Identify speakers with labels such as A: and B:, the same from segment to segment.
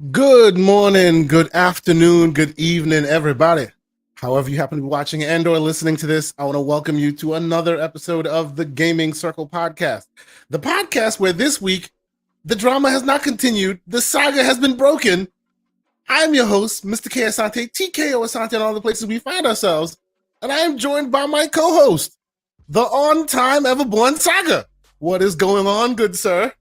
A: Good morning, good afternoon, good evening, everybody. However you happen to be watching and or listening to this, I want to welcome you to another episode of the Gaming Circle podcast. The podcast where this week, the drama has not continued, the saga has been broken. I'm your host, Mr. K. Asante, TKO Asante, and all the places we find ourselves, and I am joined by my co-host, the on-time Everborn saga. What is going on, good sir?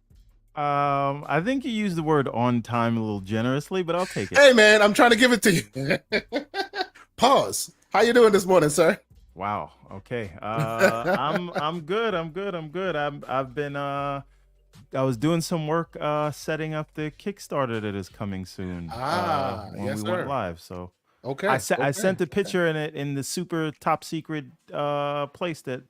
B: I think you used the word on time a little generously, but I'll take it.
A: Hey man, I'm trying to give it to you. Pause. How you doing this morning, sir?
B: Wow. Okay. I'm good. I was doing some work setting up the Kickstarter that is coming soon. When
A: yes,
B: we
A: sir.
B: went live. So
A: Okay.
B: I sent a picture in the super top secret place that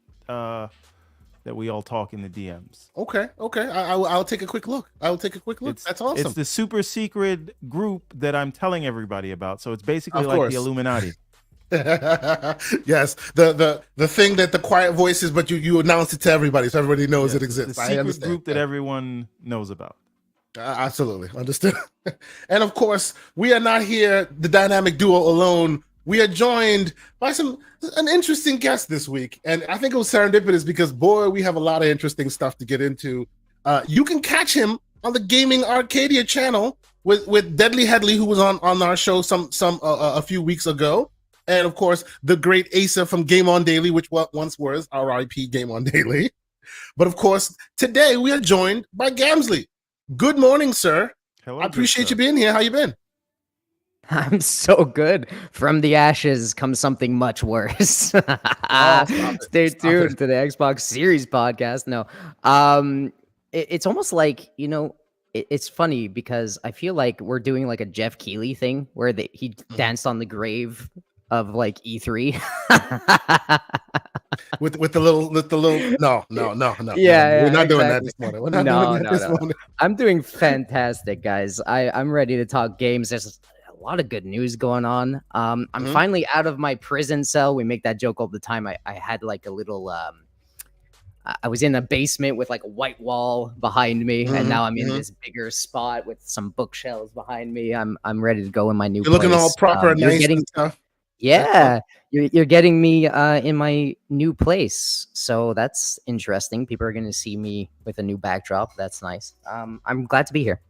B: we all talk in the DMs.
A: Okay. I'll take a quick look. That's awesome.
B: It's the super secret group that I'm telling everybody about. So it's basically like the Illuminati.
A: Yes, the thing that the quiet voices, but you announce it to everybody, so everybody knows it exists.
B: The secret group that everyone knows about.
A: Absolutely understood. And of course, we are not here, the dynamic duo alone. We are joined by an interesting guest this week, and I think it was serendipitous because boy, we have a lot of interesting stuff to get into. You can catch him on the Gaming Arcadia channel with Deadly Headley, who was on our show a few weeks ago. And of course, the great Asa from Game On Daily, which once was RIP Game On Daily. But of course, today we are joined by Gamzly. Good morning, sir.
C: Hello.
A: I appreciate you being here. How you been?
C: I'm so good. From the ashes comes something much worse. Stay tuned to the Xbox Series podcast. No, it's almost like, it's funny because I feel like we're doing like a Jeff Keighley thing where he danced on the grave of like E3
A: with the little no.
C: Yeah,
A: we're not doing that
C: exactly.
A: this morning. We're not doing that this morning.
C: I'm doing fantastic, guys. I'm ready to talk games. There's a lot of good news going on. I'm finally out of my prison cell. We make that joke all the time. I had like a little I was in a basement with like a white wall behind me, and now I'm in this bigger spot with some bookshelves behind me. I'm ready to go in my new
A: You're looking all proper and nice and stuff.
C: Yeah, you're getting me in my new place, so that's interesting. People are going to see me with a new backdrop. That's nice. I'm glad to be here.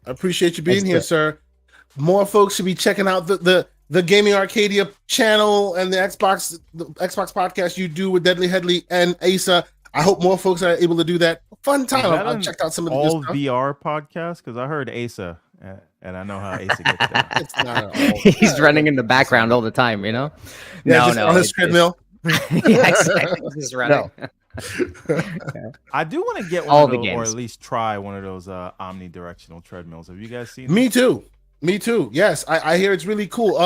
A: I appreciate you being here, sir. More folks should be checking out the Gaming Arcadia channel and the Xbox podcast you do with Deadly Headley and Asa. I hope more folks are able to do that. Fun time. I've checked out some of the
B: all VR podcast because I heard Asa. And I know how Asa gets down.
A: It's not
C: He's running in the background all the time,
A: Yeah,
C: no,
A: on his treadmill.
C: Yeah, exactly. Just running.
B: I do want to get one of those, or at least try one of those omnidirectional treadmills. Have you guys seen them?
A: Me too. Yes, I hear it's really cool.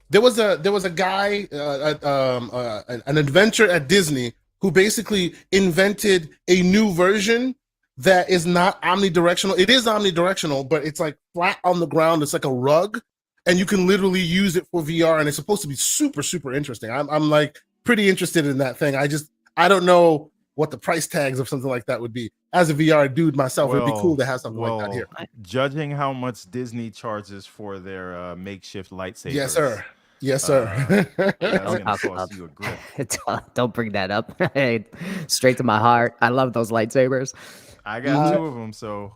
A: There was a guy, an inventor at Disney who basically invented a new version that is not omnidirectional. It is omnidirectional, but it's like flat on the ground. It's like a rug, and you can literally use it for VR, and it's supposed to be super, super interesting. I'm like pretty interested in that thing. I don't know what the price tags of something like that would be. As a VR dude myself, it'd be cool to have something like that here.
B: Judging how much Disney charges for their makeshift lightsabers.
A: Yes, sir.
B: That's gonna cost you a grip.
C: Don't bring that up. Straight to my heart. I love those lightsabers.
B: I got two of them, so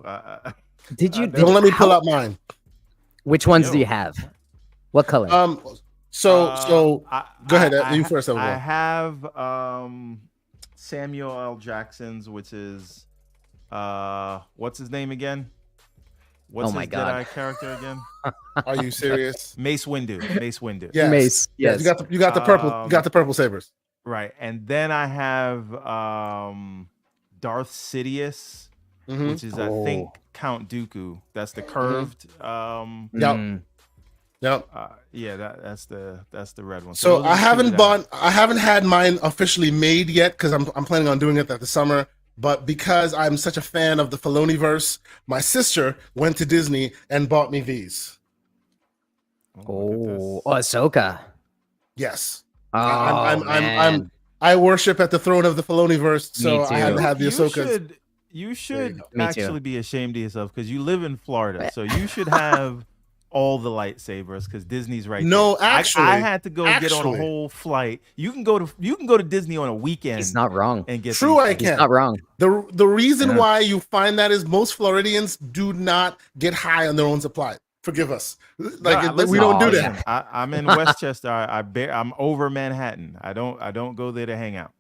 C: did you?
A: Don't let me pull out mine.
C: Which ones do you have? What color?
A: So go ahead. You first.
B: I have Samuel L. Jackson's, which is what's his name again? What's his Jedi character again?
A: Are you serious?
B: Mace Windu.
A: Yes.
C: Mace. Yes.
A: You got the purple. You got the purple sabers.
B: Right, and then I have Darth Sidious, which is I think Count Dooku. That's the curved.
A: Yep.
B: That's the red one.
A: So I haven't had mine officially made yet because I'm planning on doing it that the summer. But because I'm such a fan of the Filoniverse, my sister went to Disney and bought me these.
C: Ahsoka.
A: Yes.
C: Oh,
A: I worship at the throne of the Filoniverse, so I had to have the Ahsoka.
B: You should
C: Me too.
B: actually be ashamed of yourself because you live in Florida, so you should have all the lightsabers because Disney's right
A: No,
B: there.
A: actually,
B: I had to go get on a whole flight. You can go to Disney on a weekend.
C: He's not wrong.
B: And get
A: True, I
C: He's
A: can.
C: not wrong.
A: The reason why you find that is most Floridians do not get high on their own supply. Forgive us. Like we don't do that.
B: I'm in Westchester. I'm over Manhattan. I don't go there to hang out.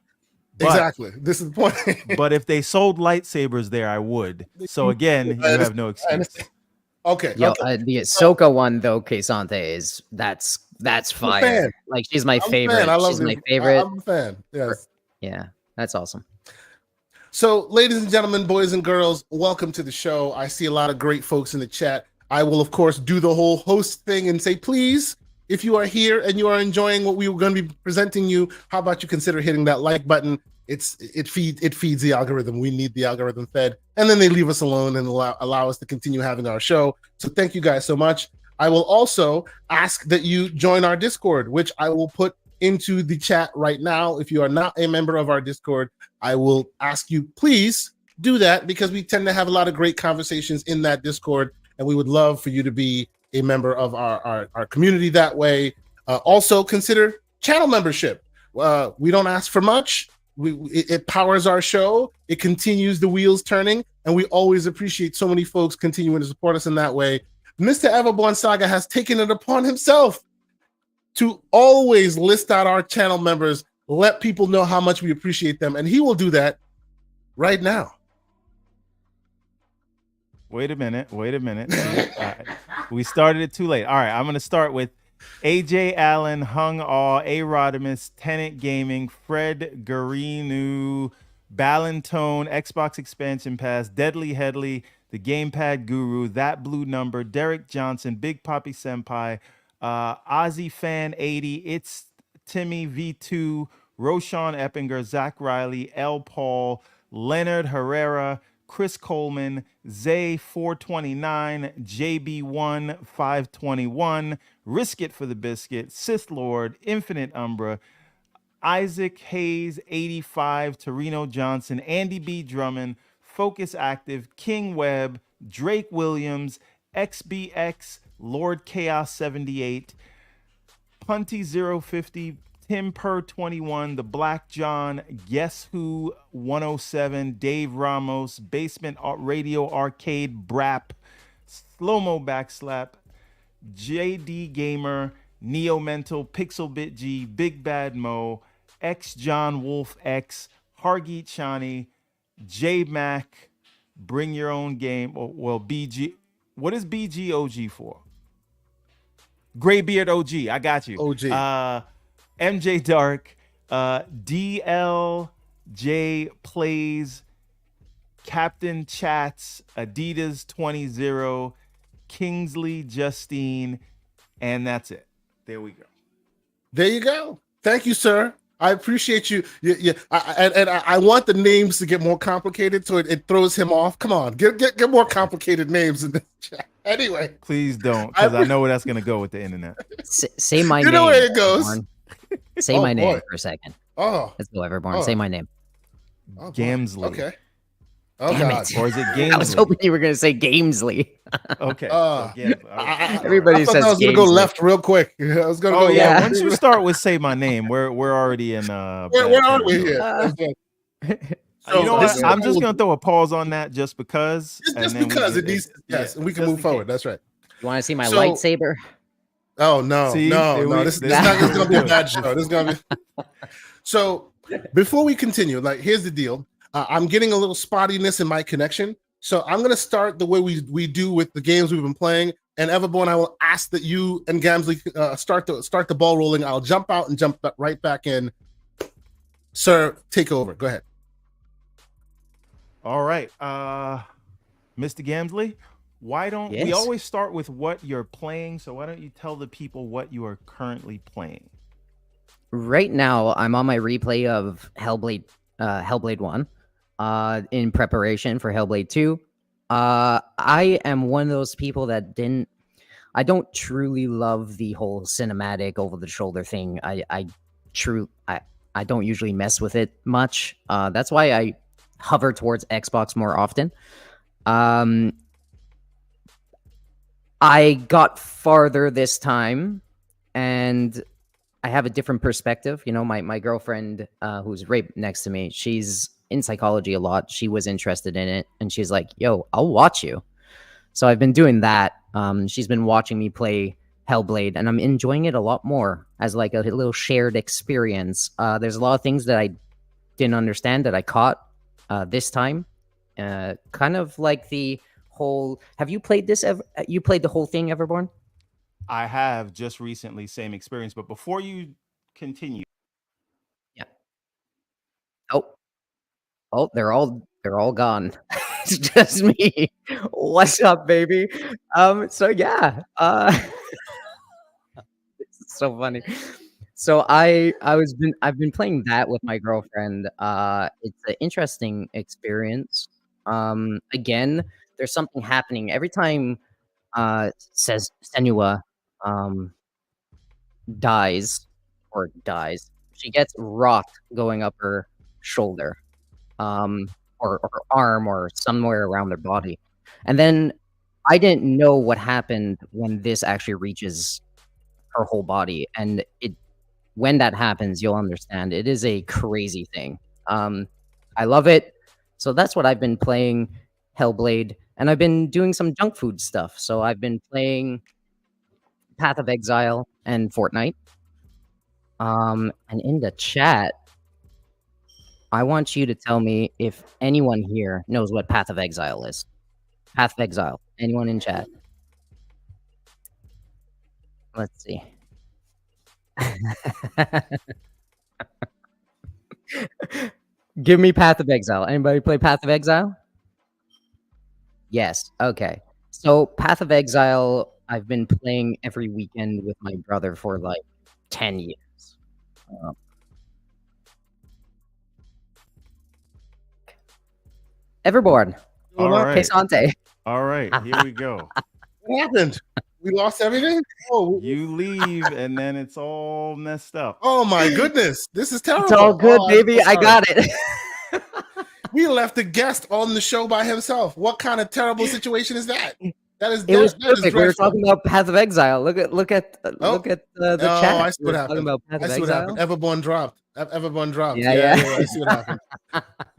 B: But,
A: exactly. This is the point.
B: But if they sold lightsabers there, I would. So again, you have no excuse.
A: Okay.
C: Yo, the Ahsoka one though, Kesante that's fire. Like she's my favorite. She's my favorite.
A: I'm a fan. Yes.
C: Yeah, that's awesome.
A: So, ladies and gentlemen, boys and girls, welcome to the show. I see a lot of great folks in the chat. I will, of course, do the whole host thing and say, please, if you are here and you are enjoying what we were going to be presenting you, how about you consider hitting that like button? It feeds the algorithm. We need the algorithm fed, and then they leave us alone and allow us to continue having our show. So thank you guys so much. I will also ask that you join our Discord, which I will put into the chat right now. If you are not a member of our Discord, I will ask you, please do that because we tend to have a lot of great conversations in that Discord, and we would love for you to be a member of our community that way. Also consider channel membership. We don't ask for much. It powers our show. It continues the wheels turning, and we always appreciate so many folks continuing to support us in that way. Mr. Everborn Saga has taken it upon himself to always list out our channel members, let people know how much we appreciate them, and he will do that right now.
B: Wait a minute. We started it too late. All right, I'm going to start with AJ Allen, Hung Aw, A Rodimus, Tenant Gaming, Fred Garinu, Ballantone, Xbox Expansion Pass, Deadly Headley, The Gamepad Guru, That Blue Number, Derek Johnson, Big Poppy Senpai, Ozzy Fan 80, It's Timmy V2, Roshan Eppinger, Zach Riley, L. Paul, Leonard Herrera, Chris Coleman, Zay 429, JB1 521, Risk It for the Biscuit, Sith Lord, Infinite Umbra, Isaac Hayes 85, Torino Johnson, Andy B. Drummond, Focus Active, King Webb, Drake Williams, XBX, Lord Chaos 78, Punty 050, Tim Per 21, The Black John, Guess Who 107, Dave Ramos, Basement Radio Arcade Brap, Slow Mo Backslap, JD Gamer, Neo Mental, Pixel Bit G, Big Bad Mo, X John Wolf X, Hargeet Shani, J Mac, Bring Your Own Game. Well, BG. What is BGOG for? Graybeard OG. I got you.
A: OG.
B: MJ Dark, DLJ Plays, Captain Chats, Adidas 20, Kingsley Justine, and that's it. There we go.
A: There you go. Thank you, sir. I appreciate you. I want the names to get more complicated, so it throws him off. Come on, get more complicated names in the chat. Anyway,
B: please don't, because I know where that's gonna go with the internet.
C: Say my name.
A: You know where it goes.
C: Everborn. Say my name for a second.
A: Oh,
C: let's go, Everborn. Say my name.
B: Gamzly.
A: Okay. Oh,
C: Damn
A: God.
C: it.
B: Or is it Gamzly?
C: I was hoping you were going to say Gamzly.
B: Okay.
C: Everybody says
A: I was going to go left real quick. I was going to go.
C: yeah.
B: Once you start with "Say My Name," we're already in.
A: Where are we here?
B: You know what? I'm just going to throw a pause on that just because.
A: Just because it needs. Yes, and we can move forward. That's right.
C: You want to see my lightsaber?
A: Oh no, no! This is not going to be a bad show. This is going to be. So before we continue, here's the deal. I'm getting a little spottiness in my connection, so I'm going to start the way we do with the games we've been playing. And Everborn, I will ask that you and Gamzly start the ball rolling. I'll jump out and jump right back in. Sir, take over. Go ahead.
B: All right, Mr. Gamzly. Why don't we always start with what you're playing? So why don't you tell the people what you are currently playing?
C: Right now, I'm on my replay of Hellblade 1, in preparation for Hellblade 2. I am one of those people that I don't truly love the whole cinematic over the shoulder thing. I don't usually mess with it much. That's why hover towards Xbox more often. I got farther this time, and I have a different perspective. You know, my girlfriend, who's right next to me, she's in psychology a lot. She was interested in it, and she's like, "Yo, I'll watch you." So I've been doing that. She's been watching me play Hellblade, and I'm enjoying it a lot more as like a little shared experience. There's a lot of things that I didn't understand that I caught this time. Kind of like the whole. Have you played this? You played the whole thing, Everborn?
B: I have just recently, same experience. But before you continue,
C: Yeah. Oh, they're all gone. It's just me. What's up, baby? So yeah, it's so funny. So I've been playing that with my girlfriend. It's an interesting experience. Again, there's something happening every time says Senua um dies. She gets rot going up her shoulder. Or her arm or somewhere around their body. And then I didn't know what happened when this actually reaches her whole body. And when that happens, you'll understand. It is a crazy thing. I love it. So that's what I've been playing, Hellblade, and I've been doing some junk food stuff. So I've been playing Path of Exile and Fortnite. And in the chat, I want you to tell me if anyone here knows what Path of Exile is. Path of Exile. Anyone in chat? Let's see. Give me Path of Exile. Anybody play Path of Exile? Yes. Okay. So Path of Exile, I've been playing every weekend with my brother for like 10 years. Everborn.
B: all right,
C: Quesante.
B: all right, here we go.
A: What happened? We lost everything? Oh,
B: You leave, and then it's all messed up.
A: oh my goodness. This is terrible.
C: It's all good,
A: Oh, I'm
C: baby.
A: so
C: I
A: sorry.
C: got it.
A: We left a guest on the show by himself. What kind of terrible situation is that? That is
C: It was
A: that is
C: perfect. We were
A: dreadful.
C: talking about Path of Exile. Look at the
A: Oh,
C: chat.
A: I see
C: We
A: what
C: were talking
A: happened.
C: about Path
A: I
C: of
A: see what
C: Exile.
A: happened. Everborn dropped. Everborn dropped.
C: Yeah.
A: I see what happened.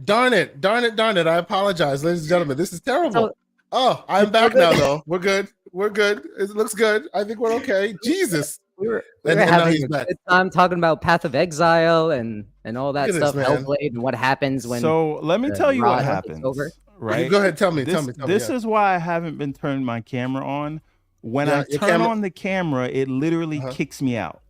A: Darn it. I apologize, ladies and gentlemen. This is terrible. Oh, I'm back now, though. We're good. It looks good. I think we're okay. Jesus.
C: We were
A: And now
C: having
A: he's
C: a
A: back.
C: good time talking about Path of Exile and all that
A: Look at this,
C: stuff,
A: man.
C: Hellblade, and what happens when.
B: So let me
C: the
B: tell you what
C: rot takes
B: happens.
C: over.
B: Right?
A: Go ahead. Tell me.
B: This is why I haven't been turning my camera on. When
A: Yeah,
B: I
A: your
B: turn
A: camera-
B: on the camera, it literally kicks me out.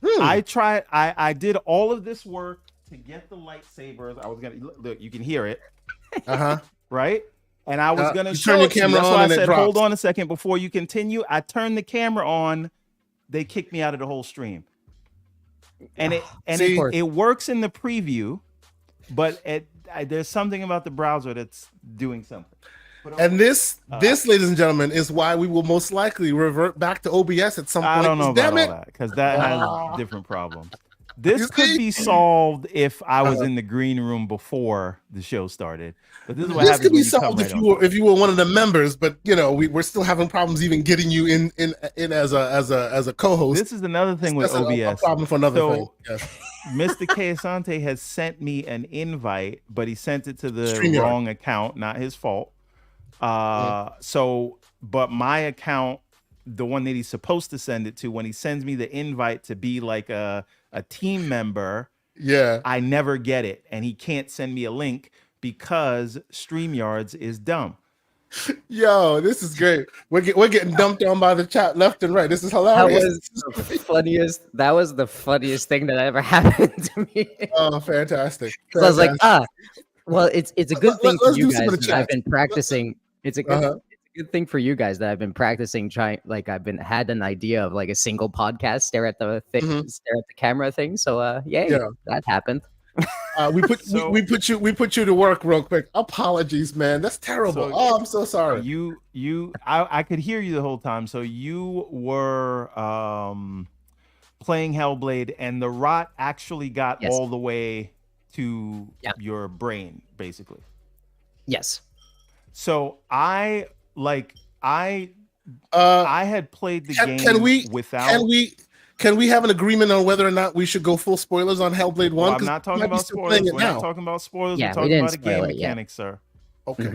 A: Hmm.
B: I did all of this work to get the lightsabers. I was gonna look. You can hear it, right? And I was gonna
A: you
B: show
A: turn your
B: it to you.
A: camera
B: That's
A: on
B: why I
A: and it
B: said,
A: drops.
B: hold on a second before you continue. I turned the camera on. They kicked me out of the whole stream. And it works in the preview, but there's something about the browser that's doing something.
A: And this, ladies and gentlemen, is why we will most likely revert back to OBS at some point.
B: I don't know about
A: Damn it.
B: all that because that has different problems. This could be solved if I was in the green room before the show started. But this is what
A: This
B: happens
A: could be
B: when you come
A: solved
B: right
A: if you were one of the members, but you know we're still having problems even getting you in as a co-host.
B: This is another thing with
A: That's
B: OBS.
A: a problem for another thing. Yes.
B: Mr. Quesante has sent me an invite, but he sent it to the
A: StreamYard.
B: wrong account, not his fault. But my account, the one that he's supposed to send it to, when he sends me the invite to be like a team member, I never get it, and he can't send me a link because StreamYards is dumb.
A: Yo, this is great. We're getting dumped on by the chat left and right. This is hilarious.
C: That was the funniest thing that ever happened to me.
A: Oh, fantastic!
C: I was like, well, it's a good thing for you guys that I've been practicing. It's a good thing for you guys that I've been practicing. Had an idea of like a single podcast, stare at the camera thing. So that happened.
A: We put you to work real quick. Apologies, man. That's terrible. I'm so sorry.
B: I could hear you the whole time. So you were playing Hellblade, and the rot actually got all the way to your brain, basically.
C: Yes.
B: So I had played the game without.
A: Can we have an agreement on whether or not we should go full spoilers on Hellblade 1?
B: Well, I'm not talking about spoilers. We're not talking about spoilers.
C: Yeah,
B: we're talking about a game mechanic, sir.
A: Okay.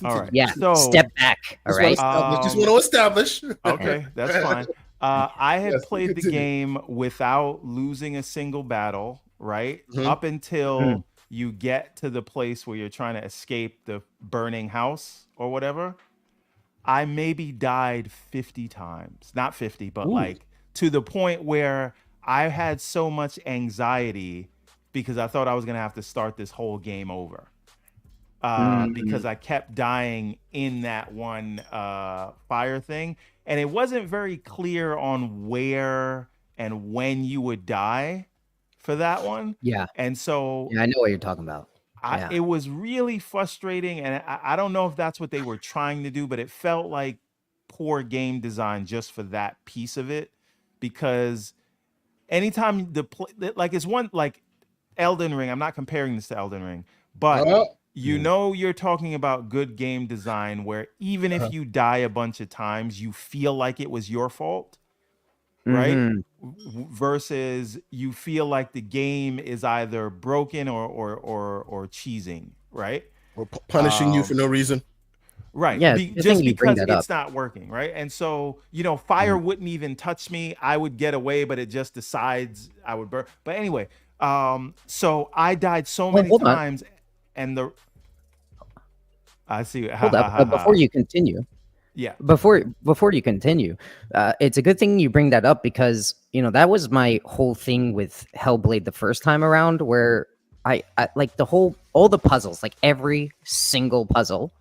B: All right.
C: Yeah.
B: So
C: step back. All right.
A: Just want to establish.
B: Okay, that's fine. I had played the game without losing a single battle, right? Up until you get to the place where you're trying to escape the burning house or whatever. I maybe died 50 times. Not 50, but like to the point where I had so much anxiety because I thought I was going to have to start this whole game over. Because I kept dying in that one fire thing. And it wasn't very clear on where and when you would die for that one.
C: Yeah.
B: And so
C: I know what you're talking about.
B: It was really frustrating. And I don't know if that's what they were trying to do, but it felt like poor game design just for that piece of it. Because anytime it's one like Elden Ring, I'm not comparing this to Elden Ring, but you're talking about good game design where even if you die a bunch of times, you feel like it was your fault, right? Versus you feel like the game is either broken or cheesing, right?
A: Or punishing you for no reason.
B: Right.
C: Yeah,
B: just because it's not working, right? And so, fire wouldn't even touch me. I would get away, but it just decides I would burn. But anyway, so I died so many times. And I see.
C: Hold up, but before you continue, before you continue, it's a good thing you bring that up because that was my whole thing with Hellblade the first time around, where I like all the puzzles, like every single puzzle.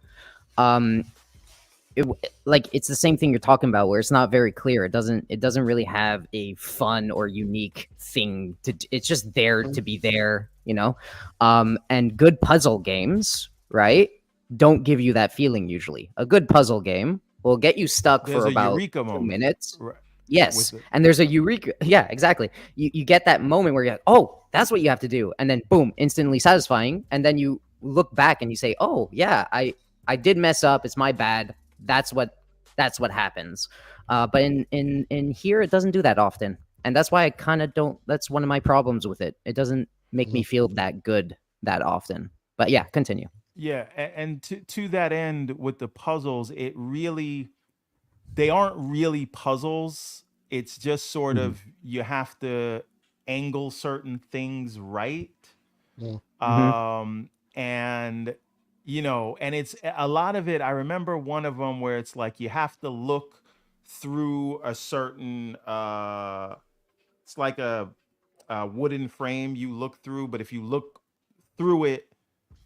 C: It's the same thing you're talking about, where it's not very clear. It doesn't really have a fun or unique thing it's just there to be there, and good puzzle games, right, don't give you that feeling usually. A good puzzle game will get you stuck for about 2 minutes. Right. Yes, and there's a eureka. Yeah, exactly. You get that moment where you're like, oh, that's what you have to do, and then boom, instantly satisfying, and then you look back and you say, oh yeah, I did mess up. It's my bad. That's what happens. But in here, it doesn't do that often, and that's why I kind of don't. That's one of my problems with it. It doesn't make me feel that good that often. But yeah, continue.
B: Yeah, and to that end with the puzzles, they aren't really puzzles. It's just sort of you have to angle certain things right. And and it's a lot of it. I remember one of them where it's like you have to look through a certain it's like a wooden frame you look through, but if you look through it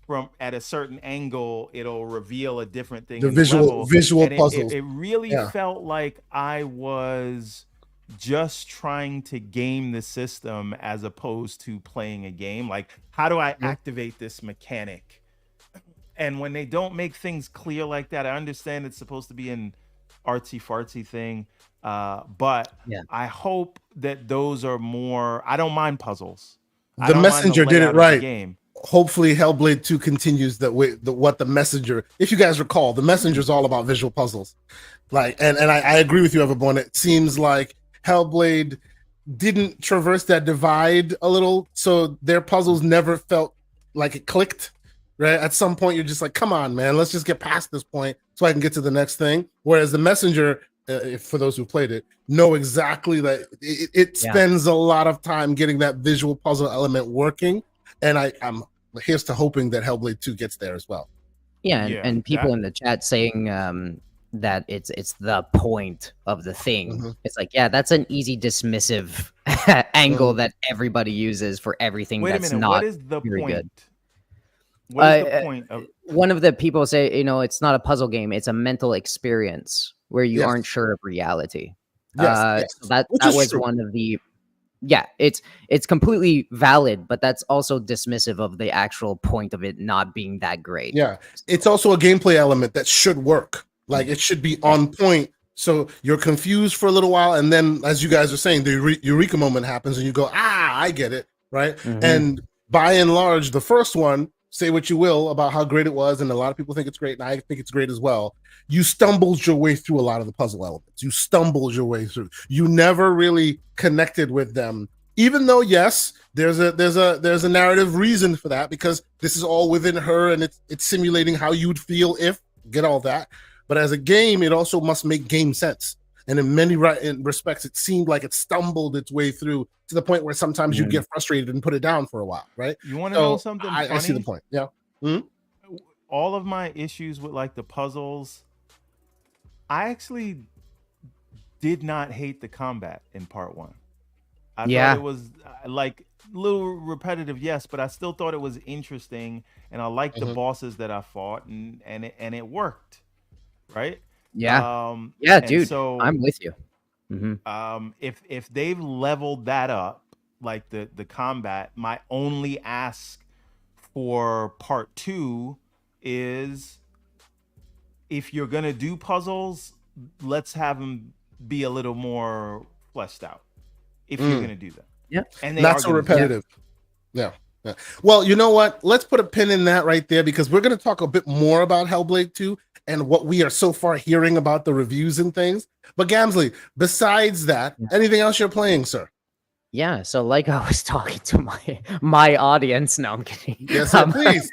B: from at a certain angle, it'll reveal a different thing.
A: The visual puzzles.
B: It really felt like I was just trying to game the system as opposed to playing a game. Like, how do I activate this mechanic? And when they don't make things clear like that, I understand it's supposed to be an artsy-fartsy thing, but I hope that those are more. I don't mind puzzles.
A: The Messenger did it right. Game. Hopefully, Hellblade 2 continues what the Messenger. If you guys recall, the Messenger is all about visual puzzles. Like, and I agree with you, Everborn. It seems like Hellblade didn't traverse that divide a little, so their puzzles never felt like it clicked. Right, at some point you're just like, come on, man, let's just get past this point so I can get to the next thing. Whereas the Messenger, for those who played it, know exactly that it spends a lot of time getting that visual puzzle element working, and I'm here's to hoping that Hellblade 2 gets there as well.
C: And people in the chat saying that it's the point of the thing. It's like, that's an easy dismissive angle that everybody uses for everything. That's not
B: what is the
C: very
B: point?
C: Good.
B: What is the point of?
C: One of the people say, it's not a puzzle game; it's a mental experience where you aren't sure of reality. So that was true. One of the. Yeah, it's completely valid, but that's also dismissive of the actual point of it not being that great.
A: Yeah, it's also a gameplay element that should work. Like, it should be on point. So you're confused for a little while, and then, as you guys are saying, the eureka moment happens, and you go, I get it, right? And by and large, the first one, say what you will about how great it was, and a lot of people think it's great, and I think it's great as well. You stumbled your way through a lot of the puzzle elements. You stumbled your way through. You never really connected with them, even though yes, there's a narrative reason for that, because this is all within her, and it's simulating how you'd feel if, get all that. But as a game, it also must make game sense. And in many respects, it seemed like it stumbled its way through to the point where sometimes you get frustrated and put it down for a while, right?
B: You want to know something funny?
A: I see the point. Yeah. Mm-hmm.
B: All of my issues with like the puzzles, I actually did not hate the combat in part 1. I thought it was like a little repetitive, yes, but I still thought it was interesting, and I liked the bosses that I fought, and it worked, right?
C: Yeah. Dude. So I'm with you.
B: If they've leveled that up, like the combat, my only ask for part 2 is, if you're gonna do puzzles, let's have them be a little more fleshed out. If you're gonna do that, and
A: not so repetitive. Yeah. Well, you know what? Let's put a pin in that right there, because we're gonna talk a bit more about Hellblade 2 and what we are so far hearing about the reviews and things. But Gamzly, besides that, anything else you're playing, sir?
C: Yeah, so like I was talking to my audience. No, I'm kidding.
A: Yes, sir, please.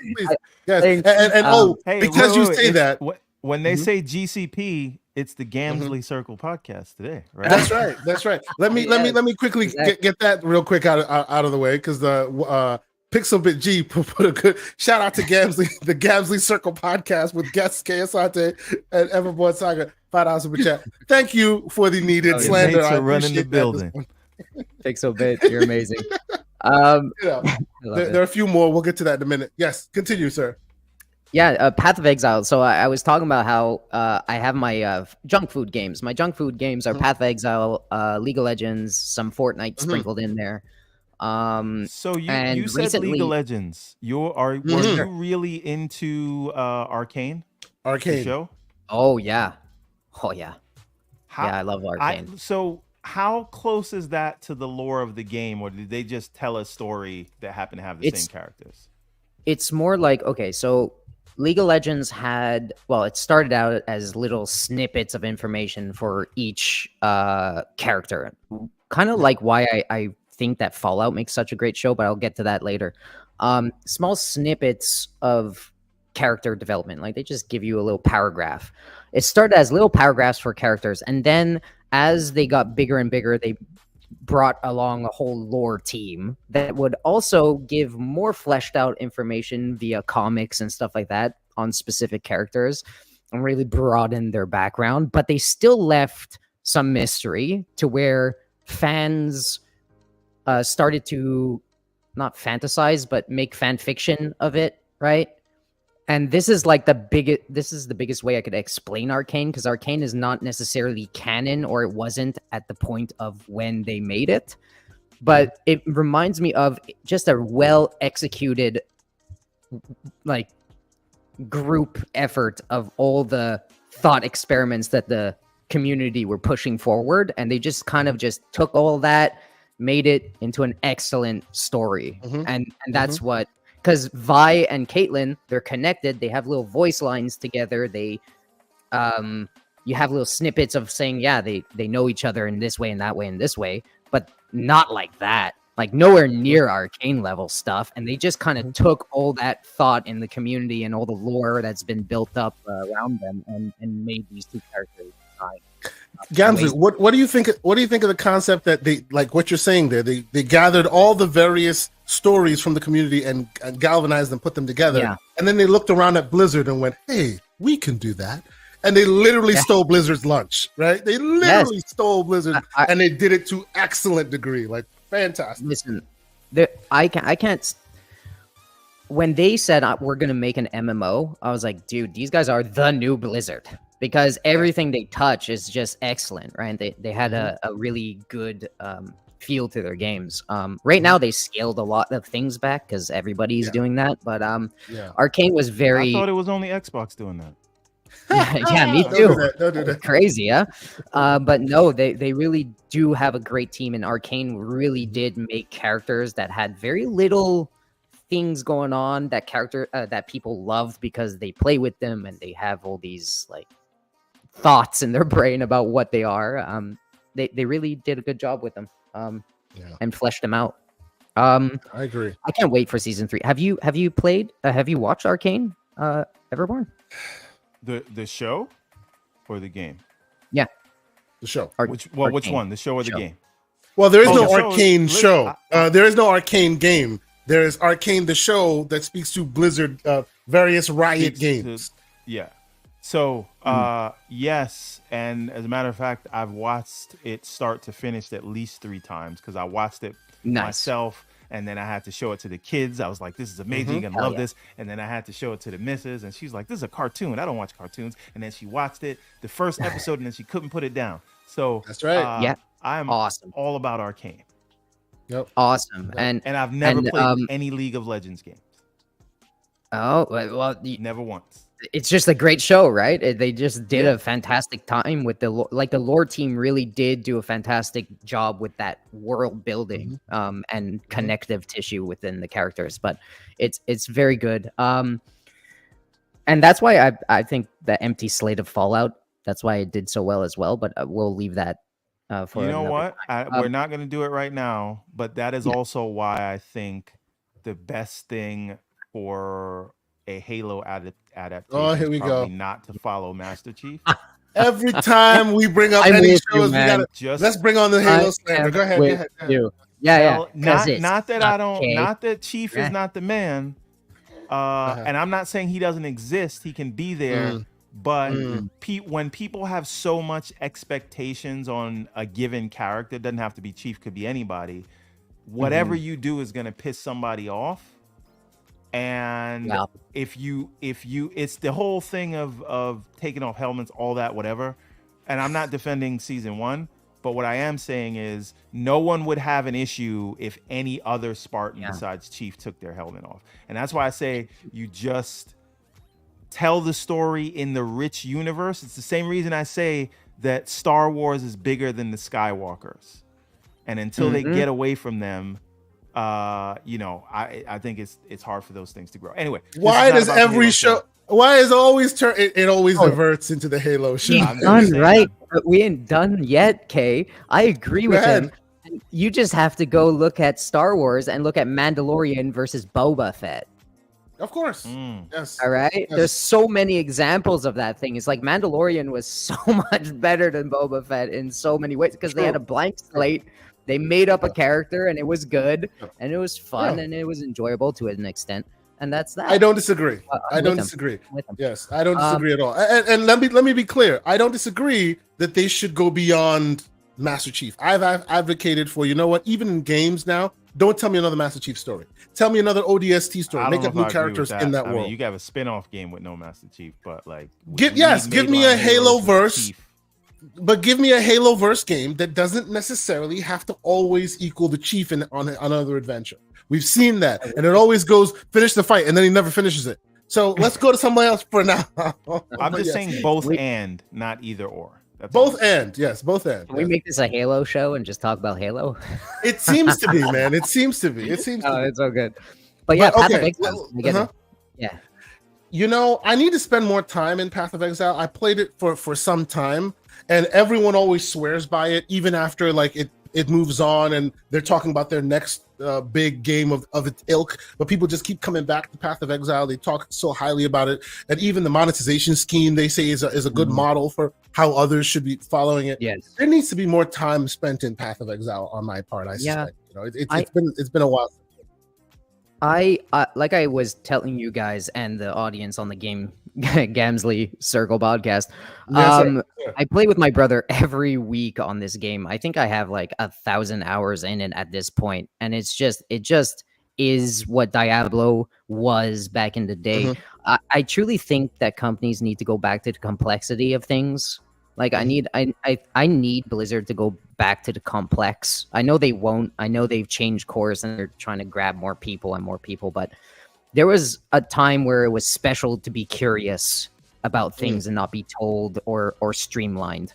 A: Yes. And
B: hey,
A: because you say that,
B: when they say GCP, it's the Gamzly Circle podcast today, right?
A: That's right. Let me quickly get that real quick out of the way, because the Pixelbit G put a good shout out to Gamzly, the Gamzly Circle podcast with guests Kayasate and Everborn Saga. $5 super chat. Thank you for the needed slander.
B: I running the building.
C: Pixelbit, you're amazing.
A: There are a few more. We'll get to that in a minute. Yes, continue, sir.
C: Yeah, Path of Exile. So I was talking about how I have my junk food games. My junk food games are Path of Exile, League of Legends, some Fortnite sprinkled in there.
B: So you said recently, League of Legends. Were you really into Arcane?
A: Arcane
B: show?
C: Oh yeah. I love Arcane.
B: So how close is that to the lore of the game, or did they just tell a story that happened to have the same characters?
C: It's more like, okay, so League of Legends had, well, it started out as little snippets of information for each character. Kind of like why I think that Fallout makes such a great show, but I'll get to that later. Small snippets of character development, like they just give you a little paragraph. It started as little paragraphs for characters, and then as they got bigger and bigger, they brought along a whole lore team that would also give more fleshed out information via comics and stuff like that on specific characters and really broaden their background. But they still left some mystery to where fans started to not fantasize, but make fan fiction of it, right? And this is like the biggest way I could explain Arcane, because Arcane is not necessarily canon, or it wasn't at the point of when they made it. But it reminds me of just a well executed like group effort of all the thought experiments that the community were pushing forward, and they just kind of just took all that, made it into an excellent story. And that's what, because Vi and Caitlyn, they're connected. They have little voice lines together. They, you have little snippets of saying, yeah, they know each other in this way and that way and this way, but not like that. Like nowhere near Arcane level stuff. And they just kind of took all that thought in the community and all the lore that's been built up around them and made these two characters.
A: Gamzly, what do you think? What do you think of the concept that they, like what you're saying there? They gathered all the various stories from the community and galvanized them, put them together, and then they looked around at Blizzard and went, "Hey, we can do that." And they literally stole Blizzard's lunch, right? They literally stole Blizzard, and they did it to excellent degree, like fantastic.
C: Listen, I can't. When they said we're gonna make an MMO, I was like, dude, these guys are the new Blizzard. Because everything they touch is just excellent, right? They had a really good feel to their games. Right now, they scaled a lot of things back because everybody's doing that. But Arcane was very...
B: I thought it was only Xbox doing that.
C: Yeah, me too.
A: Don't do that.
C: Crazy, yeah? But no, they really do have a great team, and Arcane really did make characters that had very little things going on, that character that people love because they play with them and they have all these like thoughts in their brain about what they are. They really did a good job with them. And fleshed them out.
A: I agree.
C: I can't wait for season 3. Have you played? Have you watched Arcane? Everborn?
B: The show or the game?
C: Yeah,
A: The show.
B: Which one? The show or the game?
A: Well, there is no
B: the show
A: Arcane
B: is-
A: show. There is no Arcane game. There is Arcane, the show that speaks to Blizzard, various Riot games.
B: Yeah. So, yes, and as a matter of fact, I've watched it start to finish at least 3 times because I watched it myself, and then I had to show it to the kids. I was like, "This is amazing, you're gonna love this." And then I had to show it to the missus, and she's like, "This is a cartoon. I don't watch cartoons." And then she watched it, the first episode, and then she couldn't put it down. So
A: That's right.
C: Yeah.
B: I'm
C: Awesome.
B: all about Arcane,
C: Awesome. And
B: and I've never played any League of Legends games. Never once.
C: It's just a great show, right? They just did a fantastic time with the lore team really did do a fantastic job with that world building and connective tissue within the characters. But it's very good. And that's why I think the empty slate of Fallout, that's why it did so well as well. But we'll leave that for
B: You know
C: another
B: what?
C: time.
B: We're not going to do it right now, but that is also why I think the best thing for a Halo adaptation
A: here we
B: is
A: go.
B: probably not to follow Master Chief.
A: Every time we bring up
C: I'm
A: any
C: with you,
A: shows,
C: man.
A: let's bring on the Halo slander. Go ahead.
C: Yeah.
B: Not that Chief is not the man. And I'm not saying he doesn't exist. He can be there. But when people have so much expectations on a given character, it doesn't have to be Chief, could be anybody. Whatever you do is going to piss somebody off. And if you it's the whole thing of taking off helmets, all that, whatever. And I'm not defending season 1, but what I am saying is no one would have an issue if any other Spartan besides Chief took their helmet off. And that's why I say you just tell the story in the rich universe. It's the same reason I say that Star Wars is bigger than the Skywalkers. And until they get away from them, I think it's hard for those things to grow. Anyway,
A: why does every show? Why is it always it always diverts into the Halo show?
C: He's done right, but we ain't done yet, Kay. I agree with him. You just have to go look at Star Wars and look at Mandalorian versus Boba Fett.
A: Of course. Yes.
C: All right.
A: Yes.
C: There's so many examples of that thing. It's like Mandalorian was so much better than Boba Fett in so many ways because they had a blank slate. They made up a character and it was good and it was fun and it was enjoyable to an extent. And that's that.
A: I don't disagree. I don't disagree. Yes, I don't disagree at all. And let me be clear. I don't disagree that they should go beyond Master Chief. I've advocated for, you know what, even in games now, don't tell me another Master Chief story. Tell me another ODST story. Make up new characters in that world.
B: You can have a spin-off game with no Master Chief, but like
A: give me a Halo verse. But give me a Halo verse game that doesn't necessarily have to always equal the Chief on another adventure. We've seen that, and it always goes finish the fight, and then he never finishes it. So let's go to somebody else for now.
B: I'm just saying both and, not either or. That's
A: both and, yes, both and.
C: Can we make this a Halo show and just talk about Halo?
A: It seems to be, man. It seems to be. It's
C: so good. But yeah, Path of Exile. Yeah.
A: You know, I need to spend more time in Path of Exile. I played it for some time, and everyone always swears by it, even after like it moves on and they're talking about their next big game of its ilk. But people just keep coming back to Path of Exile. They talk so highly about it, and even the monetization scheme they say is a good model for how others should be following it.
C: Yes,
A: there needs to be more time spent in Path of Exile on my part. I suspect. You know, it's been a while.
C: I like I was telling you guys and the audience on the Gamzly Circle podcast. I play with my brother every week on this game. I think I have like 1,000 hours in it at this point, and it just is what Diablo was back in the day. I truly think that companies need to go back to the complexity of things. Like I need Blizzard to go back to the complex. I know they won't. I know they've changed course and they're trying to grab more people, but there was a time where it was special to be curious about things and not be told or streamlined.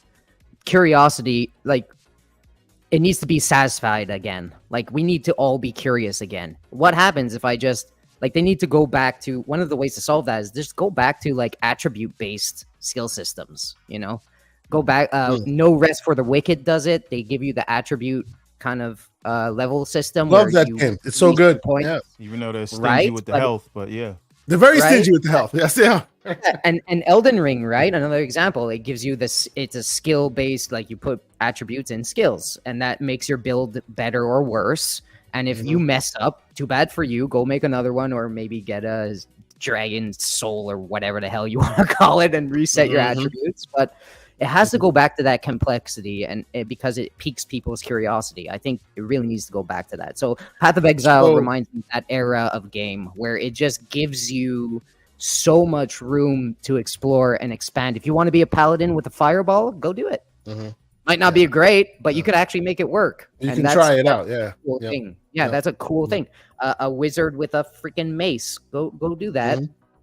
C: Curiosity, like, it needs to be satisfied again. Like, we need to all be curious again. What happens if I just like they need to go back to one of the ways to solve that is just go back to like attribute based skill systems. Go back. No Rest for the Wicked does it. They give you the attribute kind of level system.
A: Love that game. It's so good. Yeah.
B: Even though they're stingy with the health, but yeah.
A: They're very stingy with the health. Yes, yeah.
C: and Elden Ring, right? Another example. It gives you this. It's a skill based, like you put attributes in skills, and that makes your build better or worse. And if you mess up, too bad for you. Go make another one, or maybe get a dragon soul or whatever the hell you want to call it, and reset your attributes. But it has to go back to that complexity, and because it piques people's curiosity. I think it really needs to go back to that. So Path of Exile reminds me of that era of game where it just gives you so much room to explore and expand. If you want to be a paladin with a fireball, go do it. Might not be great, but you could actually make it work.
A: You can try it out. Yeah.
C: Cool thing. Yeah, that's a cool thing. A wizard with a freaking mace. Go do that.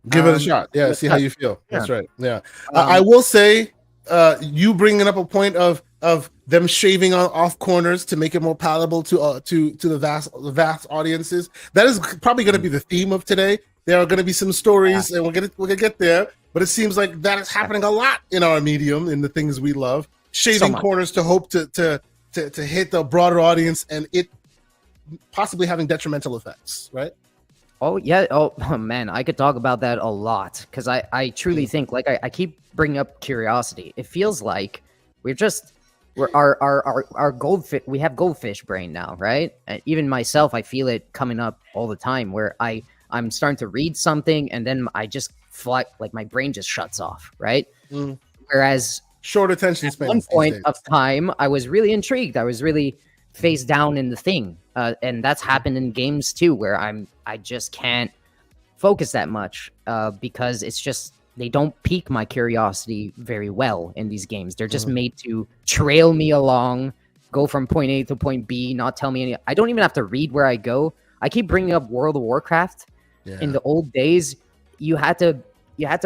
A: Give it a shot. Yeah, see how you feel. That's right. Yeah. I will say, you bringing up a point of them shaving off corners to make it more palatable to the vast audiences. That is probably going to be the theme of today. There are going to be some stories, and we're gonna get there. But it seems like that is happening a lot in our medium, in the things we love. Shaving corners to hope to hit the broader audience, and it possibly having detrimental effects, right?
C: Oh yeah. Oh man, I could talk about that a lot because I truly think, like I keep bringing up curiosity. It feels like our goldfish. We have goldfish brain now, right? And even myself, I feel it coming up all the time. Where I'm starting to read something and then I just fly, like my brain just shuts off, right? Whereas
A: short attention span.
C: At one point of time, I was really intrigued. I was really face down in the thing, and that's happened in games too, where I just can't focus that much because it's just they don't pique my curiosity very well in these games. They're just made to trail me along, go from point A to point B, not tell me any. I don't even have to read where I go. I keep bringing up World of Warcraft. In the old days, you had to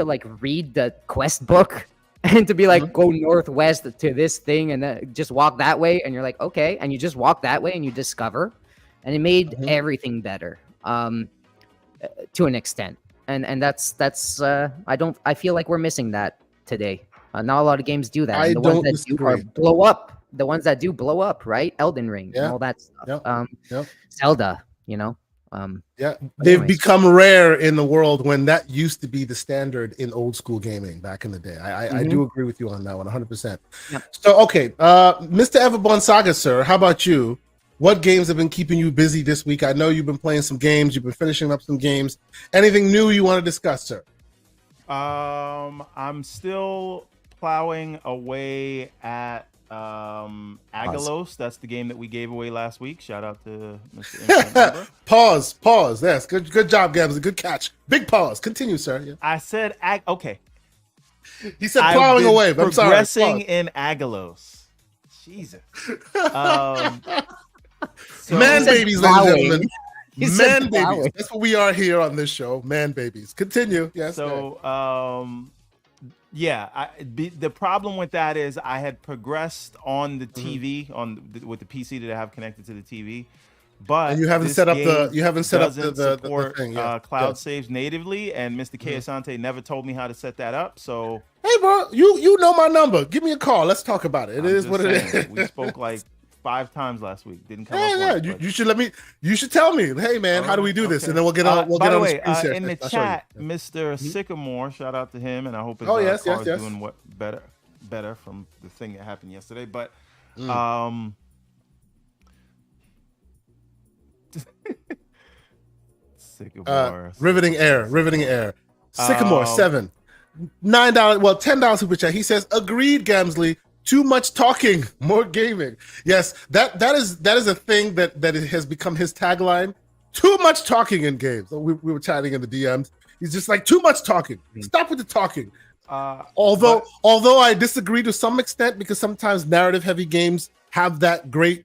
C: like read the quest book and to be like, go northwest to this thing and then just walk that way. And you're like, okay. And you just walk that way and you discover. And it made everything better to an extent. And that's I feel like we're missing that today. Not a lot of games do that. And the ones that do blow up. The ones that do blow up, right? Elden Ring and all that stuff. Zelda,
A: they've become rare in the world when that used to be the standard in old school gaming back in the day. I do agree with you on that one 100%. So okay, Mr. Everborn Saga, sir, how about you? What games have been keeping you busy this week? I know you've been playing some games, you've been finishing up some games. Anything new you want to discuss, sir?
B: I'm still plowing away at Agalos. That's the game that we gave away last week. Shout out to Mr.
A: Pause. Yes, good job, Gamzly. Good catch. Big pause. Continue, sir. Yeah.
B: I said okay.
A: He said plowing away, but I'm sorry.
B: Progressing in Agalos. Jesus.
A: Man babies, ladies and gentlemen. Man babies. That's what we are here on this show. Man babies. Continue. Yes.
B: So the problem with that is I had progressed on the TV with the PC that I have connected to the TV, but
A: and you haven't set up the thing.
B: Cloud saves natively, and Mr. K Asante never told me how to set that up. So
A: hey, bro, you know my number. Give me a call. Let's talk about it. It is what it is.
B: We spoke like 5 times last week. Didn't come
A: up. Yeah, you should let me. You should tell me. Hey, man, how do we do this? And then we'll get on. We'll
B: by
A: get
B: the
A: on
B: way,
A: the screen
B: in the chat, Mr. Sycamore, shout out to him, and I hope his car is doing better from the thing that happened yesterday. But Sycamore,
A: riveting air. Sycamore $7, $9, well $10 super chat. He says, agreed, Gamzly. Too much talking, more gaming. Yes, that is a thing that has become his tagline. Too much talking in games. We were chatting in the DMs. He's just like, too much talking. Stop with the talking. Although I disagree to some extent, because sometimes narrative heavy games have that great,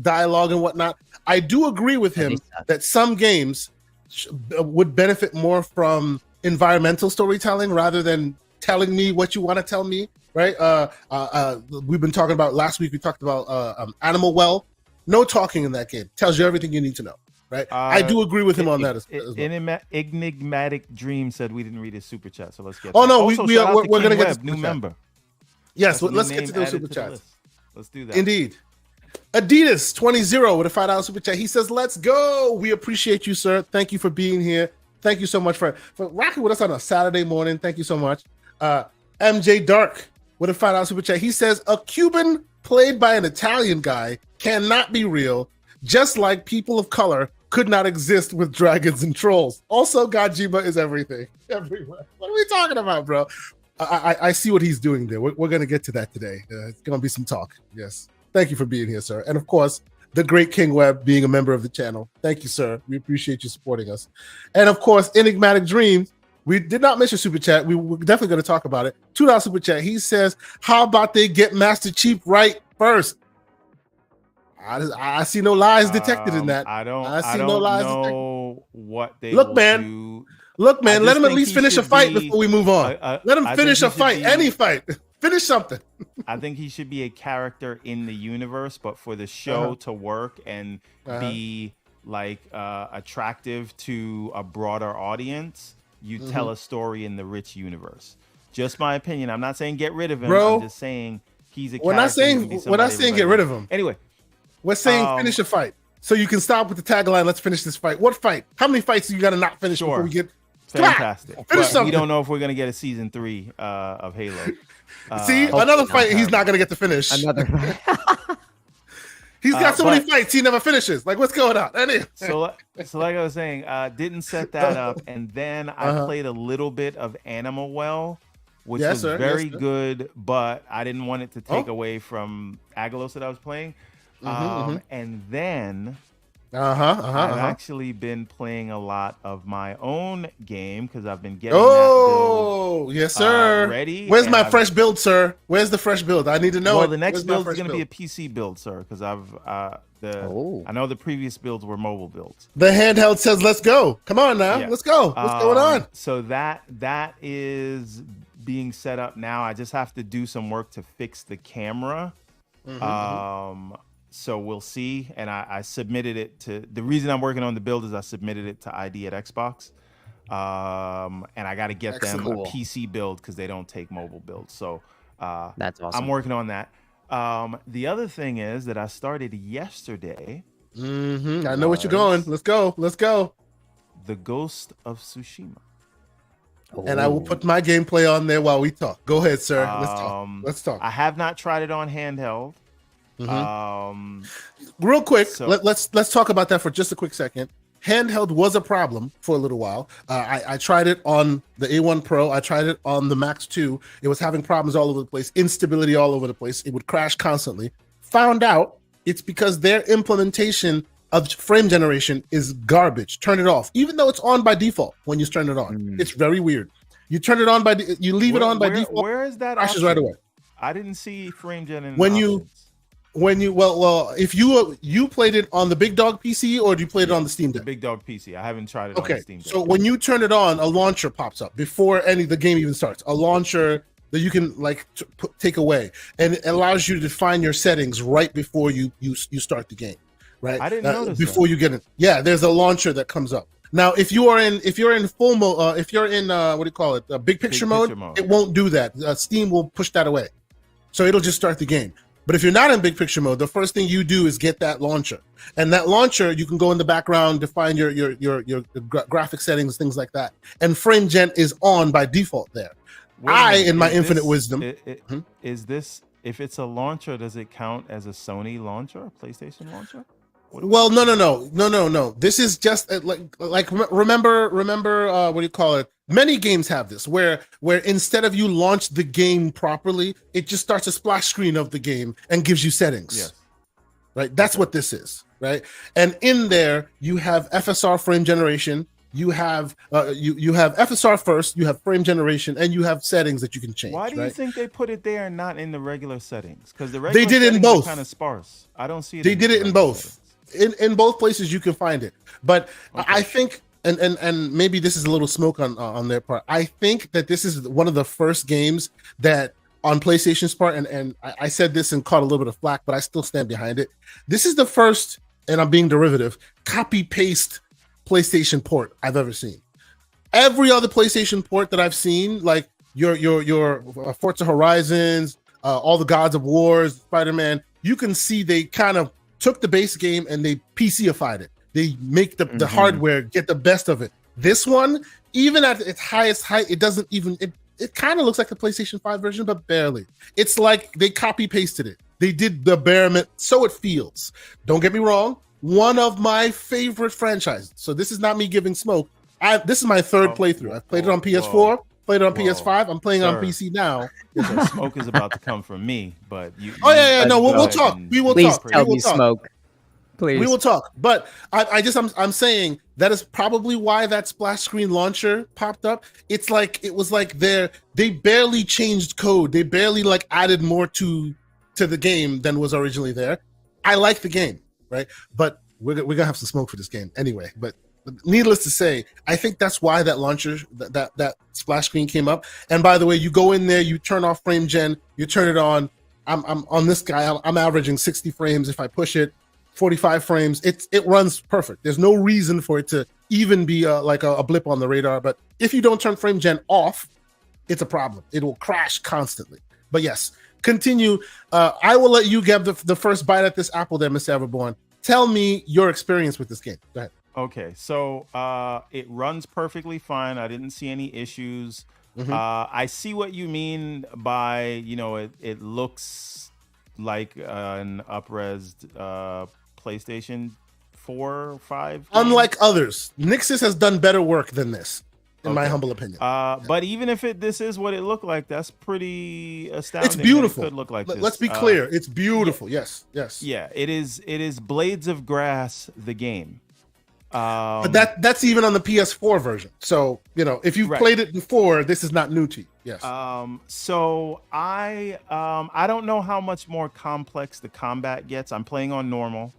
A: dialogue and whatnot. I do agree with him that some games would benefit more from environmental storytelling rather than telling me what you want to tell me. Right. We've been talking about last week. We talked about Animal Well. No talking in that game. Tells you everything you need to know. right? I do agree with him on that as well.
B: Enigmatic Dream said we didn't read his super chat, so let's get.
A: Oh
B: that.
A: no,
B: Also,
A: we're going to get to
B: new member.
A: Yes,
B: That's a
A: let's
B: new
A: get to
B: name
A: those
B: added
A: super
B: to the
A: chats.
B: list. Let's do that.
A: Indeed. Adidas 20 with a $5 super chat. He says, "Let's go. We appreciate you, sir. Thank you for being here. Thank you so much for rocking with us on a Saturday morning. Thank you so much." MJ Dark with a $5 super chat. He says, "A Cuban played by an Italian guy cannot be real, just like people of color could not exist with dragons and trolls. Also, Gajima is everything. Everywhere." What are we talking about, bro? I see what he's doing there. We're going to get to that today. It's going to be some talk. Yes. Thank you for being here, sir. And of course, the great King Webb being a member of the channel. Thank you, sir. We appreciate you supporting us. And of course, Enigmatic Dreams. We did not miss your super chat. We were definitely going to talk about it. $2 super chat. He says, "How about they get Master Chief right first?" I see no lies detected in that.
B: I don't
A: know
B: what they
A: Look,
B: will
A: man.
B: do.
A: Look, man, let him at
B: think
A: least
B: he
A: finish a
B: should
A: fight
B: be-
A: before we move on. Let him
B: I
A: finish
B: think
A: a
B: he
A: fight,
B: should
A: any fight. Finish something.
B: I think he should be a character in the universe, but for the show to work and be like attractive to a broader audience, you tell a story in the rich universe. Just my opinion. I'm not saying get rid of him.
A: Bro,
B: I'm just saying he's a
A: we're not
B: character.
A: saying get rid of him.
B: Anyway,
A: We're saying finish a fight. So you can stop with the tagline, "Let's finish this fight." What fight? How many fights do you got to not finish before we get...
B: fantastic.
A: Finish
B: But
A: something.
B: we don't know if we're going to get a season 3 of Halo.
A: See, another fight he's not going to get to finish.
C: Another.
A: He's got so many fights he never finishes. Like, what's going on? Anyway.
B: So like I was saying, didn't set that up, and then I played a little bit of Animal Well, which was very good, but I didn't want it to take away from Agalos that I was playing. And then I've actually been playing a lot of my own game because I've been getting that build,
A: yes, sir.
B: ready.
A: Where's my fresh build, sir? Where's the fresh build? I need to know.
B: Well, the next build is going to be a PC build, sir, because I know the previous builds were mobile builds.
A: The handheld says, "Let's go." Come on now, let's go. What's going on?
B: So that is being set up now. I just have to do some work to fix the camera. So we'll see. And I submitted it to, the reason I'm working on the build is I submitted it to ID at Xbox. And I got to get them a PC build because they don't take mobile builds. So
C: that's awesome.
B: I'm working on that. The other thing is that I started yesterday.
A: I know what you're going. Let's go. Let's go.
B: The Ghost of Tsushima.
A: And I will put my gameplay on there while we talk. Go ahead, sir. Let's talk.
B: I have not tried it on handheld.
A: Real quick, let's talk about that for just a quick second. Handheld was a problem for a little while. I tried it on the A1 Pro. I tried it on the Max 2. It was having problems all over the place, instability all over the place. It would crash constantly. Found out it's because their implementation of frame generation is garbage. Turn it off, even though it's on by default when you turn it on. It's very weird. You turn it on you leave it on by default.
B: Where is that?
A: Crashes right away.
B: I didn't see frame gen in
A: if you played it on the Big Dog PC or do you play it on the Steam Deck?
B: The Big Dog PC. I haven't tried it on the Steam Deck.
A: So when you turn it on, a launcher pops up before the game even starts. A launcher that you can take away, and it allows you to define your settings right before you start the game. Right?
B: I didn't notice
A: before you get it. Yeah, there's a launcher that comes up. Now, if you're in full mode, if you're in what do you call it, big picture mode, it won't do that. Steam will push that away, so it'll just start the game. But if you're not in big picture mode, the first thing you do is get that launcher, and that launcher you can go in the background, define your graphic settings, things like that, and frame gen is on by default there. In my infinite wisdom,
B: is this, if it's a launcher, does it count as a Sony launcher, a PlayStation launcher?
A: Well, no. This is just remember what do you call it? Many games have this where instead of you launch the game properly, it just starts a splash screen of the game and gives you settings.
B: Yes.
A: Right. That's what this is. Right. And in there you have FSR frame generation. You have you have FSR first. You have frame generation, and you have settings that you can change.
B: Why do you think they put it there and not in the regular settings? Because
A: they did it in both.
B: Kind of sparse. I don't see it.
A: They did it in both. In both places you can find it, but I think, and maybe this is a little smoke on their part. I think that this is one of the first games that on PlayStation's part, and I said this and caught a little bit of flack, but I still stand behind it. This is the first and I'm being derivative, copy paste PlayStation port I've ever seen. Every other PlayStation port that I've seen, like your Forza Horizons, all the Gods of Wars, Spider-Man, you can see they kind of took the base game and they PC-ified it. They make the hardware get the best of it. This one, even at its highest height, it doesn't even, it kind of looks like the PlayStation 5 version, but barely. It's like they copy-pasted it. They did the bare minimum, so it feels. Don't get me wrong, one of my favorite franchises. So this is not me giving smoke. This is my third playthrough. I've played it on PS4, played it on PS5. I'm playing on PC now.
B: So smoke is about to come from me, but you.
A: No, we'll talk. We will
C: Please
A: talk.
C: tell me smoke. Please.
A: We will talk. But I'm saying that is probably why that splash screen launcher popped up. It's like it was like they barely changed code. They barely like added more to the game than was originally there. I like the game, right? But we're gonna have some smoke for this game anyway. But needless to say, I think that's why that launcher, that splash screen came up. And by the way, you go in there, you turn off frame gen, you turn it on. I'm on this guy. I'm averaging 60 frames if I push it, 45 frames. It runs perfect. There's no reason for it to even be like a blip on the radar. But if you don't turn frame gen off, it's a problem. It will crash constantly. But yes, continue. I will let you get the first bite at this apple there, Mr. Everborn. Tell me your experience with this game. Go ahead.
B: Okay, so it runs perfectly fine. I didn't see any issues. I see what you mean by, it looks like an up-resed PlayStation 4 or 5 game.
A: Unlike others, Nixus has done better work than this, in my humble opinion.
B: But even if this is what it looked like, that's pretty astounding.
A: It's beautiful.
B: It could look like this.
A: Let's be clear. It's beautiful. Yes.
B: Yeah, it is Blades of Grass, the game.
A: But that's even on the PS4 version. So, if you've played it before, this is not new to you. Yes.
B: So I don't know how much more complex the combat gets. I'm playing on normal,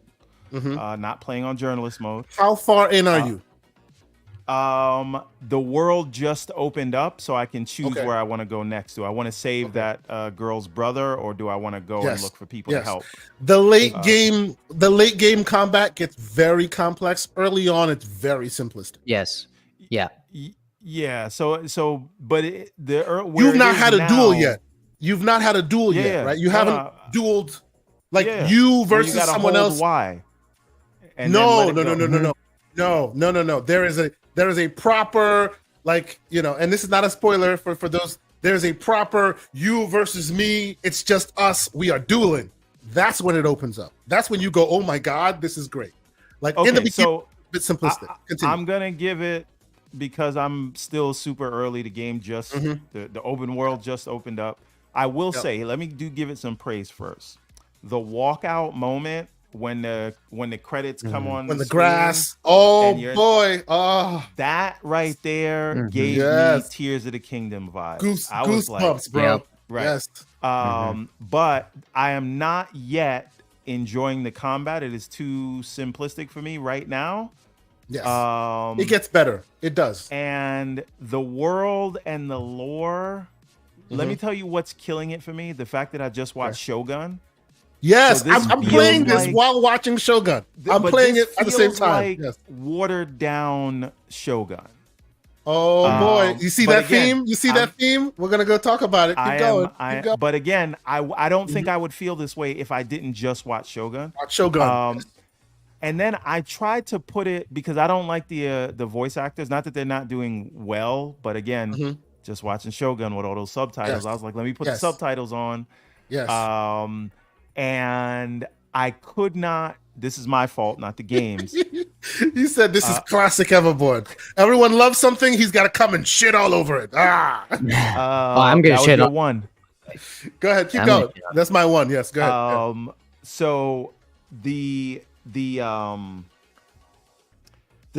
B: not playing on journalist mode.
A: How far in are you?
B: The world just opened up, so I can choose where I want to go next. Do I want to save that girl's brother, or do I want to go and look for people to help?
A: The late game combat gets very complex. Early on, it's very simplistic.
C: Yes. Yeah.
B: Yeah. So, but
A: you've not had a duel yet. You've not had a duel yet, right? You haven't dueled you versus someone else.
B: Why?
A: No. There is a proper, and this is not a spoiler for those. There's a proper you versus me. It's just us. We are dueling. That's when it opens up. That's when you go, oh my God, this is great. In the beginning,
B: so
A: a bit simplistic. Continue.
B: I'm gonna give it, because I'm still super early. The game just the open world just opened up. I will say, let me give it some praise first. The walkout moment, when the credits come on,
A: when the grass,
B: that right there gave me Tears of the Kingdom vibes. I was
A: goosebumps, bro.
B: Right.
A: Yes.
B: But I am not yet enjoying the combat. It is too simplistic for me right now.
A: Yes. It gets better. It does.
B: And the world and the lore. Let me tell you what's killing it for me. The fact that I just watched Shogun.
A: Yes, so I'm playing this while watching Shogun. I'm playing it at the same time.
B: Like watered down Shogun.
A: Oh boy, you see that theme? You see that theme? We're gonna go talk about it. Keep going.
B: But again, I don't think I would feel this way if I didn't just watch Shogun.
A: Watch Shogun.
B: And then I tried to put it, because I don't like the voice actors. Not that they're not doing well, but again, just watching Shogun with all those subtitles, I was like, let me put the subtitles on.
A: Yes.
B: And I could not. This is my fault, not the game's.
A: You said this is classic Everborn. Everyone loves something, he's got to come and shit all over it.
C: I'm gonna shit on
B: one.
A: Go ahead, keep going. That's my one. Yes, go ahead.
B: So the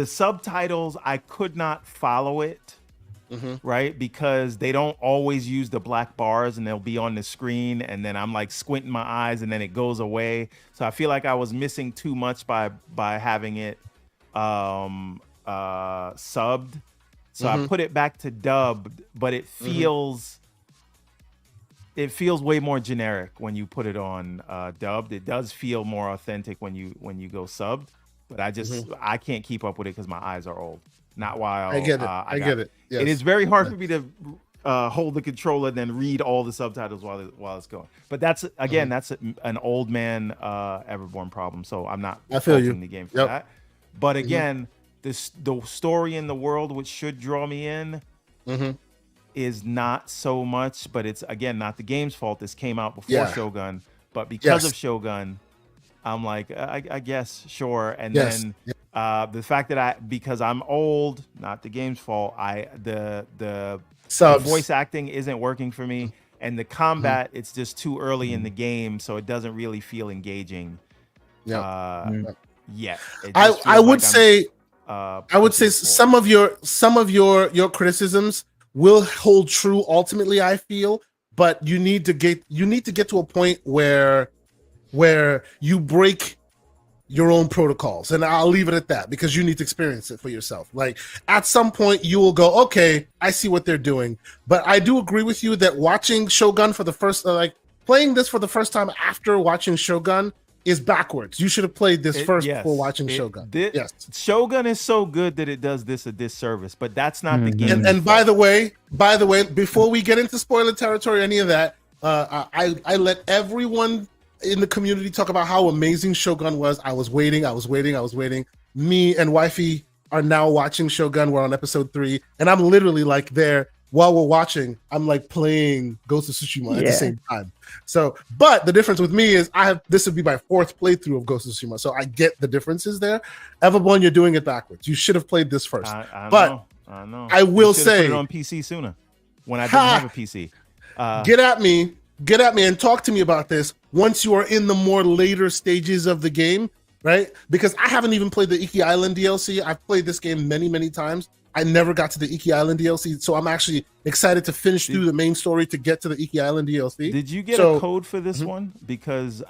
B: subtitles, I could not follow it. Right, because they don't always use the black bars, and they'll be on the screen, and then I'm like squinting my eyes, and then it goes away. So I feel like I was missing too much by having it subbed. So I put it back to dubbed, but it feels it feels way more generic when you put it on dubbed. It does feel more authentic when you go subbed, but I can't keep up with it because my eyes are old. Not while
A: I get it. I get it. Yes.
B: It is very hard for me to hold the controller and then read all the subtitles while it's going. But that's again, that's an old man Everborn problem. So I'm not faulting the game for that. But again, the story in the world, which should draw me in, is not so much. But it's again not the game's fault. This came out before Shogun, but because of Shogun, I'm like, I guess sure. And then the fact that because I'm old, not the game's fault. The voice acting isn't working for me, and the combat it's just too early in the game, so it doesn't really feel engaging. Yet.
A: I would say some of your criticisms will hold true ultimately, I feel, but you need to get to a point where you break your own protocols, and I'll leave it at that because you need to experience it for yourself. Like at some point you will go, okay, I see what they're doing. But I do agree with you that watching Shogun for the first playing this for the first time after watching Shogun is backwards. You should have played this first before watching Shogun.
B: Shogun is so good that it does this a disservice, but that's not the game.
A: And by the way, before we get into spoiler territory, any of that, I let everyone in the community talk about how amazing Shogun was. I was waiting. Me and wifey are now watching Shogun. We're on episode 3, and I'm literally like there while we're watching. I'm like playing Ghost of Tsushima at the same time. So, but the difference with me is this would be my 4th playthrough of Ghost of Tsushima, so I get the differences there. Everborn, you're doing it backwards. You should have played this first.
B: I know.
A: I will say,
B: put it on PC sooner when I didn't have a PC.
A: Get at me and talk to me about this once you are in the more later stages of the game, right? Because I haven't even played the Iki Island DLC. I've played this game many, many times. I never got to the Iki Island DLC, so I'm actually excited to finish through the main story to get to the Iki Island DLC.
B: Did you get a code for this one? Because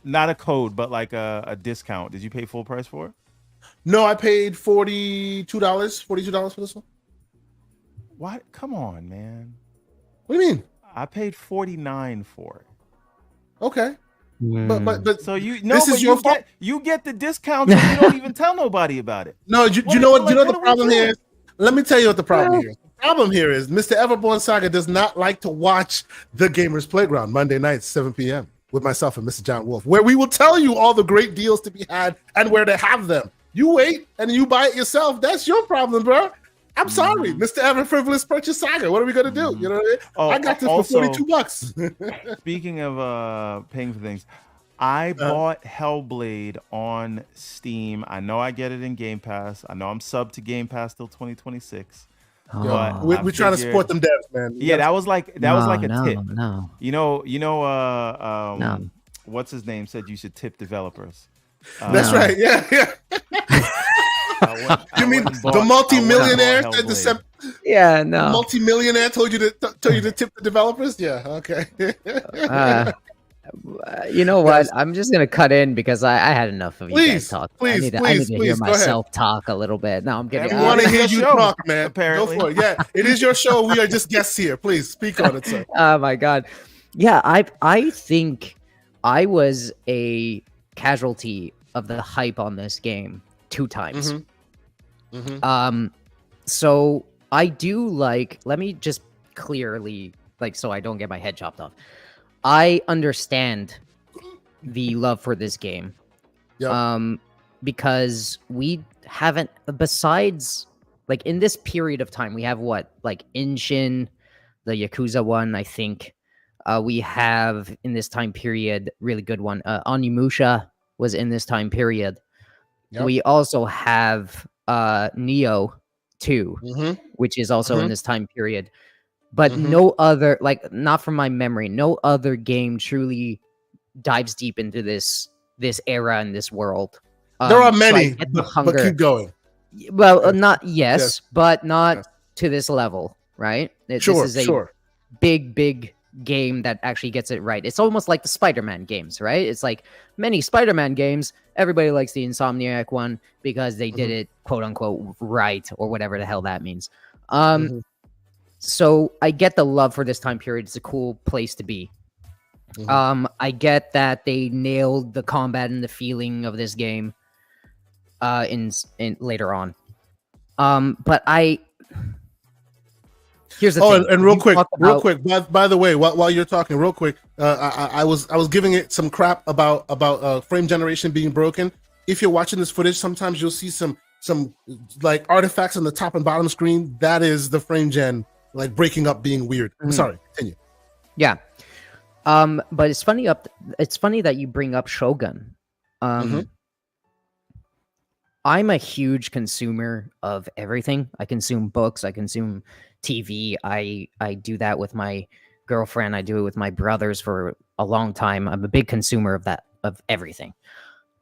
B: not a code, but like a discount. Did you pay full price for it?
A: No, I paid $42 for this one.
B: What? Come on, man.
A: What do you mean?
B: I paid $49 for it.
A: Okay. But
B: so you get the discount and you don't even tell nobody about it.
A: No, you know what the problem here is? Let me tell you what the problem here is. The problem here is Mr. Everborn Saga does not like to watch The Gamers Playground Monday nights, 7 p.m. with myself and Mr. John Wolf, where we will tell you all the great deals to be had and where to have them. You wait and you buy it yourself. That's your problem, bro. I'm sorry, Mr. Ever Frivolous Purchase Saga. What are we gonna do? You know what I mean? I got this for $42.
B: Speaking of paying for things, I bought Hellblade on Steam. I know I get it in Game Pass. I know I'm subbed to Game Pass till 2026. But
A: we're trying to support them devs, man.
B: Yeah, that was like a tip.
C: No.
B: You know, what's his name said you should tip developers.
A: That's right. Yeah. You mean the multi-millionaire said the multi-millionaire told you to tip the developers? Yeah, okay.
C: You know what? I'm just gonna cut in because I had enough of you guys talk. I need to hear myself talk a little bit. No, I'm getting.
A: I want to hear you talk, man. Apparently, go for it. Yeah, it is your show. We are just guests here. Please speak on it, sir.
C: Oh my God. Yeah, I think I was a casualty of the hype on this game 2 times. So I do let me just clearly, so I don't get my head chopped off. I understand the love for this game. Because we haven't, besides, in this period of time, we have Inshin, the Yakuza one, I think. We have, in this time period, really good one. Onimusha was in this time period. We also have Neo 2, which is also in this time period. But no other, not from my memory, no other game truly dives deep into this era and this world.
A: There are many, but keep going.
C: Well, but not to this level, right? This is a big game that actually gets it right. It's almost like the Spider-Man games, right? It's like many Spider-Man games. Everybody likes the Insomniac one because they did it, quote unquote, right, or whatever the hell that means. So I get the love for this time period. It's a cool place to be. I get that they nailed the combat and the feeling of this game in later on. But here's the thing.
A: And real quick. By the way, while you're talking, real quick, I was giving it some crap about frame generation being broken. If you're watching this footage, sometimes you'll see some like artifacts on the top and bottom screen. That is the frame gen like breaking up, being weird. I'm sorry. Continue.
C: Yeah. But it's funny that you bring up Shogun. I'm a huge consumer of everything. I consume books, I consume TV. I do that with my girlfriend, I do it with my brothers for a long time. I'm a big consumer of everything.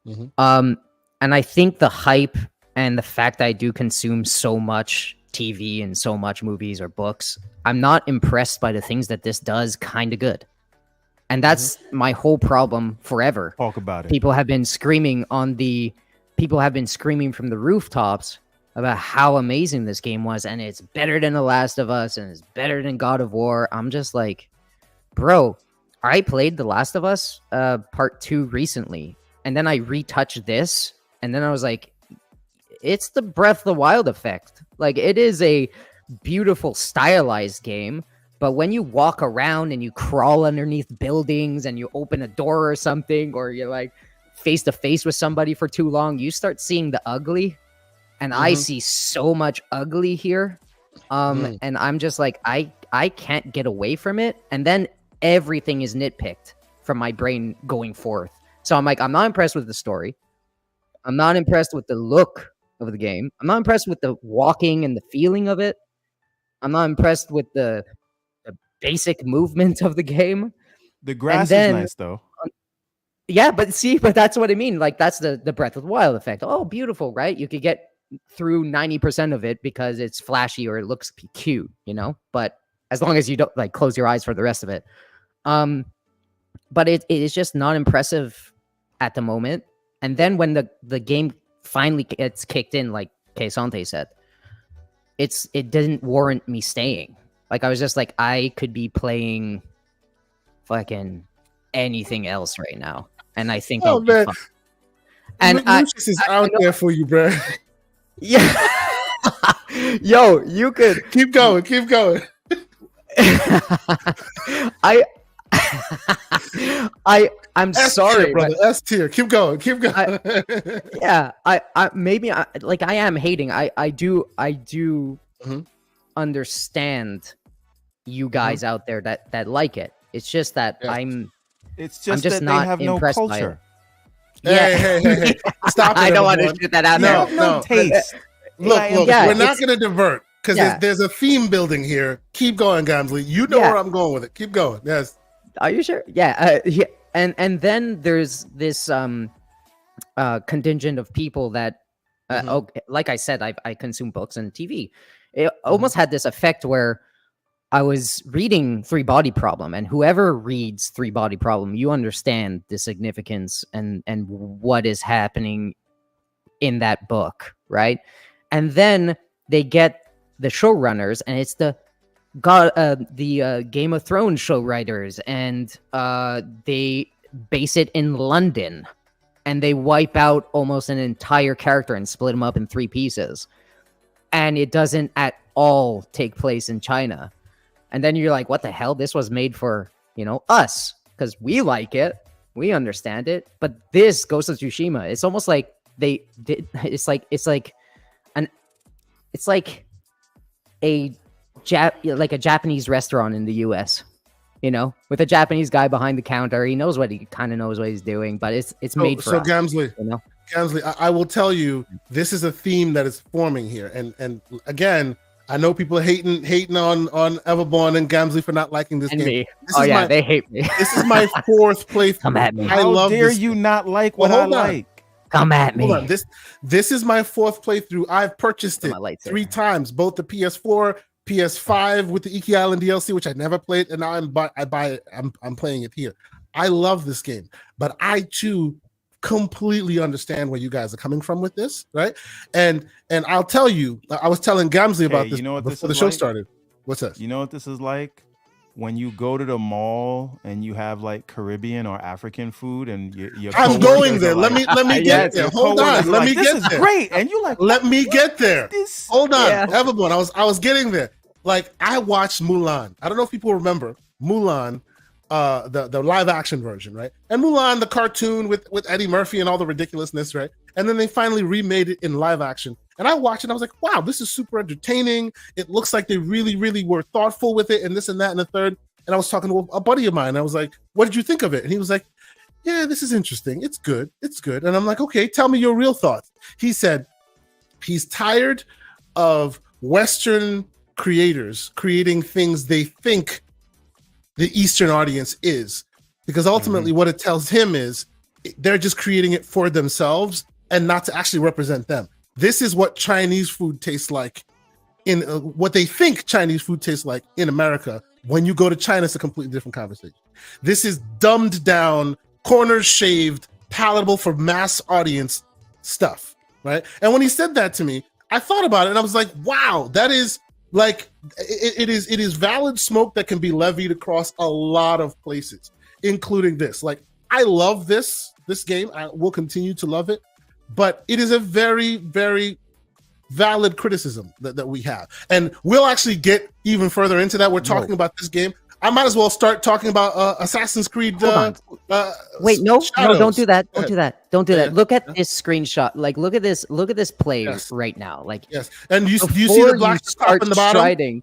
C: And I think the hype and the fact that I do consume so much TV and so much movies or books, I'm not impressed by the things that this does kind of good. And that's my whole problem forever.
B: Talk about it.
C: People have been screaming from the rooftops about how amazing this game was, and it's better than The Last of Us, and it's better than God of War. I'm just like, bro, I played The Last of Us Part 2 recently, and then I retouched this, and then I was like, it's the Breath of the Wild effect. Like, it is a beautiful, stylized game, but when you walk around and you crawl underneath buildings and you open a door or something, or you're like face to face with somebody for too long, you start seeing the ugly. And I see so much ugly here. And I'm just like, I can't get away from it. And then everything is nitpicked from my brain going forth. So I'm like, I'm not impressed with the story. I'm not impressed with the look of the game. I'm not impressed with the walking and the feeling of it. I'm not impressed with the basic movement of the game.
B: The grass is nice though.
C: Yeah, but that's what I mean. Like, that's the Breath of the Wild effect. Oh, beautiful, right? You could get through 90% of it because it's flashy or it looks cute, you know? But as long as you don't like close your eyes for the rest of it. But it is just not impressive at the moment. And then when the game finally gets kicked in, like Keisante said, it didn't warrant me staying. Like, I was just like, I could be playing fucking anything else right now, and I think I'll be fine. And
A: Lucius is out there for you, bro.
C: Yeah. Yo, you could
A: keep going.
C: I'm
A: S
C: sorry,
A: tier, brother. S tier. Keep going.
C: I am hating. I do understand you guys out there that like it. It's just that I'm just
B: that
C: that
B: they have no culture.
A: Hey. Stop it.
C: I don't want to shoot that out there.
B: No taste.
A: Look, we're not going to divert because there's a theme building here. Keep going, Gamzly. You know where I'm going with it. Keep going. Yes.
C: Are you sure? Yeah. And then there's this contingent of people that, like I said, I consume books and TV. It almost had this effect where I was reading Three Body Problem, and whoever reads Three Body Problem, you understand the significance and what is happening in that book, right? And then they get the showrunners, and it's the Game of Thrones show writers, and they base it in London, and they wipe out almost an entire character and split him up in 3 pieces, and it doesn't at all take place in China. And then you're like, what the hell? This was made for, us, because we like it, we understand it. But this Ghost of Tsushima, it's almost like they did. It's like a Japanese restaurant in the US, with a Japanese guy behind the counter. He knows what he's doing, but it's made for us.
A: Gamzly, Gamzly, I will tell you, this is a theme that is forming here. And again, I know people hating on Everborn and Gamzly for not liking this game.
C: They hate me.
A: This is my 4th playthrough.
C: Come at me.
B: How dare you not like what I like?
C: Come at me.
A: Hold on. This is my 4th playthrough. I've purchased it 3 times, both the PS4, PS5 with the Iki Island DLC, which I never played, and now I buy it. I'm playing it here. I love this game, but I too completely understand where you guys are coming from with this, right? And I'll tell you, I was telling Gamzly about this before the show started. What's that?
B: You know what this is like? When you go to the mall and you have like Caribbean or African food, and your
A: I'm going there. Let me get there. Hold on. Let me
B: this
A: get
B: is
A: there.
B: Great, and you like.
A: Let me get there.
B: This?
A: Hold on,
C: Yeah.
A: Everborn. I was getting there. Like I watched Mulan. I don't know if people remember Mulan, the live action version, right? And Mulan, the cartoon with Eddie Murphy and all the ridiculousness, right? And then they finally remade it in live action. And I watched it and I was like, wow, this is super entertaining. It looks like they really, really were thoughtful with it and this and that and the third. And I was talking to a buddy of mine. I was like, what did you think of it? And he was like, yeah, this is interesting. It's good. It's good. And I'm like, okay, tell me your real thoughts. He said he's tired of Western creators creating things they think the Eastern audience is. Because ultimately what it tells him is they're just creating it for themselves and not to actually represent them. This is what Chinese food tastes like in what they think Chinese food tastes like in America. When you go to China, it's a completely different conversation. This is dumbed down, corners shaved, palatable for mass audience stuff, right? And when he said that to me, I thought about it and I was like, wow, that is like, it is valid smoke that can be levied across a lot of places, including this. Like, I love this game. I will continue to love it, but it is a very, very valid criticism that we have. And we'll actually get even further into that. We're talking about this game. I might as well start talking about Assassin's Creed.
C: Wait, no,
A: Shadows.
C: don't do that. Don't do that. Don't do that.
A: Yeah.
C: Look at this screenshot. Like, look at this play
A: Yes.
C: right now. Like,
A: Yes. And do you see the black top and the bottom?
C: striding.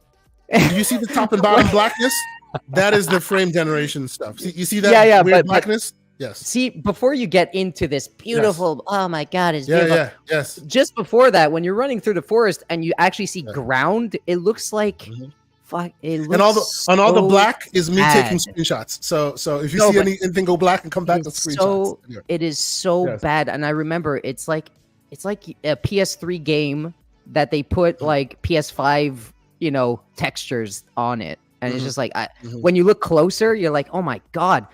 A: Do you see the top and bottom blackness? That is the frame generation stuff. You see that
C: Yeah,
A: weird
C: but
A: blackness? Yes.
C: See, before you get into this beautiful, oh my God, it's beautiful.
A: Yes.
C: Just before that, when you're running through the forest and you actually see ground, it looks like fuck. It looks
A: And all the
C: so
A: black is me
C: bad.
A: taking screenshots. So if you see anything go black and come back to screenshots.
C: So
A: Anyway.
C: it is so
A: Yes.
C: bad, and I remember it's like a PS3 game that they put like PS5, textures on it, and it's just like when you look closer, you're like, oh my God.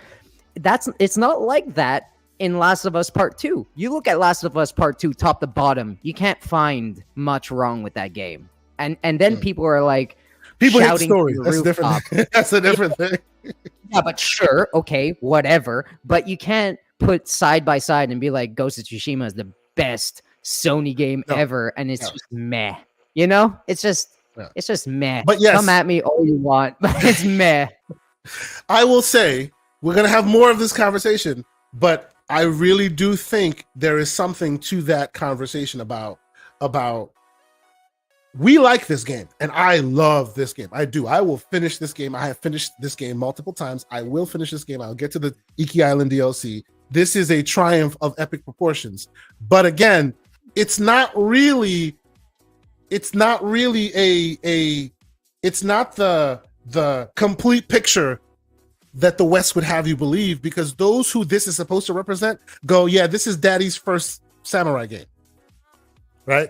C: It's not like that in Last of Us Part 2. You look at Last of Us Part 2 top to bottom, you can't find much wrong with that game. And then people are like
A: People hate
C: shouting
A: story.
C: from the
A: That's
C: rooftop.
A: different. That's a different thing.
C: Yeah, but sure, okay, whatever. But you can't put side by side and be like Ghost of Tsushima is the best Sony game ever, and it's just meh. It's just meh.
A: But yes.
C: Come at me all you want, but it's meh.
A: I will say we're gonna have more of this conversation, but I really do think there is something to that conversation about we like this game, and I love this game. I do. I will finish this game. I have finished this game multiple times. I will finish this game. I'll get to the Iki Island DLC. This is a triumph of epic proportions. But again, it's not really the complete picture that the West would have you believe, because those who this is supposed to represent go, yeah, this is daddy's first samurai game, right?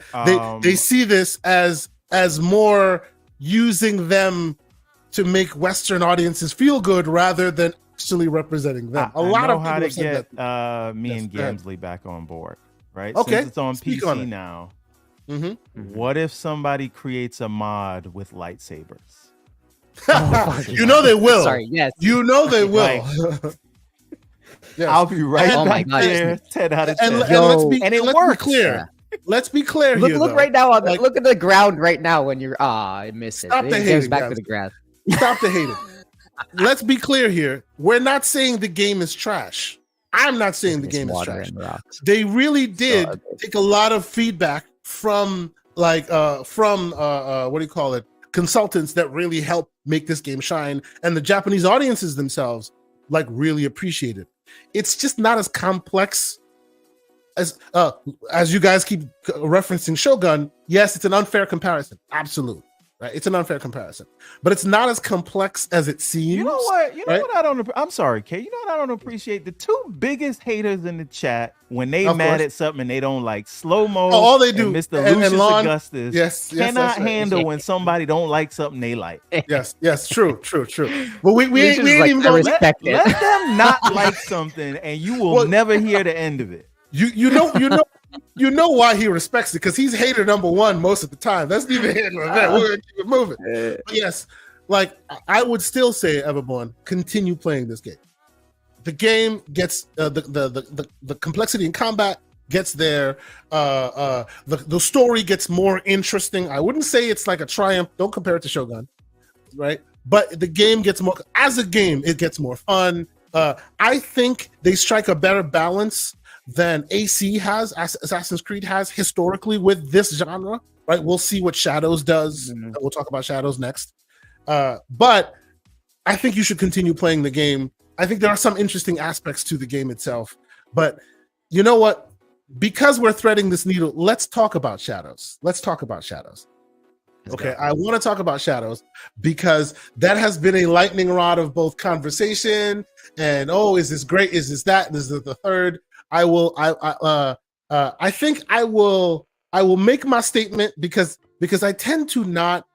A: They see this as more using them to make Western audiences feel good rather than actually representing them. A lot of people
B: how to
A: have said
B: get
A: that.
B: me and
A: Yes,
B: Gamzly back on board, right?
A: Okay,
B: Since it's on
A: speak
B: PC
A: on it.
B: now.
A: Mhm.
B: What if somebody creates a mod with lightsabers?
A: You know they will.
C: Sorry, yes.
A: You know they will. Yes.
B: I'll be right
C: Oh my
B: back
C: gosh.
B: there. 10 out of 10.
C: And
B: it
A: let's
B: works.
A: Be clear. Let's be clear here.
C: Look
A: though.
C: right now on
A: Like,
C: look at the ground right now when you're I miss it.
A: Stop the
C: It goes
A: hating,
C: back
A: guys.
C: to the grass.
A: Stop the hating. Let's be clear here. We're not saying the game is trash. I'm not saying the
C: It's
A: game is
C: water
A: trash.
C: and rocks.
A: They really did
C: ugly.
A: take a lot of feedback from what do you call it? Consultants that really help make this game shine, and the Japanese audiences themselves like really appreciate it. It's just not as complex as you guys keep referencing Shogun. Yes, it's an unfair comparison. Absolutely. Right? It's an unfair comparison, but it's not as complex as it seems.
B: You know what?
A: right?
B: What I don't. I'm sorry, Kay. You know what I don't appreciate? The two biggest haters in the chat when they
A: Of
B: mad
A: course.
B: at something and they don't like slow mo.
A: All they do,
B: and Mr.
A: and
B: Lucius
A: Lon-
B: Augustus
A: yes,
B: cannot
A: that's right.
B: handle when somebody don't like something they like.
A: Yes, true. But we
C: Lucius
A: ain't
C: is like,
A: even
C: I
A: going.
C: respect it.
B: Let them not like something, and you will
A: Well-
B: never hear the end of it.
A: You know you know why he respects it, because he's hater number one most of the time. That's neither here nor there. We're gonna keep it moving. But yes, like I would still say, Everborn, continue playing this game. The game gets the complexity in combat gets there. The story gets more interesting. I wouldn't say it's like a triumph. Don't compare it to Shogun, right? But the game gets more, as a game, it gets more fun. I think they strike a better balance than AC has, Assassin's Creed has historically with this genre, right? We'll see what Shadows does. We'll talk about Shadows next. But I think you should continue playing the game. I think there are some interesting aspects to the game itself. But you know what? Because we're threading this needle, let's talk about Shadows. Okay, I want to talk about Shadows because that has been a lightning rod of both conversation and is this great? Is this that? This is the third. I think I will make my statement because I tend to not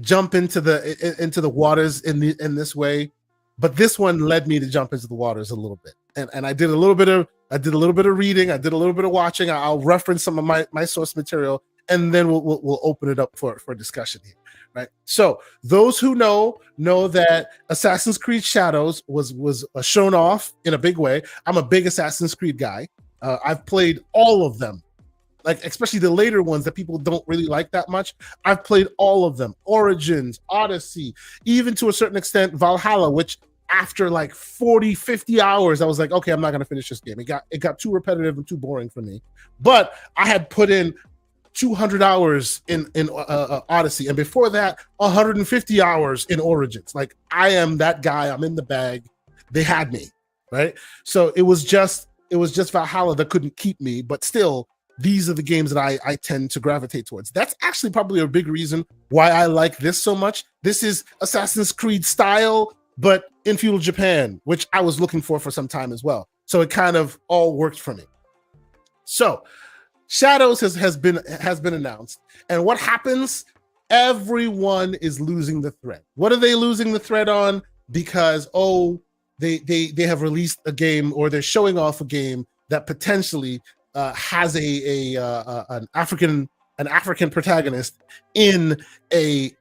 A: jump into the waters in this way, but this one led me to jump into the waters a little bit, and I did a little bit of reading, I did a little bit of watching. I'll reference some of my source material, and then we'll open it up for discussion here, right? So those who know that Assassin's Creed Shadows was shown off in a big way. I'm a big Assassin's Creed guy. I've played all of them, like especially the later ones that people don't really like that much. I've played all of them: Origins, Odyssey, even to a certain extent Valhalla, which after like 40-50 hours I was like, okay, I'm not gonna finish this game. It got too repetitive and too boring for me. But I had put in 200 hours in Odyssey, and before that 150 hours in Origins. Like, I am that guy. I'm in the bag. They had me, right? So it was just Valhalla that couldn't keep me, but still these are the games that I tend to gravitate towards. That's actually probably a big reason why I like this so much. This is Assassin's Creed style, but in feudal Japan, which I was looking for some time as well. So it kind of all worked for me. So Shadows has been announced, and what happens? Everyone is losing the thread. What are they losing the thread on? Because they have released a game, or they're showing off a game that potentially has an African protagonist in a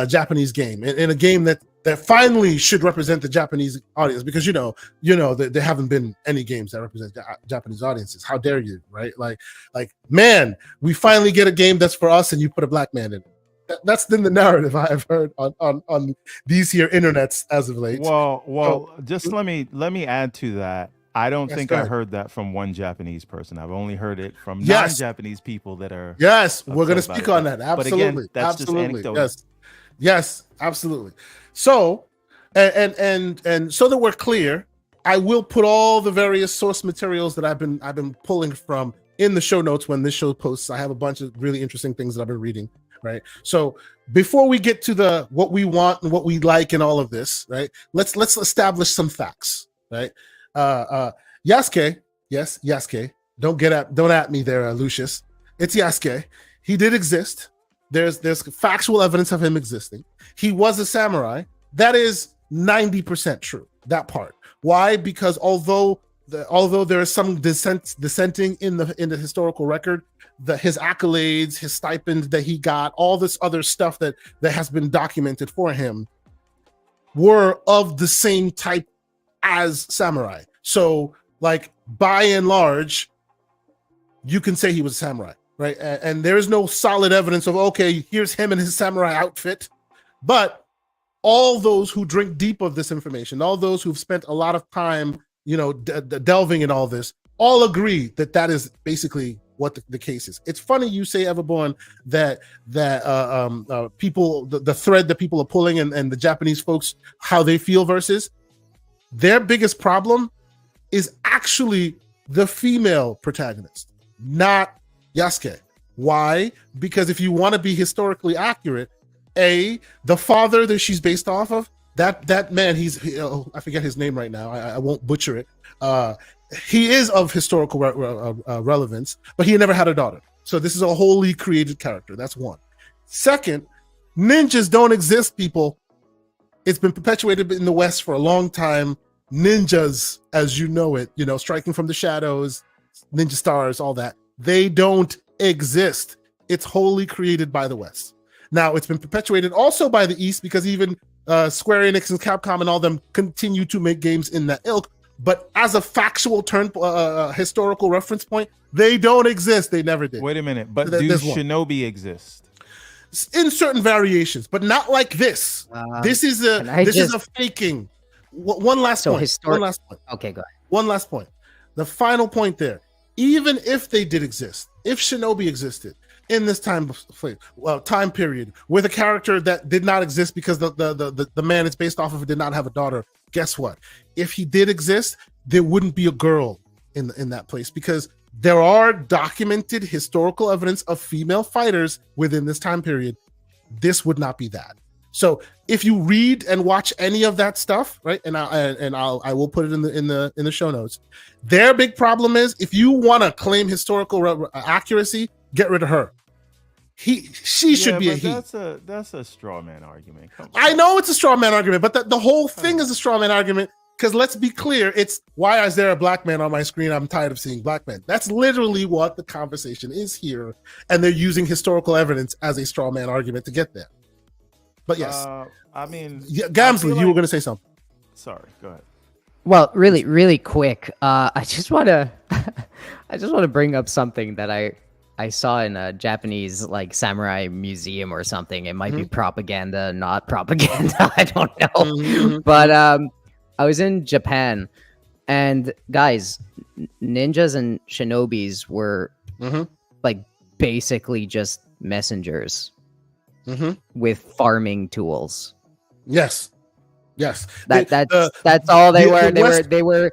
A: Japanese game, in a game that finally should represent the Japanese audience, because you know that there haven't been any games that represent Japanese audiences. How dare you, right? Like, man, we finally get a game that's for us, and you put a black man in it. That's been the narrative I have heard on these here internets as of late.
B: Well, just let me add to that. I don't think I heard that from one Japanese person. I've only heard it from non-Japanese people that are.
A: Yes, we're going to speak on that. Absolutely.
B: But again, that's just anecdotal.
A: Yes, absolutely. So, and so that we're clear, I will put all the various source materials that I've been pulling from in the show notes when this show posts. I have a bunch of really interesting things that I've been reading, right? So before we get to what we want and what we like and all of this, right? Let's establish some facts, right? Yasuke, yes, Yasuke. Don't at me there, Lucius. It's Yasuke. He did exist. There's factual evidence of him existing. He was a samurai. That is 90% true. That part. Why? Because although there is some dissenting in the historical record, his accolades, his stipend that he got, all this other stuff that has been documented for him were of the same type as samurai. So, like, by and large, you can say he was a samurai, right? And there is no solid evidence of, okay, here's him in his samurai outfit. But all those who drink deep of this information, all those who've spent a lot of time, delving in all this, all agree that is basically what the case is. It's funny you say, Everborn, that people, the thread that people are pulling, and the Japanese folks, how they feel versus their biggest problem is actually the female protagonist, not Yasuke. Why? Because if you want to be historically accurate, the father that she's based off of, that man, I forget his name right now. I won't butcher it. He is of historical relevance, but he never had a daughter. So this is a wholly created character. That's one. Second, ninjas don't exist, people. It's been perpetuated in the West for a long time. Ninjas, as you know it, striking from the shadows, ninja stars, all that, They don't exist. It's wholly created by the West. Now, it's been perpetuated also by the East because even Square Enix and Capcom and all them continue to make games in that ilk. But as a factual historical reference point, they don't exist. They never did.
B: Wait a minute. But do Shinobi exist?
A: In certain variations, but not like this. This is a faking. One last point. One last point.
C: Okay, go ahead.
A: One last point. The final point there. Even if they did exist, if Shinobi existed in this time period with a character that did not exist because the man it's based off of did not have a daughter, guess what? If he did exist, there wouldn't be a girl in that place because there are documented historical evidence of female fighters within this time period. This would not be that. So if you read and watch any of that stuff, right, and I will put it in the show notes. Their big problem is if you want to claim historical accuracy, get rid of her. She should be a he.
B: That's a straw man argument.
A: I know it's a straw man argument, but the whole thing is a straw man argument. Because let's be clear, it's why is there a black man on my screen? I'm tired of seeing black men. That's literally what the conversation is here, and they're using historical evidence as a straw man argument to get there. But yes,
B: I mean,
A: Gamzly, you were going to say something.
B: Sorry, go ahead.
C: Well, really quick. I just want to bring up something that I saw in a Japanese like samurai museum or something. It might be propaganda, not propaganda. I don't know. But I was in Japan, and guys, ninjas and shinobis were like basically just messengers with farming tools.
A: Yes.
C: That's all they were. They were.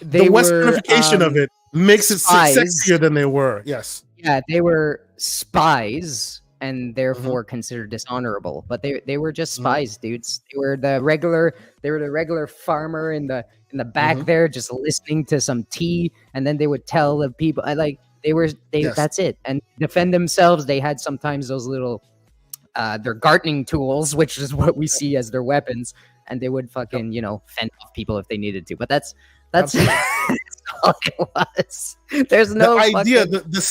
A: The Westernification of it makes it sexier than they were. Yes.
C: Yeah, they were spies and therefore considered dishonorable. But they were just spies, dudes. They were the regular farmer in the back there, just listening to some tea, and then they would tell the people that's it, and defend themselves. They had sometimes those little their gardening tools, which is what we see as their weapons, and they would fucking fend off people if they needed to. But that's that's all it was. There's no
A: the idea, the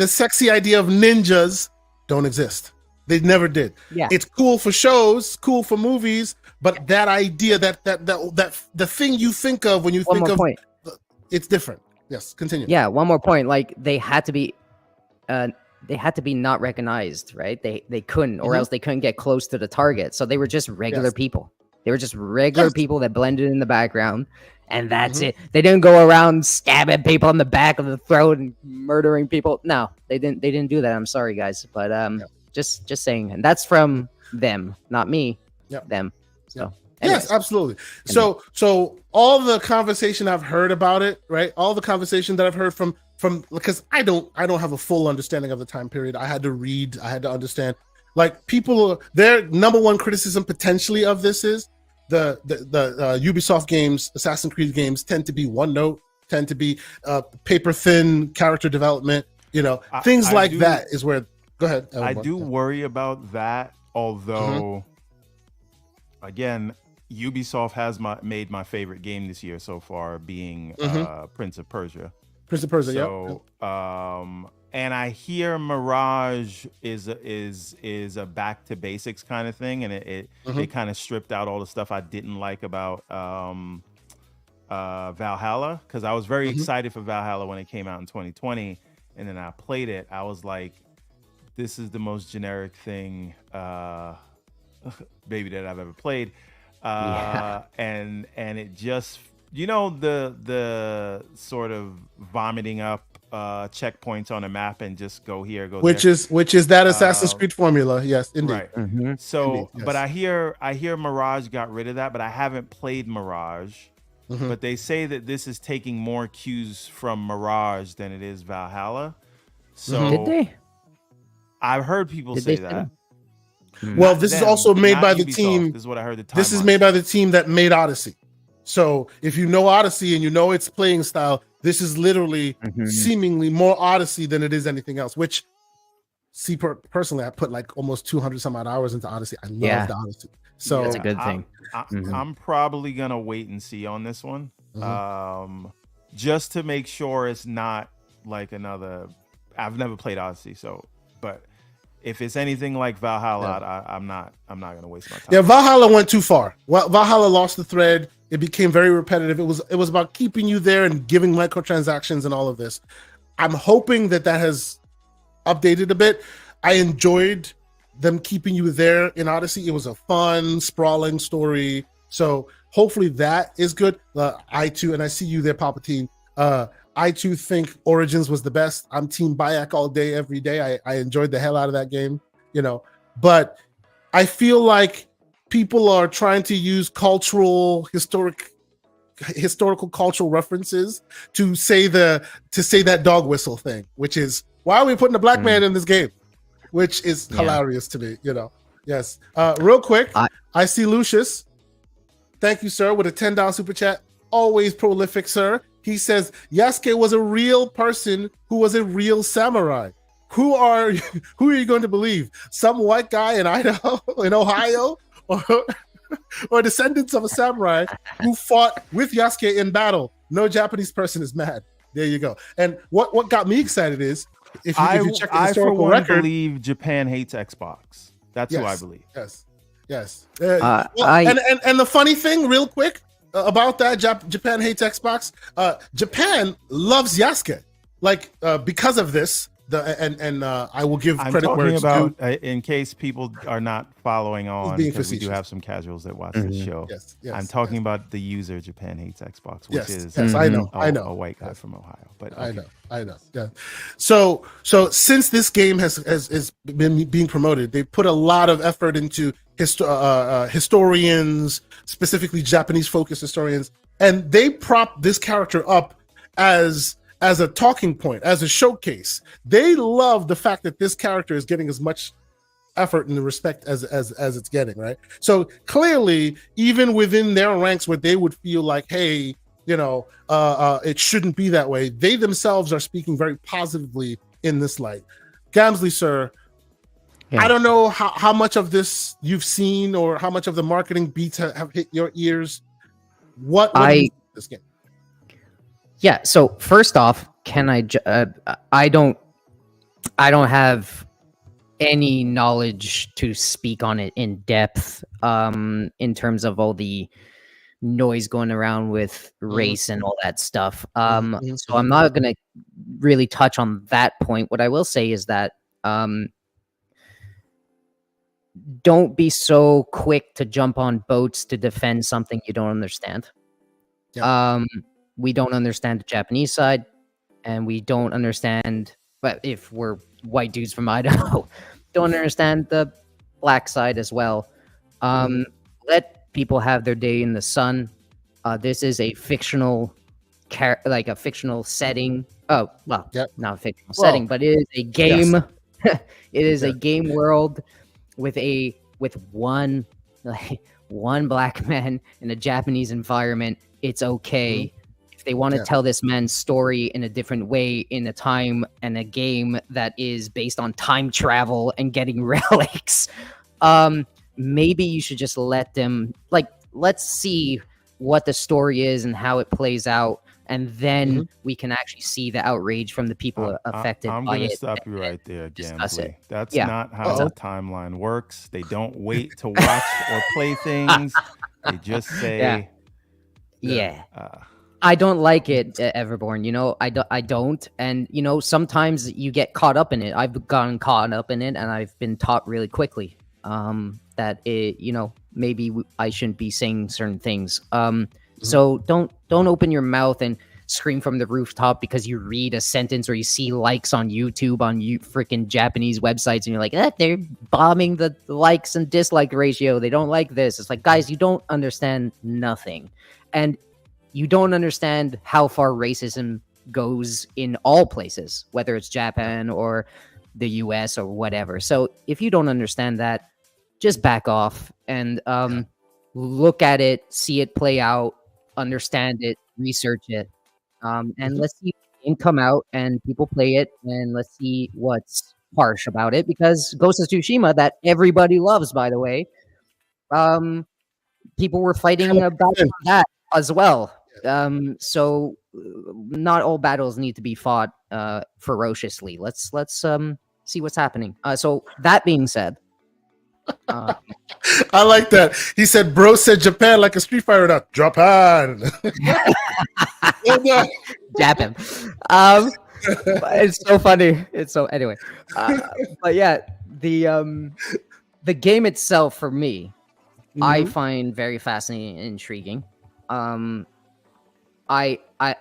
A: sexy idea of ninjas don't exist. They never did. Yeah, it's cool for shows, cool for movies, but that idea, that the thing you think of when you think of it's different. Yes, continue.
C: Yeah, one more point. Like they had to be not recognized, right? They couldn't, or else they couldn't get close to the target. So they were just regular people. They were just regular people that blended in the background, and that's it. They didn't go around stabbing people in the back of the throat and murdering people. No, they didn't do that. I'm sorry, guys, but just saying, and that's from them, not me. Them. So. Anyways.
A: Yes, absolutely. So all the conversation I've heard about it, right? All the conversation that I've heard from because I don't have a full understanding of the time period. I had to read, I had to understand. Like their number one criticism potentially of this is the Ubisoft games, Assassin's Creed games tend to be one note, tend to be paper thin character development. Things like that is where. Go ahead.
B: I do worry about that, although. Again, Ubisoft has made my favorite game this year so far, being Prince of Persia.
A: Prince of Persia,
B: so, and I hear Mirage is a back to basics kind of thing, and it kind of stripped out all the stuff I didn't like about Valhalla, because I was very excited for Valhalla when it came out in 2020, and then I played it. I was like, this is the most generic thing. Maybe that I've ever played, and it just the sort of vomiting up checkpoints on a map and just go here, go
A: which
B: there.
A: Which is that Assassin's Creed formula, yes, indeed.
B: Right. So, yes. But I hear Mirage got rid of that, but I haven't played Mirage. But they say that this is taking more cues from Mirage than it is Valhalla. So
C: did they?
B: I've heard people say that.
A: Well, this is also made by the team.
B: This is what I heard.
A: This is made by the team that made Odyssey. So if you know Odyssey and you know its playing style, this is literally seemingly more Odyssey than it is anything else. Which, personally, I put like almost 200 some odd hours into Odyssey. I loved Odyssey. So
C: that's a good thing.
B: I'm probably gonna wait and see on this one, just to make sure it's not like another. I've never played Odyssey, but if it's anything like Valhalla, I'm not gonna waste my time.
A: Yeah, Valhalla went too far. Well, Valhalla lost the thread. It became very repetitive. It was about keeping you there and giving microtransactions and all of this. I'm hoping that has updated a bit. I enjoyed them keeping you there in Odyssey. It was a fun, sprawling story. So hopefully that is good. I too, and I see you there, Palpatine. I too think Origins was the best. I'm Team Bayek all day, every day. I enjoyed the hell out of that game, but I feel like people are trying to use historical cultural references to say that dog whistle thing, which is, why are we putting a black man in this game? Which is hilarious to me, Yes. Real quick, I see Lucius. Thank you, sir, with a $10 super chat. Always prolific, sir. He says Yasuke was a real person who was a real samurai. Who are you going to believe? Some white guy in Idaho, in Ohio, or descendants of a samurai who fought with Yasuke in battle? No Japanese person is mad. There you go. And what got me excited is if you check the historical record,
B: I believe Japan hates Xbox. That's who I believe.
A: Yes. And the funny thing, real quick, about that, Japan hates Xbox. Japan loves Yasuke, because of this. I will give credit where it's due.
B: I'm talking about, in case people are not following on, because we do have some casuals that watch this show.
A: Yes,
B: I'm talking about the user Japan hates Xbox, which is
A: I know.
B: a white guy from Ohio. But okay.
A: I know. Yeah. So since this game has been being promoted, they put a lot of effort into historians, specifically Japanese-focused historians, and they prop this character up as a talking point, as a showcase. They love the fact that this character is getting as much effort and respect as it's getting, right? So clearly, even within their ranks where they would feel like, hey, it shouldn't be that way, they themselves are speaking very positively in this light. Gamzly, sir, I don't know how much of this you've seen or how much of the marketing beats have hit your ears. What do you think of this game?
C: Yeah. So first off, I don't have any knowledge to speak on it in depth. In terms of all the noise going around with race and all that stuff. So I'm not gonna really touch on that point. What I will say is that don't be so quick to jump on boats to defend something you don't understand. Yeah. We don't understand the Japanese side, and we don't understand, but if we're white dudes from Idaho, don't understand the black side as well. Let people have their day in the sun. This is a fictional a fictional setting. Oh, well, not a fictional setting, but it is a game. Yes. It is a game world with one black man in a Japanese environment. It's okay. If they want to tell this man's story in a different way, in a time and a game that is based on time travel and getting relics, maybe you should just let them, let's see what the story is and how it plays out, and then we can actually see the outrage from the people affected by it.
B: I'm going to stop you right there, Gamzly. That's not how the timeline works. They don't wait to watch or play things. They just say...
C: I don't like it, Everborn. I don't. And, sometimes you get caught up in it. I've gotten caught up in it, and I've been taught really quickly that maybe I shouldn't be saying certain things. So don't open your mouth and scream from the rooftop because you read a sentence or you see likes on YouTube on freaking Japanese websites, and you're like, they're bombing the likes and dislike ratio. They don't like this. It's like, guys, you don't understand nothing. And you don't understand how far racism goes in all places, whether it's Japan or the US or whatever. So if you don't understand that, just back off and look at it, see it play out, understand it, research it. And let's see the game come out and people play it, and let's see what's harsh about it, because Ghost of Tsushima, that everybody loves, by the way, people were fighting about that as well. So not all battles need to be fought ferociously. Let's see what's happening. So that being said,
A: I like that. He said, "Bro said Japan like a Street Fighter. Not Japan." Well done.
C: jab him. But it's so funny. It's so anyway. But yeah, the game itself for me, I find very fascinating and intriguing. I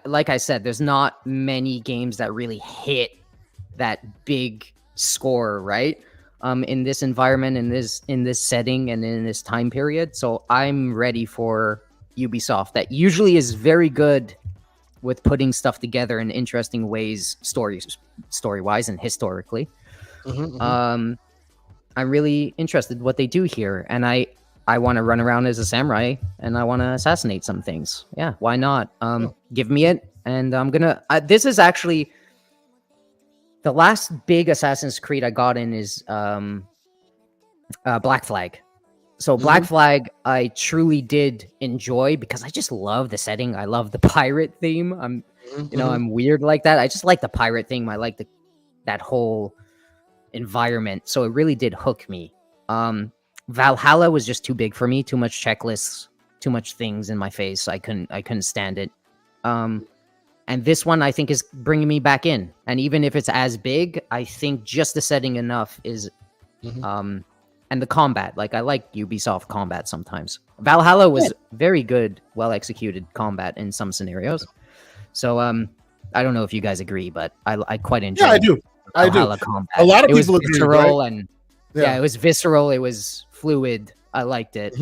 C: like I said, there's not many games that really hit that big score, right? In this environment, in this setting, and in this time period. So I'm ready for Ubisoft that usually is very good with putting stuff together in interesting ways, story-wise and historically. I'm really interested in what they do here, and I want to run around as a samurai and I want to assassinate some things. Yeah, why not? Give me it, and I'm gonna. This is actually the last big Assassin's Creed I got in is Black Flag. So Black Flag, I truly did enjoy because I just love the setting. I love the pirate theme. I'm weird like that. I just like the pirate theme. I like that whole environment. So it really did hook me. Valhalla was just too big for me. Too much checklists, too much things in my face. I couldn't stand it. And this one I think is bringing me back in. And even if it's as big, I think just the setting enough is, and the combat. Like I like Ubisoft combat sometimes. Valhalla was very good, well executed combat in some scenarios. So I don't know if you guys agree, but I quite enjoy.
A: Yeah, I do.
C: Valhalla combat.
A: A lot of people
C: agree, visceral,
A: right?
C: And it was visceral. It was fluid. I liked it.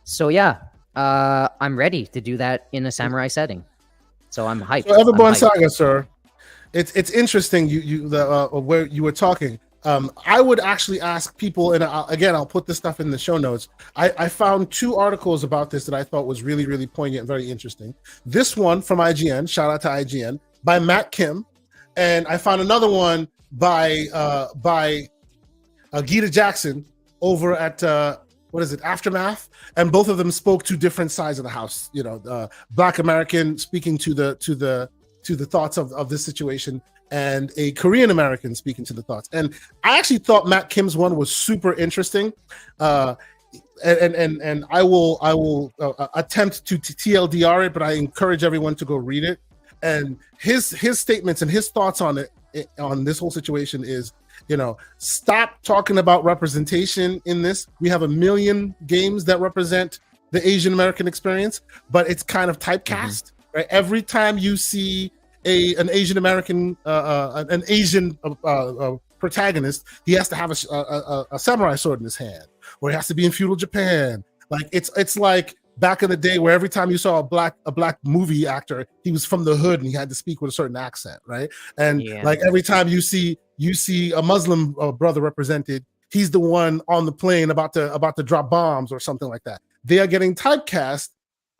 C: So yeah, I'm ready to do that in a samurai setting. So I'm hyped.
A: So Everborn Saga, sir. It's interesting. Where you were talking. I would actually ask people, and I'll put this stuff in the show notes. I found 2 articles about this that I thought was really, really poignant and very interesting. This one from IGN, shout out to IGN, by Matt Kim, and I found another one by Gita Jackson over at Aftermath, and both of them spoke to different sides of the house. Black American speaking to the thoughts of this situation, and a Korean American speaking to the thoughts. And I actually thought Matt Kim's one was super interesting. And I will attempt to TLDR it, but I encourage everyone to go read it. And his statements and his thoughts on it, on this whole situation is, stop talking about representation in this. We have a million games that represent the Asian American experience, but it's kind of typecast, right? Every time you see an Asian American, an Asian protagonist, he has to have a samurai sword in his hand, or he has to be in feudal Japan. Like it's like back in the day where every time you saw a black movie actor, he was from the hood and he had to speak with a certain accent, right? And like every time you see a Muslim brother represented, he's the one on the plane about to drop bombs or something like that. They are getting typecast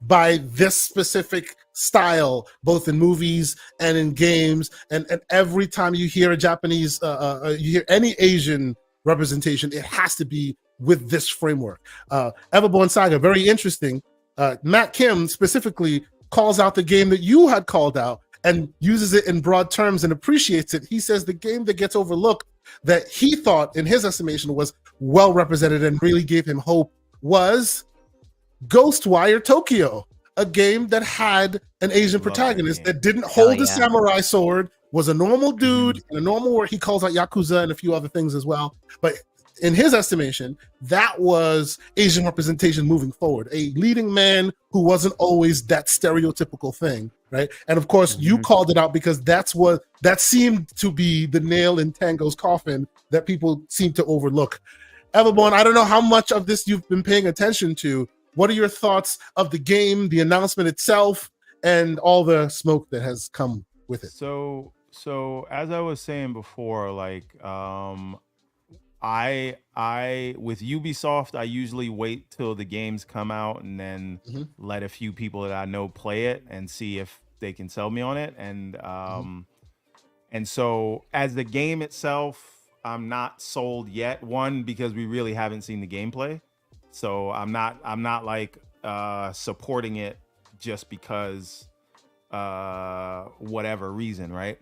A: by this specific style, both in movies and in games. And every time you hear a Japanese, you hear any Asian representation, it has to be with this framework. Everborn Saga, very interesting. Matt Kim specifically calls out the game that you had called out and uses it in broad terms and appreciates it. He says the game that gets overlooked, that he thought in his estimation was well represented and really gave him hope, was Ghostwire Tokyo, a game that had an Asian protagonist that didn't hold a samurai sword, was a normal dude in a normal world. He calls out Yakuza and a few other things as well. But in his estimation, that was Asian representation moving forward. A leading man who wasn't always that stereotypical thing, right? And of course, you called it out because that seemed to be the nail in Tango's coffin that people seem to overlook. Everborn, I don't know how much of this you've been paying attention to. What are your thoughts of the game, the announcement itself, and all the smoke that has come with it?
B: So as I was saying before, like I with Ubisoft, I usually wait till the games come out and then let a few people that I know play it and see if they can sell me on it. And so as the game itself, I'm not sold yet. One, because we really haven't seen the gameplay. So I'm not like supporting it just because whatever reason, right?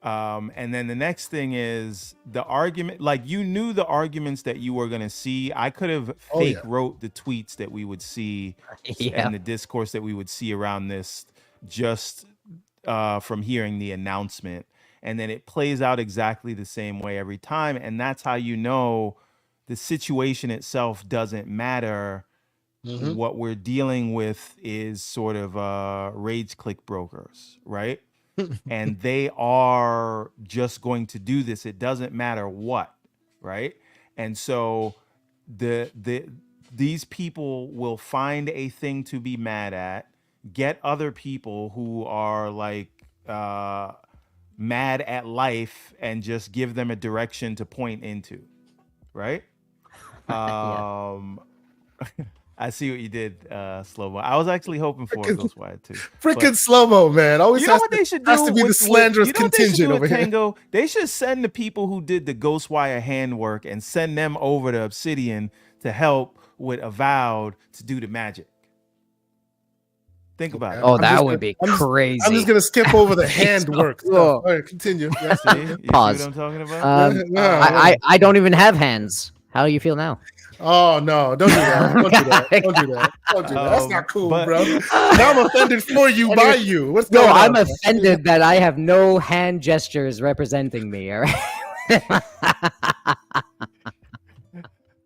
B: And then the next thing is the argument, like you knew the arguments that you were going to see. I could have wrote the tweets that we would see and the discourse that we would see around this just from hearing the announcement. And then it plays out exactly the same way every time. And that's how you know the situation itself doesn't matter. What we're dealing with is sort of rage click brokers, right? And they are just going to do this. It doesn't matter what, right? And so these people will find a thing to be mad at, get other people who are like mad at life and just give them a direction to point into, right? I see what you did, Slow-Mo. I was actually hoping for a Ghostwire too.
A: Freaking Slow-Mo, man. Always
B: you know what they should do?
A: Has to be the slanderous contingent over here.
B: Tango? They should send the people who did the Ghostwire handwork and send them over to Obsidian to help with Avowed to do the magic. Think about it.
C: Oh, that would be crazy.
A: I'm just gonna skip over the handwork. All right, continue.
B: Yeah. See? You
C: Pause.
B: see what I'm talking about?
C: I don't even have hands. How do you feel now?
A: Oh no! Don't do that! Don't do that! Don't do that! Don't do that! That's not cool, bro. Now I'm offended for you by you. What's going on?
C: I'm offended that I have no hand gestures representing me. All right.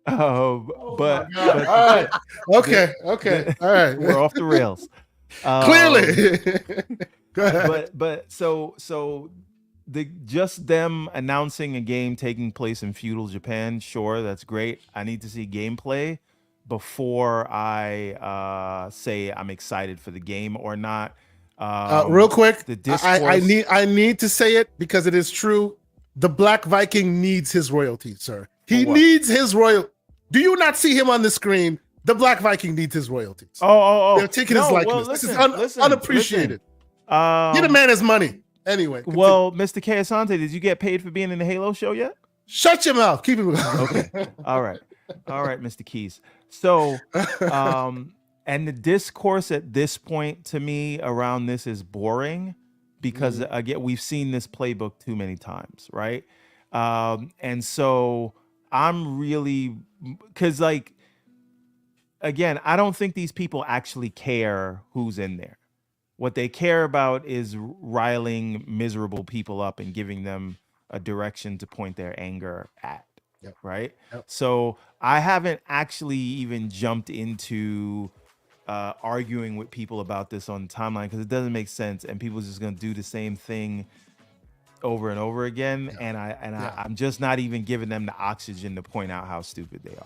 B: But
A: all right. Okay. All right.
B: We're off the rails.
A: Clearly. Go ahead.
B: But so just them announcing a game taking place in feudal Japan, sure, that's great. I need to see gameplay before I say I'm excited for the game or not.
A: Real quick,
B: the discourse...
A: I need to say it because it is true. The Black Viking needs his royalty, sir. He needs his royalty. Do you not see him on the screen? The Black Viking needs his royalties.
B: Oh.
A: They're taking his likeness. This is unappreciated. Get a man his money. Anyway. Continue.
B: Well, Mr. K. Asante, did you get paid for being in the Halo show yet?
A: Shut your mouth. Keep it moving.
B: Okay. All right, Mr. Keys. So, and the discourse at this point to me around this is boring because again, we've seen this playbook too many times, right? And so I'm really, because like, again, I don't think these people actually care who's in there. What they care about is riling miserable people up and giving them a direction to point their anger at, right? Yep. So I haven't actually even jumped into arguing with people about this on the timeline because it doesn't make sense, and people are just going to do the same thing over and over again, and I'm just not even giving them the oxygen to point out how stupid they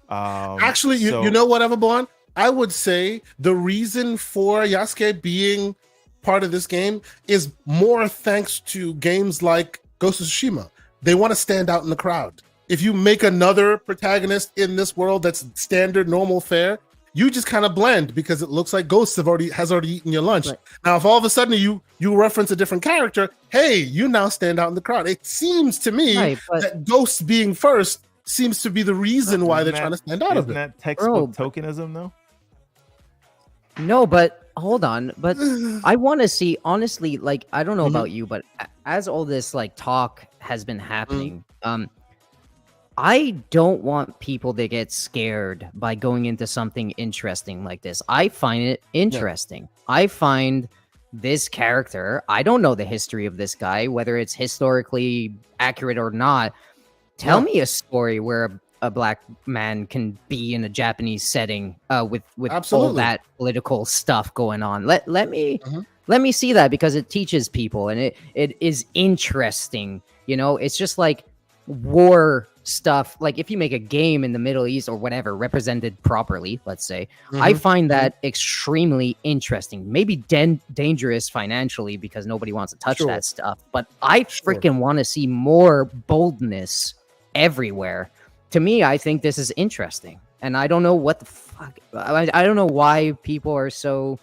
B: are.
A: Actually, you know what, Everborn? I would say the reason for Yasuke being part of this game is more thanks to games like Ghost of Tsushima. They want to stand out in the crowd. If you make another protagonist in this world that's standard, normal fare, you just kind of blend because it looks like Ghosts has already eaten your lunch. Right. Now, if all of a sudden you reference a different character, hey, you now stand out in the crowd. It seems to me that Ghosts being first seems to be the reason why they're trying to stand out of it.
B: Isn't that textbook tokenism, though?
C: No, but hold on. But I want to see, honestly, like, I don't know about you, but as all this like talk has been happening, I don't want people to get scared by going into something interesting like this. I find it interesting. Yeah. I find this character, I don't know the history of this guy, whether it's historically accurate or not. Tell me a story where a black man can be in a Japanese setting with all that political stuff going on. Let me see that, because it teaches people and it is interesting. You know, it's just like war stuff. Like if you make a game in the Middle East or whatever represented properly, let's say, I find that extremely interesting. Maybe dangerous financially because nobody wants to touch that stuff. But I freaking want to see more boldness everywhere. To me, I think this is interesting, and I don't know what the fuck. I don't know why people are so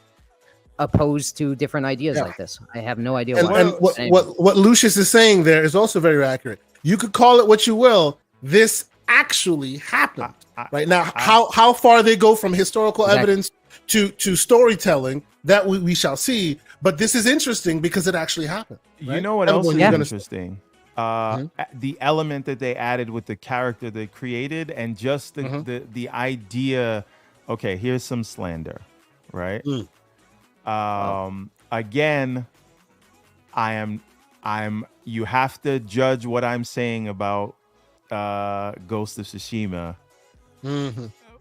C: opposed to different ideas like this. I have no idea why.
A: And what Lucius is saying there is also very accurate. You could call it what you will. This actually happened. Right now, how far they go from historical evidence to storytelling that we shall see. But this is interesting because it actually happened. Right?
B: You know what else is
A: Everborn,
B: interesting? The element that they added with the character they created, and just the idea. Okay, here's some slander, right? Again, I'm. You have to judge what I'm saying about Ghost of Tsushima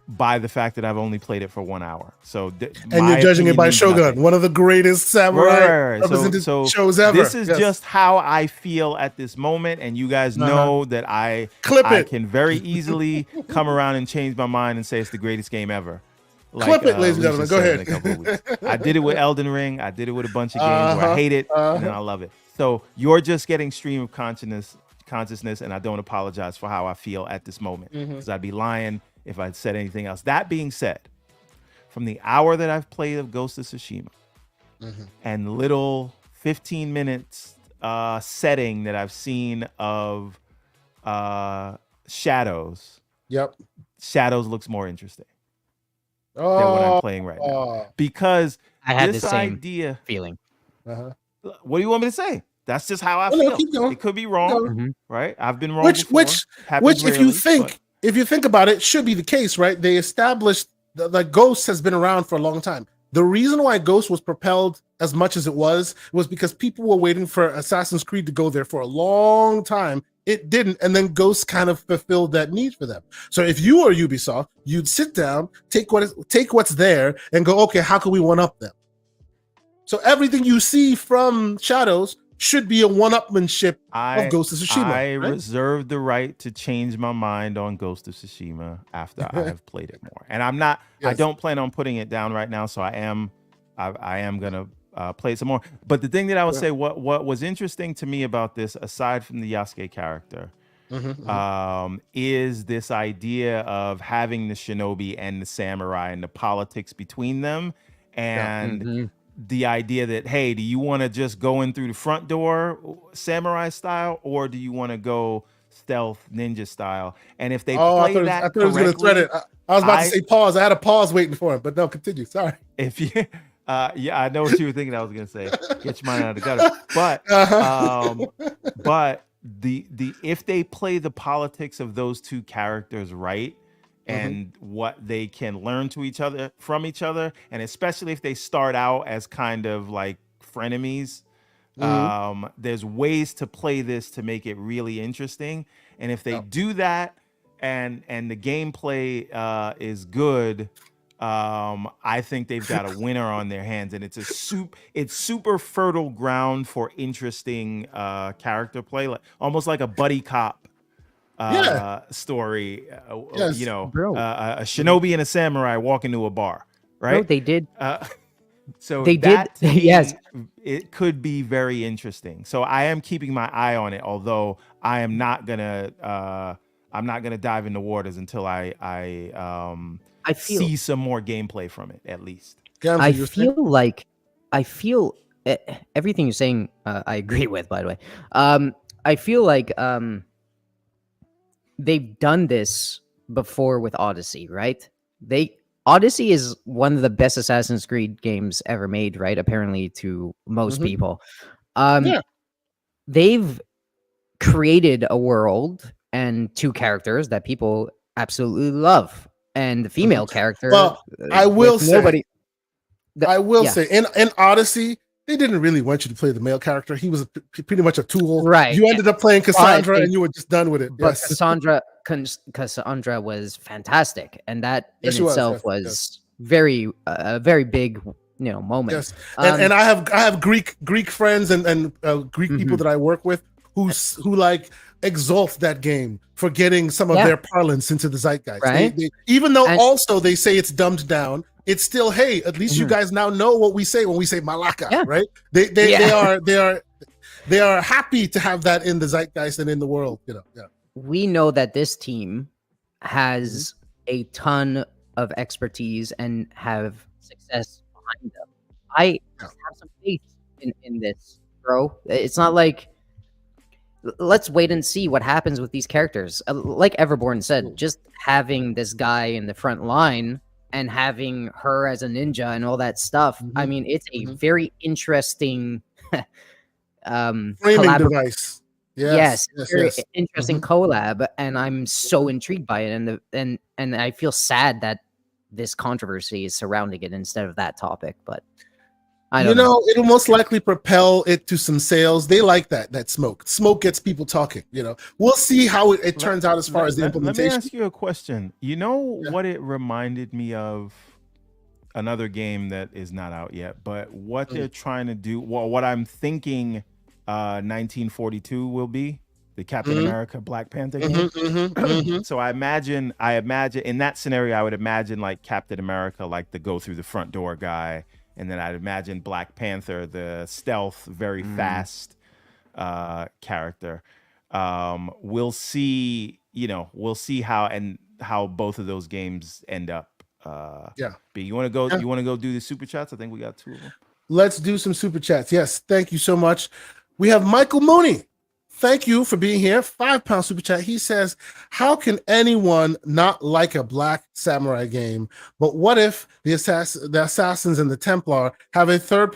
B: by the fact that I've only played it for 1 hour. So
A: and you're judging it by Shogun, one of the greatest samurai represented shows ever.
B: This is just how I feel at this moment, and you guys know that I can very easily come around and change my mind and say it's the greatest game ever. Like,
A: Clip it, ladies and gentlemen. Go ahead.
B: In a couple of weeks. I did it with Elden Ring. I did it with a bunch of games where I hate it and then I love it. So you're just getting stream of consciousness, and I don't apologize for how I feel at this moment, because I'd be lying if I'd said anything else. That being said, from the hour that I've played of Ghost of Tsushima and little 15 minutes setting that I've seen of Shadows, Shadows looks more interesting than what I'm playing right now, because
C: I had
B: this
C: the same
B: idea
C: feeling.
B: What do you want me to say? That's just how I feel. It could be wrong, right? I've been wrong before.
A: Which if you think about it, should be the case, right? They established that Ghost has been around for a long time. The reason why Ghost was propelled as much as it was because people were waiting for Assassin's Creed to go there for a long time. It didn't, and then Ghost kind of fulfilled that need for them. So if you were Ubisoft, you'd sit down, take what's there, and go, okay, how can we one up them? So everything you see from Shadows should be a one-upmanship of Ghost of Tsushima.
B: I reserve the right to change my mind on Ghost of Tsushima after I have played it more. And I'm not. I don't plan on putting it down right now. So I am gonna play some more. But the thing that I would say, what was interesting to me about this, aside from the Yasuke character, is this idea of having the shinobi and the samurai and the politics between them, and the idea that, hey, do you want to just go in through the front door samurai style, or do you want to go stealth ninja style? And if they play that correctly, I was going to thread it.
A: I was about to say pause. I had a pause waiting for it, but no, continue. Sorry.
B: If you, I know what you were thinking. I was going to say, get your mind out of the gutter. But the if they play the politics of those two characters right, and what they can learn from each other, and especially if they start out as kind of like frenemies, there's ways to play this to make it really interesting. And if they do that, and the gameplay is good, I think they've got a winner on their hands, and it's super fertile ground for interesting character play, almost like a buddy cop story. You know, a shinobi and a samurai walk into a bar, right?
C: Bro, they did.
B: So
C: they
B: did.
C: Yes,
B: it could be very interesting. So I am keeping my eye on it, although I am not gonna. I'm not gonna dive into waters until I see some more gameplay from it, at least.
C: I feel everything you're saying. I agree with, by the way. I feel like they've done this before with Odyssey, right? Odyssey is one of the best Assassin's Creed games ever made, right? Apparently to most people. They've created a world and two characters that people absolutely love. And the female character.
A: Well, I will say in Odyssey, they didn't really want you to play the male character. He was pretty much a tool.
C: Right.
A: You ended up playing Cassandra, and you were just done with it.
C: But Cassandra was fantastic, and that in itself was very a very big moment.
A: Yes. And I have Greek friends and Greek people that I work with who like exalt that game for getting some of their parlance into the zeitgeist.
C: Right?
A: Even though also they say it's dumbed down, it's still, hey, at least you guys now know what we say when we say Malaka, right? They are happy to have that in the zeitgeist and in the world,
C: We know that this team has a ton of expertise and have success behind them. I have some faith in this, bro. It's not like, let's wait and see what happens with these characters. Like Everborn said, just having this guy in the front line and having her as a ninja and all that stuff. I mean, it's a very interesting
A: framing
C: collab.
A: device. Yes,
C: Very interesting collab, and I'm so intrigued by it. And I feel sad that this controversy is surrounding it instead of that topic. But I don't know.
A: It'll most likely propel it to some sales. They like that smoke. Smoke gets people talking. We'll see how it turns out as far as the implementation.
B: Let me ask you a question. What it reminded me of? Another game that is not out yet, but what they're trying to do. Well, what I'm thinking 1942 will be the Captain America Black Panther game. So I imagine in that scenario, I would imagine like Captain America, like the go through the front door guy. And then I'd imagine Black Panther, the stealth, very fast character. We'll see, how both of those games end up. B, you want to go? You want to go do the super chats? I think we got 2 of them.
A: Let's do some super chats. Yes, thank you so much. We have Michael Mooney. Thank you for being here. £5 super chat. He says, "How can anyone not like a Black Samurai game? But what if the assassins and the Templar have a third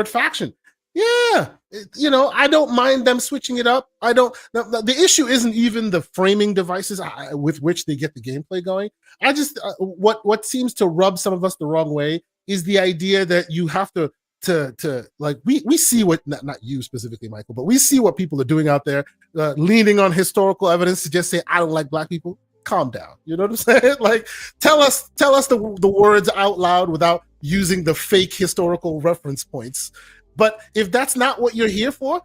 A: faction?" Yeah, I don't mind them switching it up. I don't. The issue isn't even the framing devices with which they get the gameplay going. I just what seems to rub some of us the wrong way is the idea that you have to like we see what not you specifically, Michael, but we see what people are doing out there, leaning on historical evidence to just say I don't like Black people. Calm down. You know what I'm saying? Like tell us the words out loud without using the fake historical reference points. But if that's not what you're here for,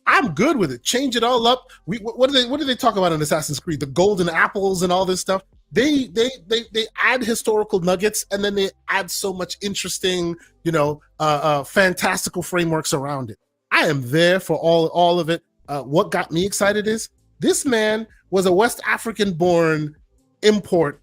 A: I'm good with it. Change it all up. What do they talk about in Assassin's Creed? The golden apples and all this stuff. They add historical nuggets and then they add so much interesting, fantastical frameworks around it. I am there for all of it. What got me excited is this man was a West African born import,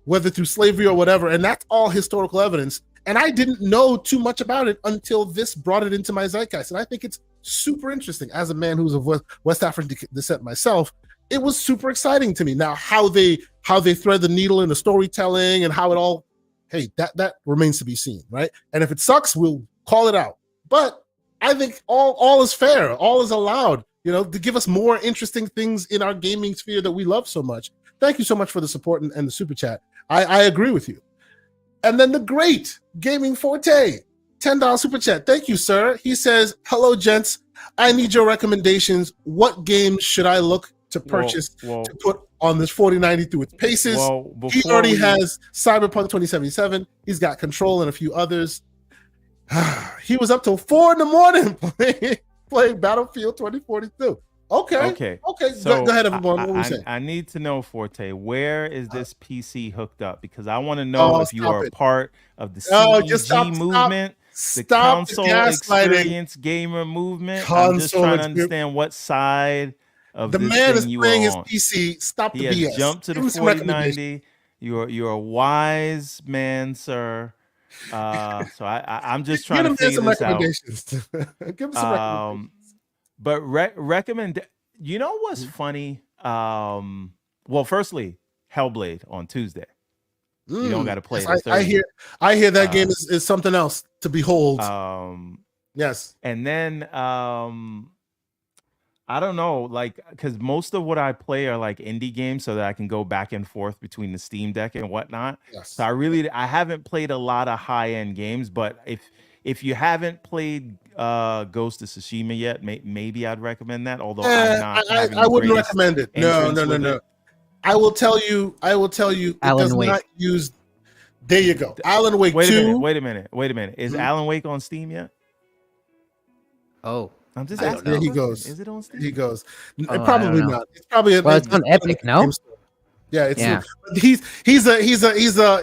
A: whether through slavery or whatever, and that's all historical evidence. And I didn't know too much about it until this brought it into my zeitgeist. And I think it's super interesting. As a man who's of West African descent myself, it was super exciting to me. Now, how they thread the needle in the storytelling and how it all, hey, that remains to be seen, right? And if it sucks, we'll call it out. But I think all is fair. All is allowed, to give us more interesting things in our gaming sphere that we love so much. Thank you so much for the support and the super chat. I agree with you. And then the great Gaming Forte, $10 super chat. Thank you, sir. He says, "Hello, gents. I need your recommendations. What games should I look to purchase to put on this 4090 through its paces?" He already has Cyberpunk 2077. He's got Control and a few others. He was up till 4 a.m. playing Battlefield 2042. Okay. So go ahead, everyone. What were we saying?
B: I need to know, Forte, where is this PC hooked up? Because I want to know if you are a part of the CEG movement, the console experience gamer movement. I'm just trying to understand what side of
A: the
B: this
A: man is
B: thing you
A: playing
B: are on.
A: his PC. Stop the
B: He
A: BS.
B: has jumped to the 4090. You're a wise man, sir. So I'm just trying to figure this out.
A: Give him some recommendations.
B: But recommend. You know what's funny? Well, firstly, Hellblade on Tuesday. You don't got to play it.
A: I hear that game is something else to behold. Yes.
B: And then I don't know, because most of what I play are like indie games, so that I can go back and forth between the Steam Deck and whatnot.
A: Yes.
B: So I haven't played a lot of high end games, but if you haven't played Ghost of Tsushima yet, maybe I'd recommend that. Although
A: I wouldn't recommend it. No. I will tell you. It does not use. There you go. Alan Wake 2.
B: Wait a minute. Is Alan Wake on Steam yet?
C: Oh,
B: I'm just
A: asking. There he goes.
B: Is it on Steam?
A: He goes. Probably not. It's probably.
C: It's on Epic. No.
A: Yeah, he's a launcher.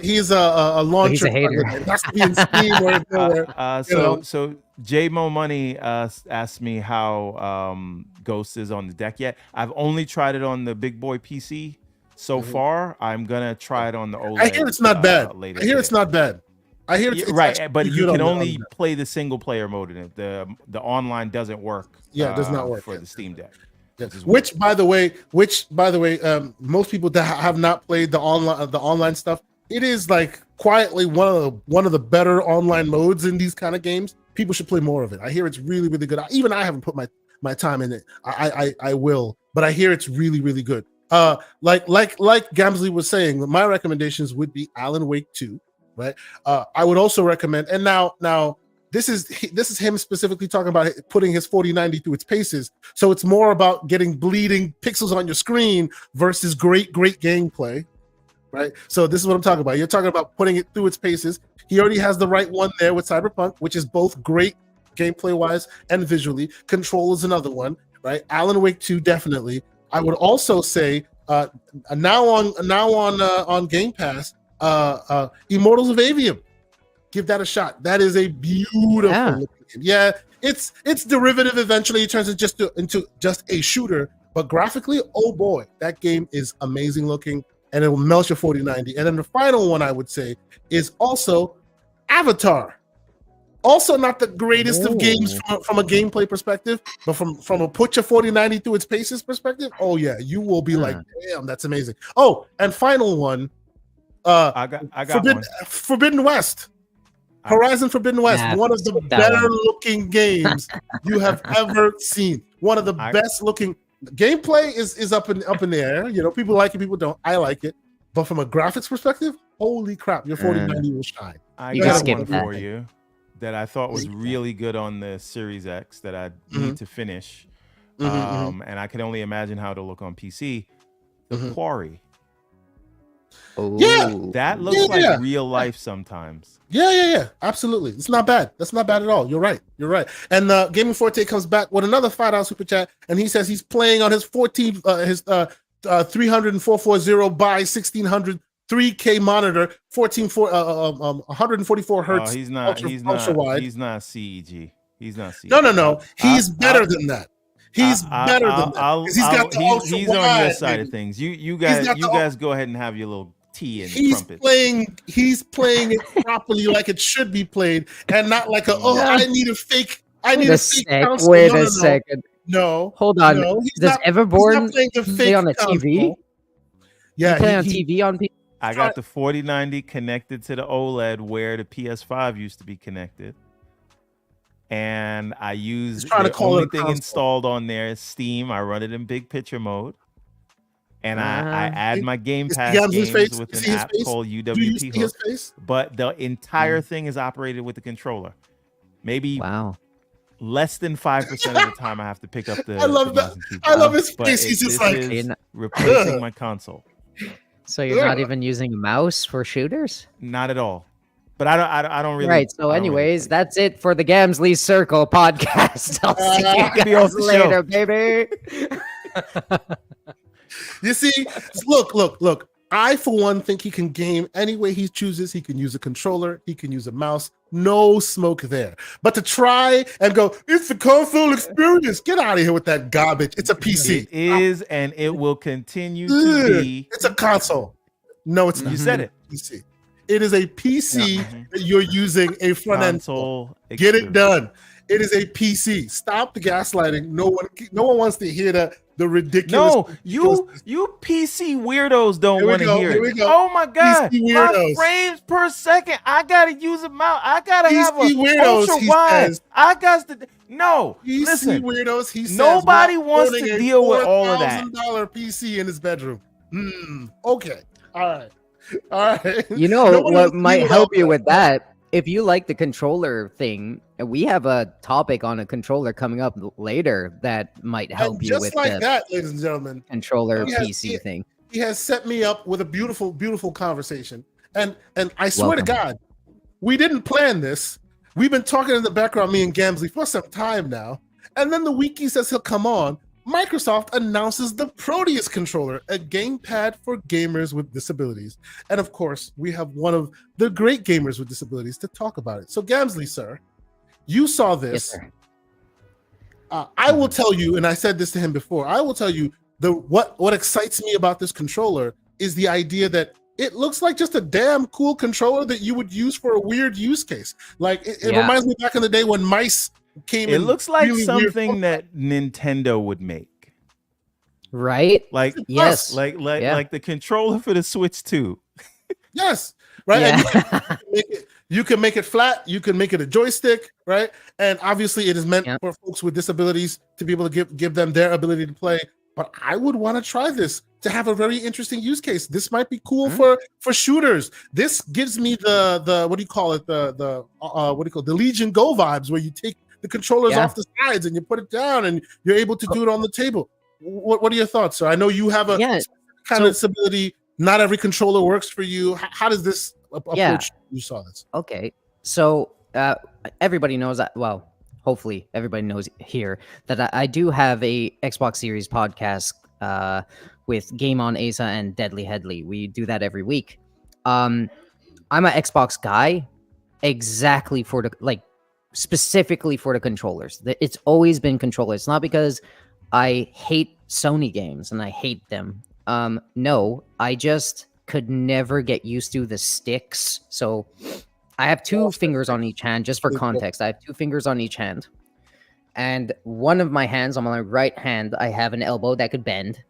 C: He's a hater.
A: It has to be in Steam or nowhere.
B: So J-Mo Money asked me how Ghost is on the deck yet. I've only tried it on the big boy PC so far. I'm gonna try it on the OLED.
A: I hear it's not bad. It's not bad. I hear it's
B: right, but you can only play the single player mode in it. The online doesn't work.
A: Yeah, it does not work
B: for the Steam Deck.
A: Which, by the way, most people that have not played the online stuff, it is like quietly one of the better online modes in these kind of games. People should play more of it. I hear it's really, really good. Even I haven't put my time in it. I will, but I hear it's really, really good. Like Gamzly was saying, my recommendations would be Alan Wake 2, right? I would also recommend, and now this is him specifically talking about putting his 4090 through its paces. So it's more about getting bleeding pixels on your screen versus great gameplay, right? So this is what I'm talking about. You're talking about putting it through its paces. He already has the right one there with Cyberpunk, which is both great gameplay wise and visually. Control is another one, right? Alan Wake 2 definitely. I would also say now on Game Pass, Immortals of Avium. Give that a shot. That is a beautiful looking game. Yeah, it's derivative. Eventually, it turns into just a shooter. But graphically, oh boy, that game is amazing looking, and it will melt your 4090. And then the final one I would say is also Avatar. Also, not the greatest of games from a gameplay perspective, but from a put your 4090 through its paces perspective. Oh yeah, you will be like, damn, that's amazing. Oh, and final one,
B: I got one.
A: Forbidden West. Horizon Forbidden West, one of the better looking games you have ever seen. One of the best looking. Gameplay is up in the air. You know, people like it, people don't. I like it, but from a graphics perspective, holy crap, your 4090 will shine.
B: I got one for you that I thought was really good on the Series X that I need to finish, and I can only imagine how it'll look on PC. The Quarry.
A: Yeah,
B: that looks like real life sometimes.
A: Yeah, absolutely. It's not bad. That's not bad at all. You're right. And Gaming Forte comes back with another $5 super chat, and he says he's playing on his 300 and 440 by 1600 3K monitor, 144 hertz.
B: He's not CEG. He's not CEG.
A: No. He's better than that. He's better than that.
B: He's on your side of things. You guys go ahead and have your little tea and trumpet.
A: He's playing it properly, like it should be played, and not like I need a fake console.
C: Wait a second.
A: No.
C: Hold on. No, does Everborn play on a TV?
A: Yeah,
C: play on TV on PC.
B: I got the 4090 connected to the OLED where the PS5 used to be connected. And I use the only thing installed on there is Steam. I run it in big picture mode. And I add my Game Pass games with an app called UWP Hook. But the entire thing is operated with the controller. Maybe less than 5% of the time I have to pick up the
A: I love that. I love his face. He's just like
B: replacing my console.
C: So you're not even using a mouse for shooters?
B: Not at all. But I don't really.
C: Right. So, anyways, that's it for the Gamzly Circle podcast. I'll see you guys later, baby.
A: You see, look. I, for one, think he can game any way he chooses. He can use a controller. He can use a mouse. No smoke there. But to try and go, it's the console experience. Get out of here with that garbage. It's a PC.
B: It is, and it will continue to be.
A: It's a console. No, it's not.
B: You said it.
A: PC. It is a PC that you're using a front end for. Get it done. It is a PC. Stop the gaslighting. No one wants to hear the ridiculous.
B: No, you PC weirdos don't want to hear it. Oh my god, my frames per second. I gotta use a mouse. I gotta have a ultra wide. I got to
A: PC
B: listen.
A: Weirdos. He says
B: nobody wants to deal with all of that.
A: $4,000 PC in his bedroom. Okay, all right.
C: You know what might help you with that? If you like the controller thing, we have a topic on a controller coming up later that might help you with
A: that, ladies and gentlemen.
C: Controller PC thing.
A: He has set me up with a beautiful, beautiful conversation. And I swear to God, we didn't plan this. We've been talking in the background, me and Gamzly, for some time now. And then the week he says he'll come on, Microsoft announces the Proteus Controller, a gamepad for gamers with disabilities. And of course, we have one of the great gamers with disabilities to talk about it. So Gamzly, sir, you saw this.
C: Yes, sir.
A: I will tell you, and I said this to him before, I will tell you what excites me about this controller is the idea that it looks like just a damn cool controller that you would use for a weird use case. Like it reminds me back in the day when mice came in.
B: It looks like really something that Nintendo would make.
C: Right?
B: Like
C: yes.
B: Like the controller for the Switch 2.
A: Yes. right? And
C: Yeah.
A: you can make it flat, you can make it a joystick, right? And obviously, it is meant
C: Yep.
A: for folks with disabilities to be able to give them their ability to play. But I would want to try this to have a very interesting use case. This might be cool for shooters. This gives me the what do you call it? The what do you call it? The Legion Go vibes, where you take the controllers
C: Yeah.
A: off the sides and you put it down, and you're able to do it on the table. What are your thoughts, sir? I know you have a
C: Yeah.
A: kind of disability. Not every controller works for you. How does this approach? You saw this.
C: Okay. So everybody knows that. Well, hopefully everybody knows here that I do have a Xbox Series podcast with Game On Asa and Deadly Headley. We do that every week. I'm an Xbox guy, exactly for the specifically for the controllers. It's always been controllers. It's not because I hate Sony games and I hate them. No, I just could never get used to the sticks. So I have two fingers on each hand, just for context. I have two fingers on each hand. And one of my hands, on my right hand, I have an elbow that could bend.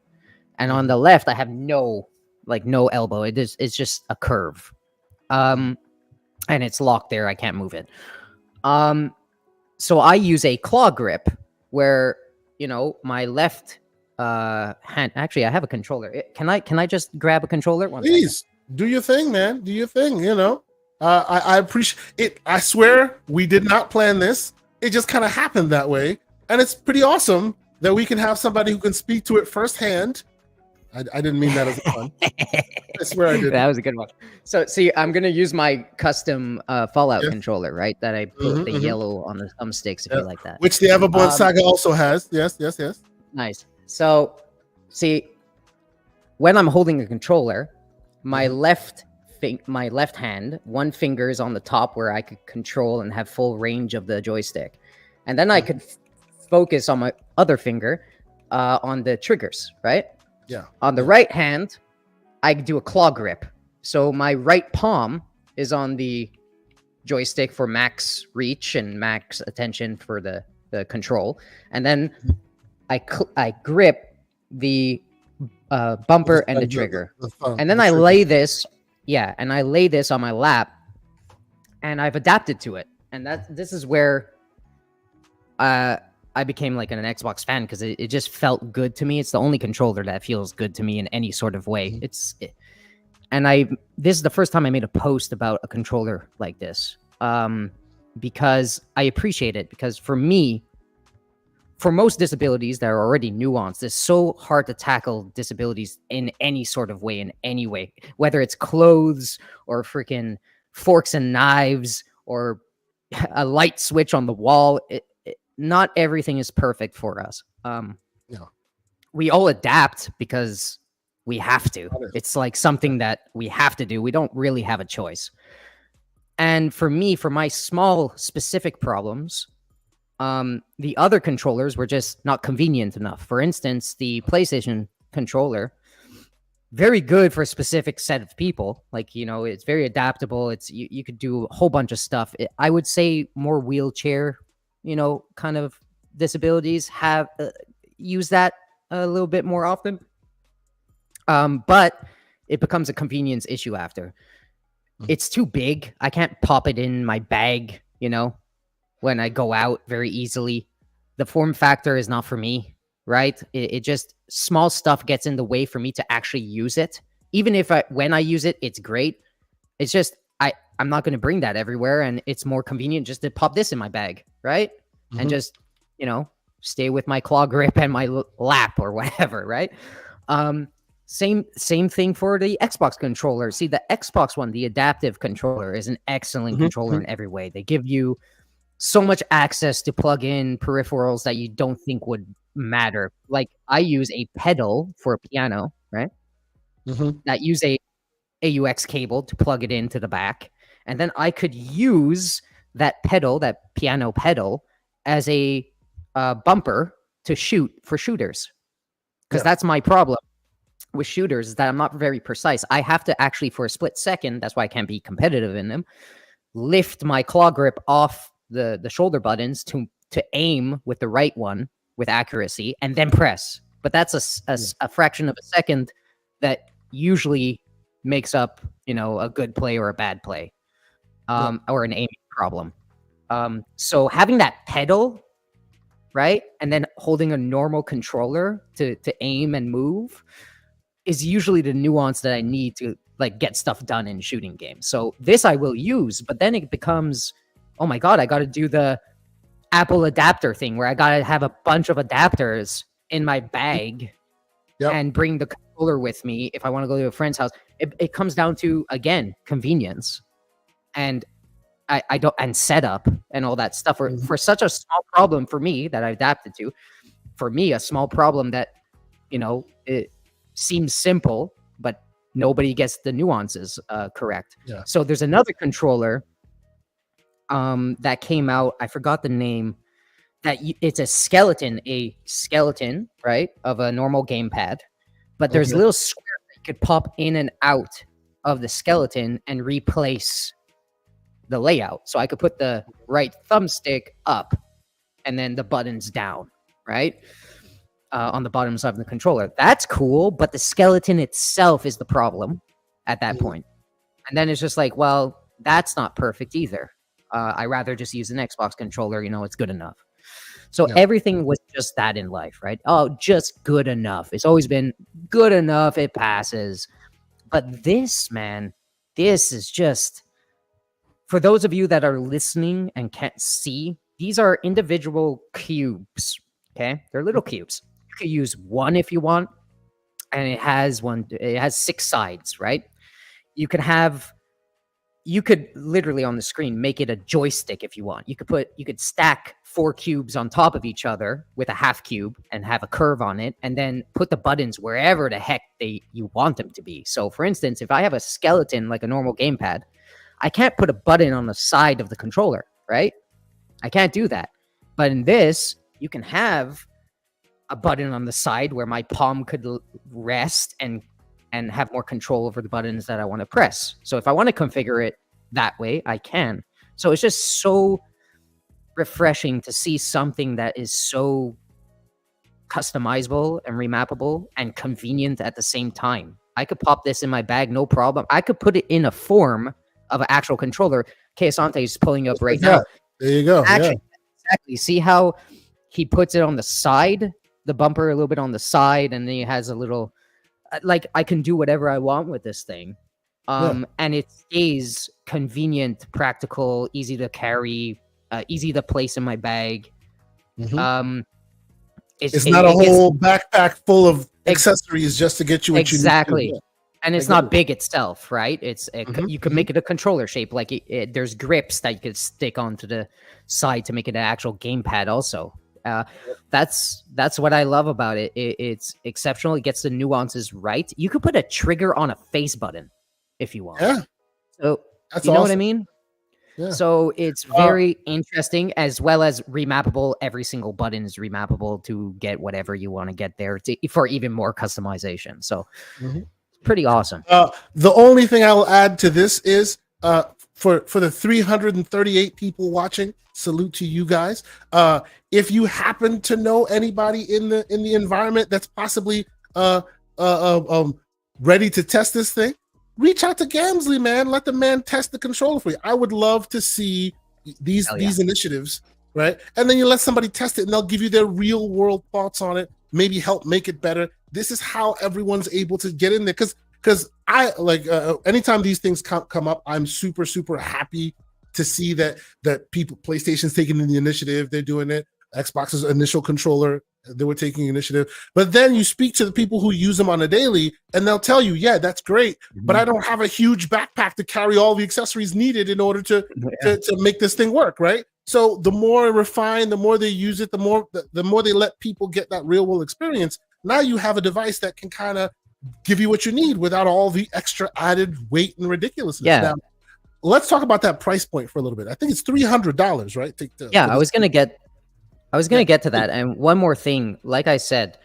C: And on the left, I have no elbow. It's just a curve. And it's locked there. I can't move it. So I use a claw grip where, my left hand. Actually, I have a controller. Can I just grab a controller?
A: Please do your thing, man. Do your thing. I appreciate it. I swear we did not plan this. It just kind of happened that way, and it's pretty awesome that we can have somebody who can speak to it firsthand. I didn't mean that as a pun. I swear I did.
C: That was a good one. So, see, I'm gonna use my custom Fallout controller, right? That I put the yellow on the thumbsticks, if you like that.
A: Which the Everborn saga also has. Yes.
C: Nice. So, see, when I'm holding a controller, my left hand, one finger is on the top where I could control and have full range of the joystick, and then I could focus on my other finger on the triggers, right?
A: Yeah.
C: On the right hand, I do a claw grip. So my right palm is on the joystick for max reach and max attention for the control. And then I grip the bumper and the trigger. And then I lay this, and I lay this on my lap, and I've adapted to it. And this is where I became like an Xbox fan, because it just felt good to me. It's the only controller that feels good to me in any sort of way. This is the first time I made a post about a controller like this, because I appreciate it. Because for me, for most disabilities that are already nuanced, it's so hard to tackle disabilities in any sort of way, in any way, whether it's clothes or freaking forks and knives or a light switch on the wall. Not everything is perfect for us. We all adapt because we have to. It's like something that we have to do. We don't really have a choice. And for me, for my small specific problems, the other controllers were just not convenient enough. For instance, the PlayStation controller, very good for a specific set of people. Like, it's very adaptable. It's you could do a whole bunch of stuff. I would say more wheelchair kind of disabilities have use that a little bit more often. But it becomes a convenience issue after. It's too big. I can't pop it in my bag, when I go out very easily. The form factor is not for me, right? It just, small stuff gets in the way for me to actually use it. Even if when I use it, it's great. It's just, I'm not going to bring that everywhere, and it's more convenient just to pop this in my bag, right? And just, stay with my claw grip and my lap or whatever, right? Same thing for the Xbox controller. See, the Xbox one, the adaptive controller, is an excellent controller in every way. They give you so much access to plug in peripherals that you don't think would matter. Like, I use a pedal for a piano, right? That use a AUX cable to plug it into the back. And then I could use that pedal, that piano pedal, as a bumper to shoot for shooters. Because that's my problem with shooters, is that I'm not very precise. I have to actually, for a split second, that's why I can't be competitive in them, lift my claw grip off the shoulder buttons to aim with the right one with accuracy, and then press. But that's a fraction of a second that usually makes up, a good play or a bad play, or an aiming problem. So having that pedal, right, and then holding a normal controller to aim and move is usually the nuance that I need to like get stuff done in shooting games. So this I will use, but then it becomes, oh my god, I got to do the Apple adapter thing where I got to have a bunch of adapters in my bag and bring the controller with me if I want to go to a friend's house. It comes down to, again, convenience and I don't, and setup and all that stuff for such a small problem for me that I adapted to. For me, a small problem that, it seems simple, but nobody gets the nuances correct. Yeah. So there's another controller that came out. I forgot the name. It's a skeleton, right, of a normal gamepad, but there's little squares that you could pop in and out of the skeleton and replace the layout. So I could put the right thumbstick up and then the buttons down, right, on the bottom side of the controller. That's cool, but the skeleton itself is the problem at that point. And then it's just like, well, that's not perfect either. I rather just use an Xbox controller. It's good enough. So everything was just that in life, right? Oh, just good enough. It's always been good enough. It passes. But this, man, this is just, for those of you that are listening and can't see, these are individual cubes, okay? They're little cubes. You could use one if you want, and it has 6 sides, right? You could literally on the screen make it a joystick if you want. You could stack 4 cubes on top of each other with a half cube and have a curve on it, and then put the buttons wherever the heck you want them to be. So for instance, if I have a skeleton like a normal gamepad, I can't put a button on the side of the controller, right? I can't do that. But in this, you can have a button on the side where my palm could rest and have more control over the buttons that I want to press. So if I want to configure it that way, I can. So it's just so refreshing to see something that is so customizable and remappable and convenient at the same time. I could pop this in my bag, no problem. I could put it in a form of an actual controller. Asante is pulling up right now.
A: There you go.
C: Actually, exactly. See how he puts it on the side, the bumper a little bit on the side, and then he has a little, like, I can do whatever I want with this thing. And it stays convenient, practical, easy to carry, easy to place in my bag. It's
A: not a whole backpack full of accessories just to get you what you need.
C: Exactly. And it's not big itself, right? You can make it a controller shape. Like there's grips that you could stick onto the side to make it an actual gamepad also. That's what I love about it. It's exceptional. It gets the nuances right. You could put a trigger on a face button if you want. Yeah. So that's you know what I mean? Yeah. So it's very interesting, as well as remappable. Every single button is remappable to get whatever you want to get there for even more customization. So pretty awesome.
A: The only thing I will add to this is for the 338 people watching, salute to you guys. If you happen to know anybody in the environment that's possibly ready to test this thing, reach out to Gamzly, man. Let the man test the controller for you. I would love to see these initiatives, right? And then you let somebody test it, and they'll give you their real world thoughts on it. Maybe help make it better. This is how everyone's able to get in there. Because I like anytime these things come up, I'm super, super happy to see that PlayStation's taking the initiative. They're doing it. Xbox's initial controller, they were taking initiative. But then you speak to the people who use them on a daily, and they'll tell you, yeah, that's great, but I don't have a huge backpack to carry all the accessories needed in order to make this thing work, right? So the more refined, the more they use it, the more they let people get that real world experience. Now you have a device that can kind of give you what you need without all the extra added weight and ridiculousness.
C: Yeah.
A: Now, let's talk about that price point for a little bit. I think it's $300, right?
C: I was gonna get to that. And one more thing, like I said,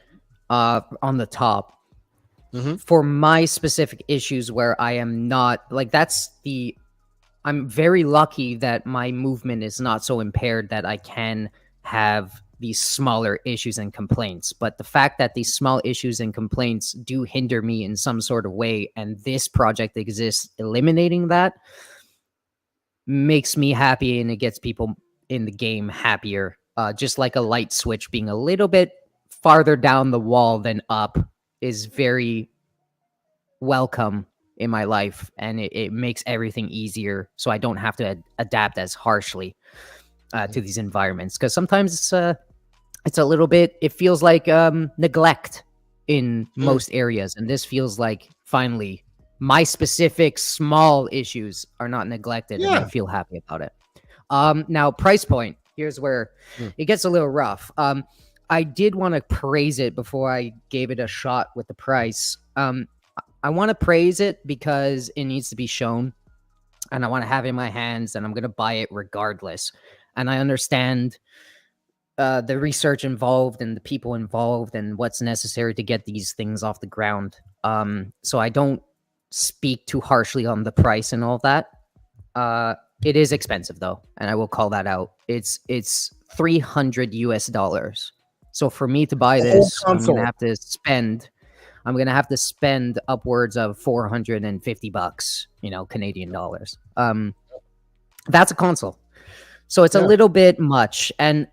C: on the top, for my specific issues where I am not like I'm very lucky that my movement is not so impaired that I can have these smaller issues and complaints. But the fact that these small issues and complaints do hinder me in some sort of way, and this project exists eliminating that, makes me happy, and it gets people in the game happier. Just like a light switch being a little bit farther down the wall than up is very welcome in my life, and it makes everything easier, so I don't have to adapt as harshly to these environments, because sometimes it's a little bit, it feels like neglect in most areas, and this feels like finally my specific small issues are not neglected, and I feel happy about it. Now, price point, here's where it gets a little rough. I did want to praise it before I gave it a shot with the price. I want to praise it because it needs to be shown, and I want to have it in my hands, and I'm going to buy it regardless. And I understand the research involved and the people involved and what's necessary to get these things off the ground. So I don't speak too harshly on the price and all that. It is expensive though, and I will call that out. It's $300 US. So for me to buy this, I'm gonna have to spend upwards of $450, Canadian dollars. That's a console. So it's a little bit much, and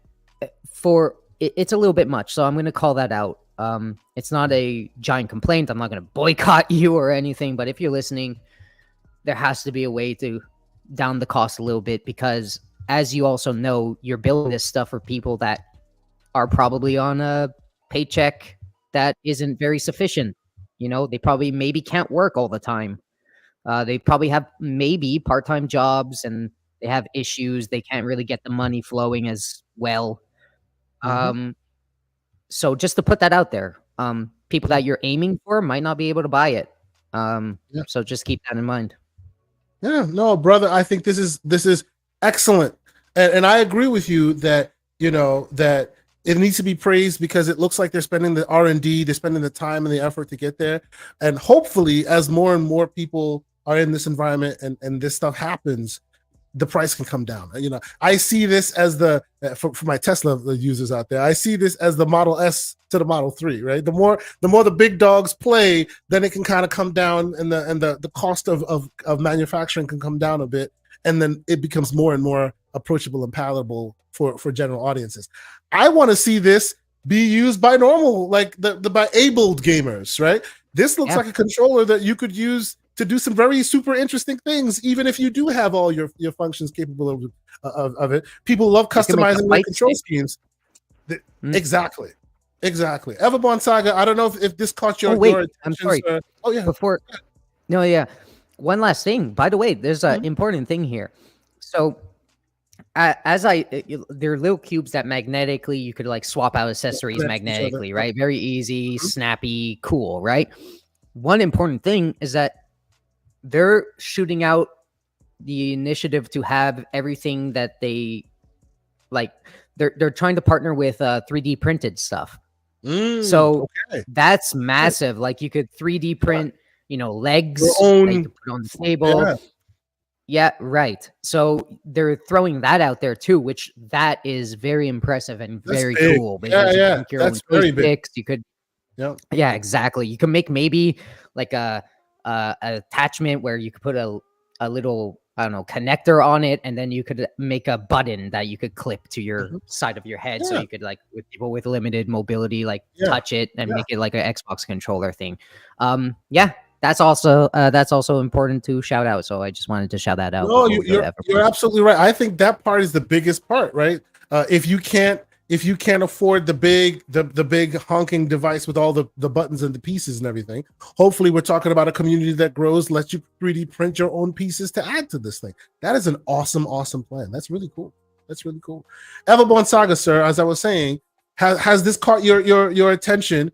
C: it's a little bit much. So I'm going to call that out. It's not a giant complaint. I'm not going to boycott you or anything, but if you're listening, there has to be a way to down the cost a little bit, because as you also know, you're building this stuff for people that are probably on a paycheck that isn't very sufficient. They probably maybe can't work all the time. They probably have maybe part-time jobs, and they have issues. They can't really get the money flowing as well. So just to put that out there, people that you're aiming for might not be able to buy it. So just keep that in mind.
A: Yeah, no, brother, I think this is excellent. And I agree with you that, that it needs to be praised, because it looks like they're spending the R&D, they're spending the time and the effort to get there. And hopefully, as more and more people are in this environment and this stuff happens, the price can come down. I see this as for my Tesla users out there, I see this as the Model S to the Model 3, right? The more the big dogs play, then it can kind of come down, and the cost of manufacturing can come down a bit, and then it becomes more and more approachable and palatable for general audiences. I want to see this be used by normal, like by abled gamers, right? This looks like a controller that you could use to do some very super interesting things, even if you do have all your functions capable of it. People love customizing their control schemes. Exactly. Everborn Saga, I don't know if this caught your attention.
C: I'm sorry. One last thing. By the way, there's an important thing here. So there are little cubes that magnetically, you could like swap out accessories magnetically, right? Very easy, snappy, cool, right? One important thing is that they're shooting out the initiative to have everything that they like. They're trying to partner with 3D printed stuff. That's massive. Like you could 3D print, legs that you could put on the table. Yeah, right. So they're throwing that out there too, which that is very impressive and very cool. Because you can make your own very big. You could, yeah, exactly. You can make maybe like a attachment where you could put a little, I don't know, connector on it, and then you could make a button that you could clip to your side of your head, so you could like with people with limited mobility, like touch it and make it like an Xbox controller thing. That's also important to shout out. So I just wanted to shout that out.
A: No, you're absolutely right. I think that part is the biggest part, right? If you can't afford the big honking device with all the buttons and the pieces and everything, hopefully we're talking about a community that grows, lets you 3D print your own pieces to add to this thing. That is an awesome plan. That's really cool. Everborn Saga, sir, as I was saying, has this caught your attention?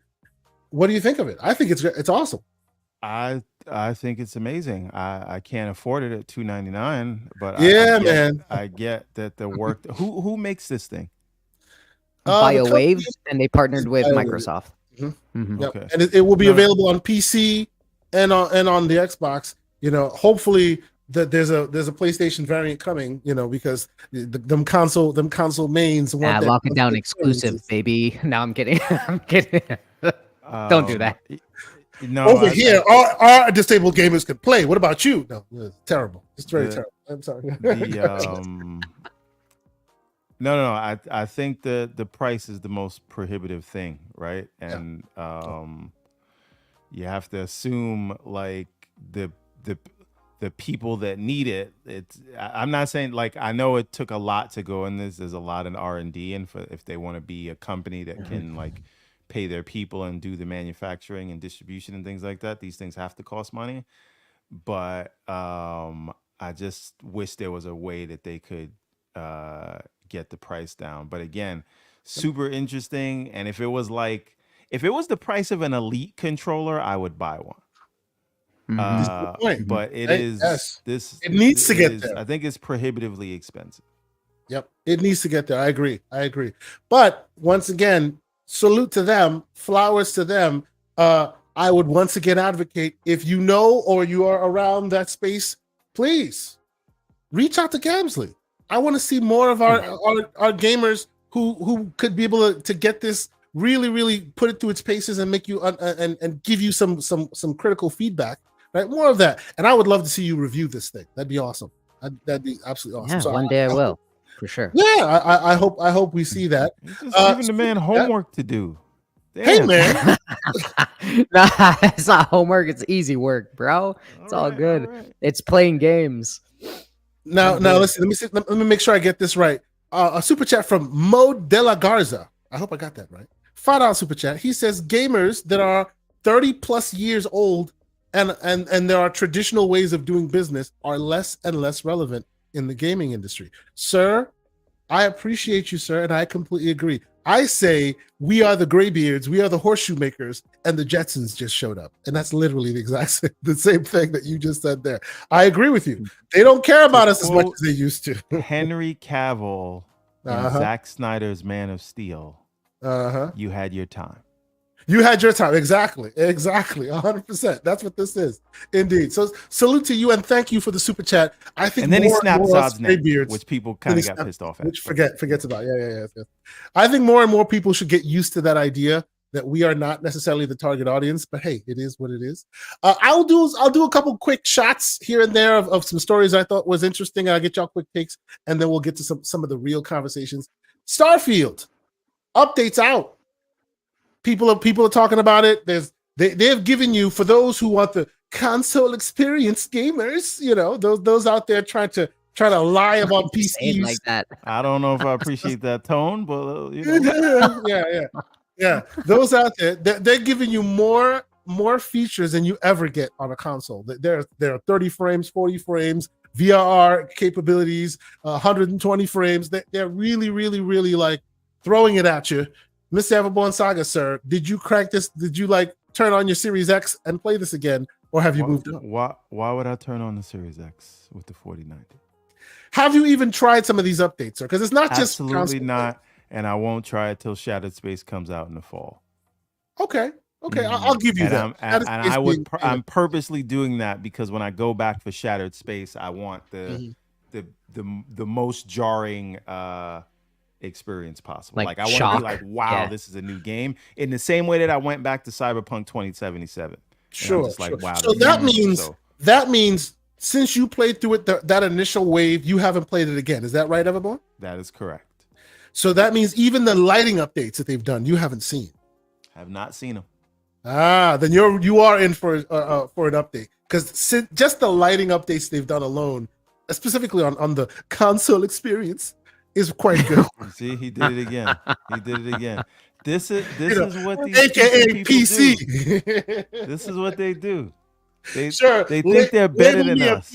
A: What do you think of it? I think it's awesome.
B: I think it's amazing. I can't afford it at $299, but I get that the work. Who makes this thing?
C: BioWave, and they partnered with Microsoft.
A: Okay, and it will be available on PC and on the Xbox. Hopefully there's a PlayStation variant coming, because them console mains want
C: Lock it down exclusive,
A: experiences.
C: baby. No, I'm kidding. I'm kidding. Don't do that.
B: No,
A: Over here, our disabled gamers can play. What about you? No, it's terrible. It's very terrible. I'm sorry.
B: No. I think the price is the most prohibitive thing, right? And you have to assume like the people that need it. I'm not saying like I know it took a lot to go in this. There's a lot in R&D, and if they want to be a company that can like pay their people and do the manufacturing and distribution and things like that, these things have to cost money. But I just wish there was a way that they could get the price down. But again, super interesting. And if it was the price of an Elite controller, I would buy one. But it needs
A: to get there.
B: I think it's prohibitively expensive.
A: Yep, it needs to get there. I agree. But once again, salute to them, flowers to them. I would once again advocate, if you know or you are around that space, please reach out to Gamzly. I want to see more of our gamers who could be able to get this really, really put it through its paces and make you and give you some critical feedback. Right, more of that, and I would love to see you review this thing. That'd be awesome. That'd be absolutely awesome.
C: Yeah, so one day I will, for sure.
A: Yeah, I hope we see that.
B: You're just giving the man homework to do. Damn.
A: Hey, man.
C: Nah, it's not homework. It's easy work, bro. It's all good. Right. It's playing games.
A: Now, listen. Let me make sure I get this right. A super chat from Mo de la Garza. I hope I got that right. $5 super chat. He says gamers that are 30 plus years old and there are traditional ways of doing business are less and less relevant in the gaming industry. Sir, I appreciate you, sir, and I completely agree. I say we are the graybeards, we are the horseshoe makers, and the Jetsons just showed up. And that's literally the same thing that you just said there. I agree with you. They don't care about us as much as they used to.
B: Henry Cavill and Zack Snyder's Man of Steel. You had your time.
A: You had your time. Exactly. 100%. That's what this is. Indeed. So salute to you and thank you for the super chat. I think,
B: and then he snapped Zod's name, which people kind of got pissed off at.
A: Which forgets about. Yeah. I think more and more people should get used to that idea that we are not necessarily the target audience, but hey, it is what it is. I'll do a couple quick shots here and there of some stories I thought was interesting. I'll get y'all quick takes, and then we'll get to some of the real conversations. Starfield updates out. People are talking about it. They've given you, for those who want the console experience gamers, those out there trying to lie about PCs
C: like that.
B: I don't know if I appreciate that tone, but
A: yeah. Those out there, they're giving you more features than you ever get on a console. There are 30 frames, 40 frames, VRR capabilities, 120 frames. They're really, really, really like throwing it at you. Mr. Everborn Saga, sir, did you crack this? Did you turn on your Series X and play this again, or have you moved on?
B: Why would I turn on the Series X with the 4090?
A: Have you even tried some of these updates, sir? Because it's not just
B: absolutely not, and I won't try it till Shattered Space comes out in the fall.
A: Okay, I'll give you that.
B: I'm purposely doing that because when I go back for Shattered Space, I want the most jarring experience possible. Like I want to be like, wow, this is a new game. In the same way that I went back to Cyberpunk 2077.
A: Sure.
B: Just like, wow.
A: So that means since you played through it, that initial wave, you haven't played it again. Is that right, Everborn?
B: That is correct.
A: So that means even the lighting updates that they've done, you haven't seen.
B: Have not seen them.
A: Then you are in for an update, because just the lighting updates they've done alone, specifically on the console experience, is quite good.
B: See, he did it again. This is what these
A: AKA PC
B: do. This is what they do. They
A: think
B: they're better than us.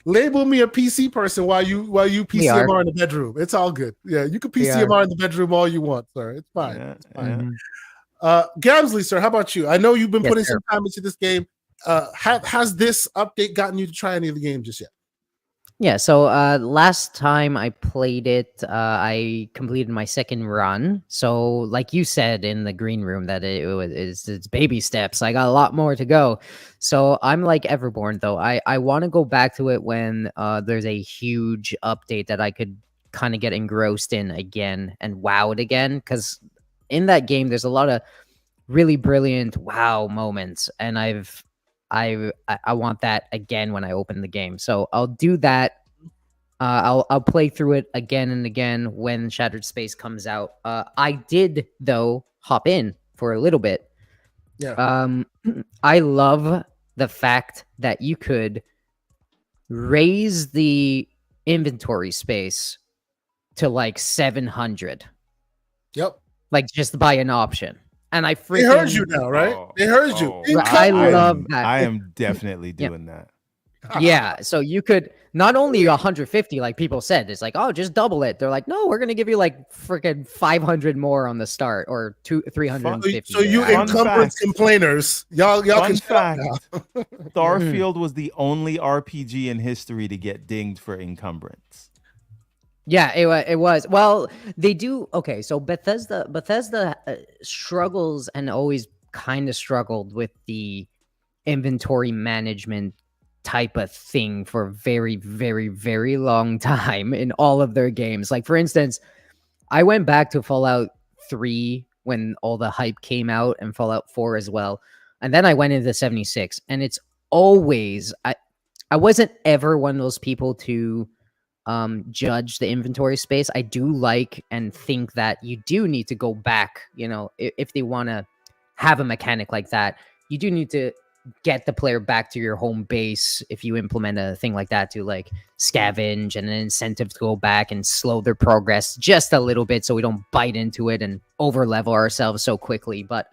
A: Label me a PC person while you PCMR in the bedroom. It's all good. Yeah, you can PCMR in the bedroom all you want, sir. It's fine.
B: Yeah,
A: it's fine. Gamzly, sir, how about you? I know you've been putting some time into this game. Has this update gotten you to try any of the games just yet?
C: Yeah, so last time I played it, I completed my second run. So, like you said in the green room, that it's baby steps. I got a lot more to go. So I'm like Everborn, though. I want to go back to it when there's a huge update that I could kind of get engrossed in again and wowed again. Because in that game, there's a lot of really brilliant wow moments, and I want that again when I open the game. So I'll do that. I'll play through it again and again when Shattered Space comes out. I did though hop in for a little bit.
A: Yeah.
C: I love the fact that you could raise the inventory space to like 700.
A: Yep.
C: Like just by an option. And I freaking
A: They heard you now, right? They heard you.
C: I love that.
B: I am definitely doing that.
C: Yeah, so you could not only 150 like people said, it's like, oh, just double it. They're like, no, we're gonna give you like freaking 500 more on the start, or 350.
A: So you encumbrance complainers, y'all
B: Fun
A: can
B: fact.
A: now.
B: Starfield was the only RPG in history to get dinged for encumbrance.
C: Yeah, it was. Well, they do. Okay, so Bethesda struggles and always kind of struggled with the inventory management type of thing for a very, very, very long time in all of their games. Like, for instance, I went back to Fallout 3 when all the hype came out, and Fallout 4 as well. And then I went into 76, and it's always I wasn't ever one of those people to judge the inventory space. I do like and think that you do need to go back, you know, if they want to have a mechanic like that, you do need to get the player back to your home base if you implement a thing like that, to like scavenge and an incentive to go back and slow their progress just a little bit so we don't bite into it and over level ourselves so quickly. But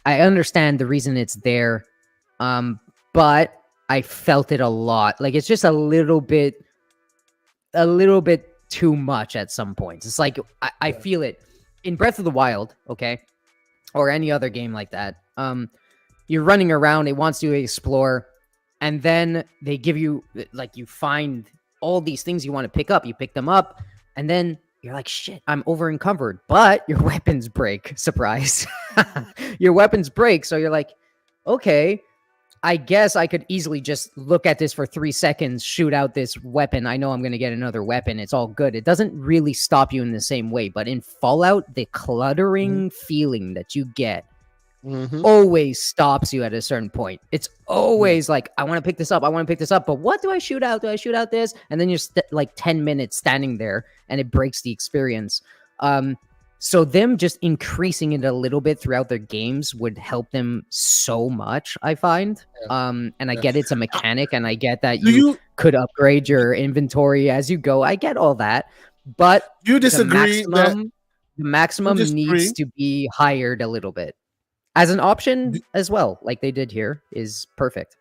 C: I understand the reason it's there, but I felt it a lot. Like, it's just a little bit too much at some points. It's like I feel it in Breath of the Wild, okay, or any other game like that. You're running around, it wants you to explore, and then they give you, like, you find all these things you want to pick up, you pick them up, and then you're like, shit, I'm over encumbered, but your weapons break. Surprise. Your weapons break, so you're like, okay, I guess I could easily just look at this for 3 seconds, shoot out this weapon. I know I'm going to get another weapon. It's all good. It doesn't really stop you in the same way. But in Fallout, the cluttering feeling that you get always stops you at a certain point. It's always like, I want to pick this up. I want to pick this up. But what do I shoot out? Do I shoot out this? And then you're like 10 minutes standing there, and it breaks the experience. So them just increasing it a little bit throughout their games would help them so much, I find. And I get it's a mechanic, and I get that you could upgrade your inventory as you go. I get all that. But
A: you disagree
C: the maximum needs to be hired a little bit. As an option as well, like they did here, is perfect.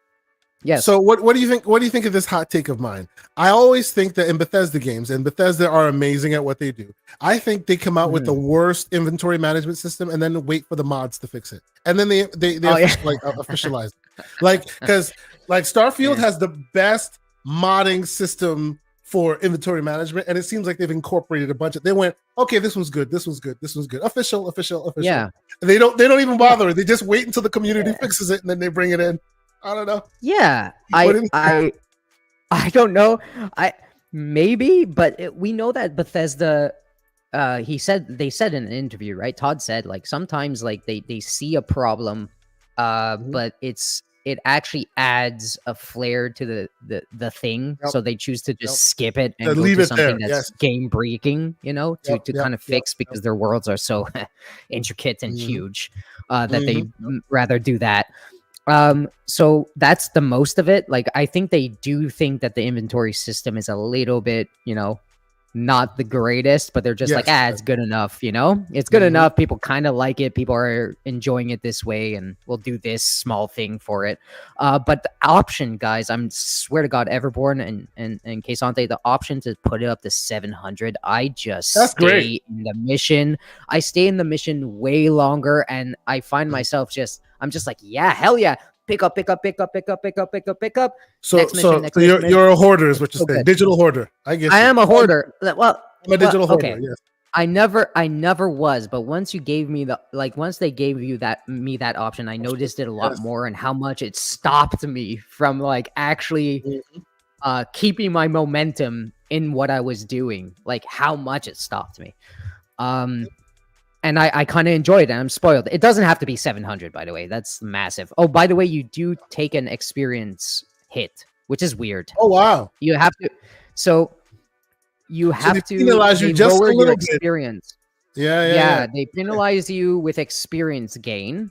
C: Yes.
A: So what do you think? What do you think of this hot take of mine? I always think that in Bethesda games, and Bethesda are amazing at what they do, I think they come out with the worst inventory management system and then wait for the mods to fix it, and then they officialize it. Like, because like Starfield has the best modding system for inventory management, and it seems like they've incorporated a bunch of. They went, okay, this one's good, this one's good, this one's good, official.
C: Yeah.
A: And they don't even bother. They just wait until the community fixes it, and then they bring it in. I don't know.
C: Yeah, I don't know. Maybe, but we know that Bethesda. They said in an interview, right? Todd said, like, sometimes like they see a problem, but it actually adds a flair to the thing, so they choose to just skip it and go to something that's game breaking, you know, to kind of fix because their worlds are so intricate and huge that they rather do that. So that's the most of it. Like, I think they do think that the inventory system is a little bit, you know, not the greatest, but they're just like, it's good enough, you know? It's good enough. People kind of like it. People are enjoying it this way, and we'll do this small thing for it. But the option, guys, I swear to God, Everborn and Quesante, the option to put it up to 700, I just stay in the mission. I stay in the mission way longer, and I find myself I'm just like, yeah, hell yeah. pick up, pick up, pick up, pick up, pick up, pick up, pick up.
A: So,
C: Next mission, next mission,
A: you're a hoarder, is what you're
C: Okay.
A: saying. Digital hoarder. I guess
C: I am a hoarder. Well,
A: I'm a digital hoarder.
C: okay.
A: Yes.
C: I never was, but once you gave me once they gave you that option, I noticed it a lot more and how much it stopped me from like actually keeping my momentum in what I was doing. Like how much it stopped me. And I kind of enjoyed it. And I'm spoiled. It doesn't have to be 700, by the way. That's massive. Oh, by the way, you do take an experience hit, which is weird.
A: Oh wow.
C: You have to. So you have to
A: penalize you just a
C: lower your
A: little bit.
C: experience.
A: Yeah.
C: They penalize you with experience gain,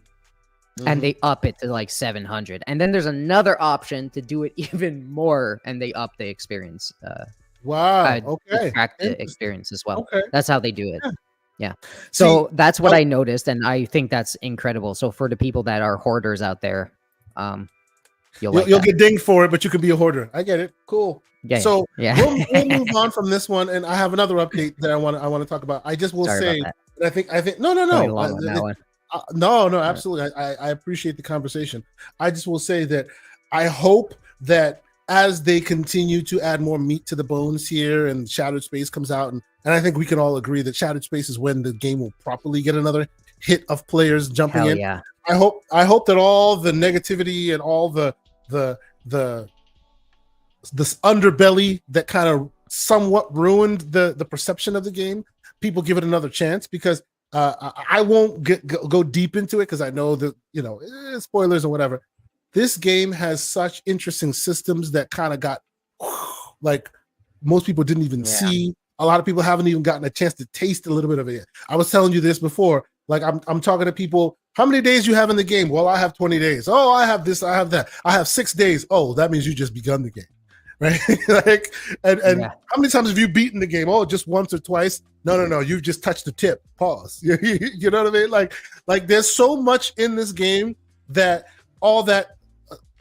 C: and they up it to like 700. And then there's another option to do it even more, and they up the experience.
A: Wow. Okay.
C: Track the experience as well.
A: Okay.
C: That's how they do it. Yeah. So that's what I noticed, and I think that's incredible. So for the people that are hoarders out there, you'll
A: get dinged for it, but you can be a hoarder. I get it. Cool.
C: Yeah.
A: So
C: yeah.
A: we'll move on from this one, and I have another update that I want to talk about. I just will say that I think no. No, absolutely. I appreciate the conversation. I just will say that I hope that as they continue to add more meat to the bones here, and Shattered Space comes out, and I think we can all agree that Shattered Space is when the game will properly get another hit of players jumping in.
C: Yeah.
A: I hope that all the negativity and all this underbelly that kind of somewhat ruined the perception of the game, people give it another chance, because I won't go deep into it because I know that spoilers or whatever. This game has such interesting systems that kind of got like most people didn't even see. A lot of people haven't even gotten a chance to taste a little bit of it. I was telling you this before. Like I'm talking to people. How many days you have in the game? Well, I have 20 days. Oh, I have this. I have that. I have 6 days. Oh, that means you just begun the game, right? Like, and how many times have you beaten the game? Oh, just once or twice. No. You've just touched the tip. Pause. You know what I mean? Like there's so much in this game that all that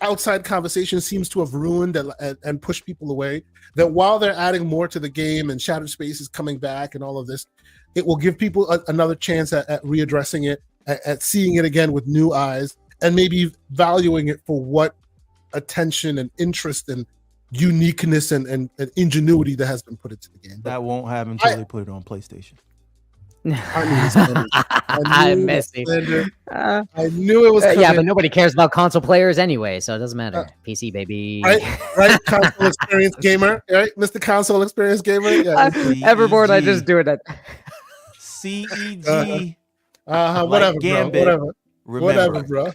A: outside conversation seems to have ruined and pushed people away. That while they're adding more to the game and Shattered Space is coming back and all of this, it will give people another chance at readdressing it, at seeing it again with new eyes, and maybe valuing it for what attention and interest and uniqueness and ingenuity that has been put into the game.
B: That won't happen until they put it on PlayStation.
C: I messy.
A: I knew it was coming.
C: Yeah, but nobody cares about console players anyway, so it doesn't matter. PC baby,
A: right? Console experience gamer, right? Mr. Console experience gamer. Yeah.
C: Everborn, I just do it.
B: CEG.
A: Whatever,
B: Gambit.
A: bro. Whatever, bro.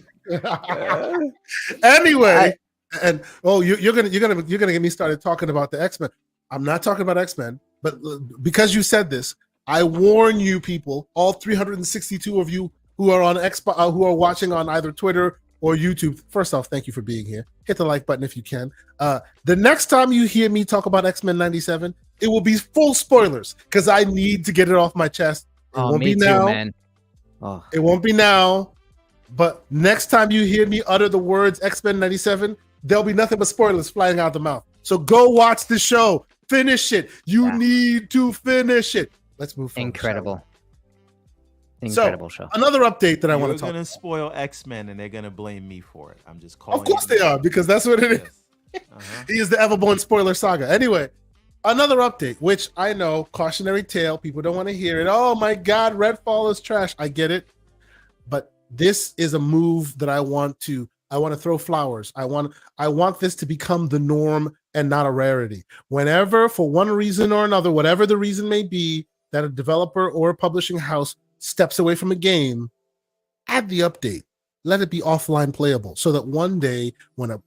A: Anyway, and you're gonna get me started talking about the X-Men. I'm not talking about X-Men, but because you said this, I warn you, people, all 362 of you who are on who are watching on either Twitter or YouTube. First off, thank you for being here. Hit the like button if you can. The next time you hear me talk about X-Men 97, it will be full spoilers because I need to get it off my chest. It won't be now. Man. Oh. It won't be now. But next time you hear me utter the words X-Men 97, there'll be nothing but spoilers flying out the mouth. So go watch the show. Finish it. You need to finish it. Let's move forward.
C: Incredible show.
A: Another update that I want to talk about.
B: You're going to spoil X-Men and they're going to blame me for it. I'm just calling.
A: Of course they are, because that's what it is. He is the Everborn spoiler saga. Anyway, another update, which I know, cautionary tale, people don't want to hear it. Oh my God, Redfall is trash. I get it. But this is a move that I want to throw flowers. I want this to become the norm and not a rarity. Whenever, for one reason or another, whatever the reason may be, that a developer or a publishing house steps away from a game, add the update. Let it be offline playable, so that one day when a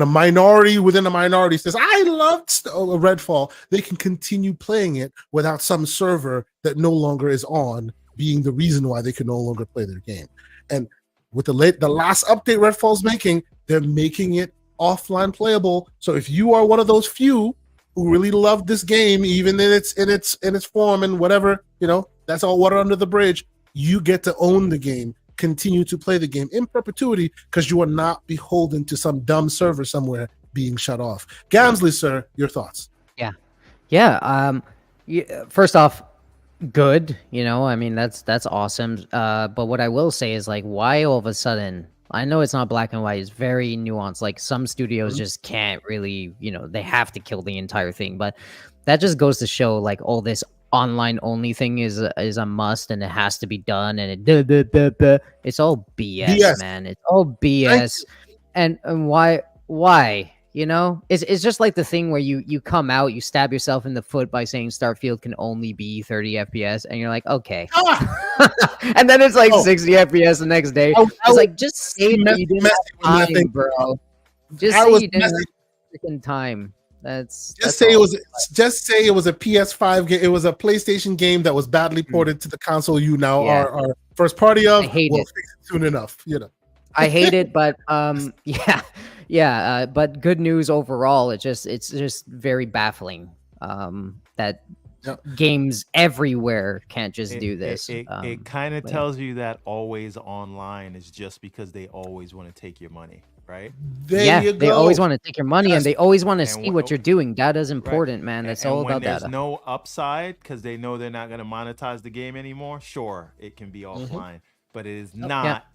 A: minority within a minority says, I loved Redfall, they can continue playing it without some server that no longer is on being the reason why they can no longer play their game. And with the last update Redfall's making, they're making it offline playable. So if you are one of those few who really love this game, even in its form and whatever, that's all water under the bridge, you get to own the game, continue to play the game in perpetuity, because you are not beholden to some dumb server somewhere being shut off. Gamzly, sir, your thoughts?
C: First off, good. I mean, that's awesome. But what I will say is, like, why all of a sudden I know it's not black and white. It's very nuanced. Like some studios just can't really, they have to kill the entire thing. But that just goes to show, like, all this online only thing is a must, and it has to be done. And it's all BS, man. It's all BS. And why? It's just like the thing where you come out, you stab yourself in the foot by saying Starfield can only be 30 FPS, and you're like, okay. And then it's like 60 FPS the next day. It's like, just say that you didn't have time, bro. Just say you didn't have freaking time. Just say it was a PS5 game. It was a PlayStation game that was badly ported to the console you now are first party of. I hate it.
A: Fix it soon enough,
C: I hate it, but but good news overall. It's just very baffling that games everywhere can't just do this.
B: It kind of tells you that always online is just because they always want to take your money, right?
C: They always want to take your money, and they always want to see what you're doing. Data's important, man. That's all about data.
B: There's no upside because they know they're not going to monetize the game anymore. Sure, it can be offline, but it is not.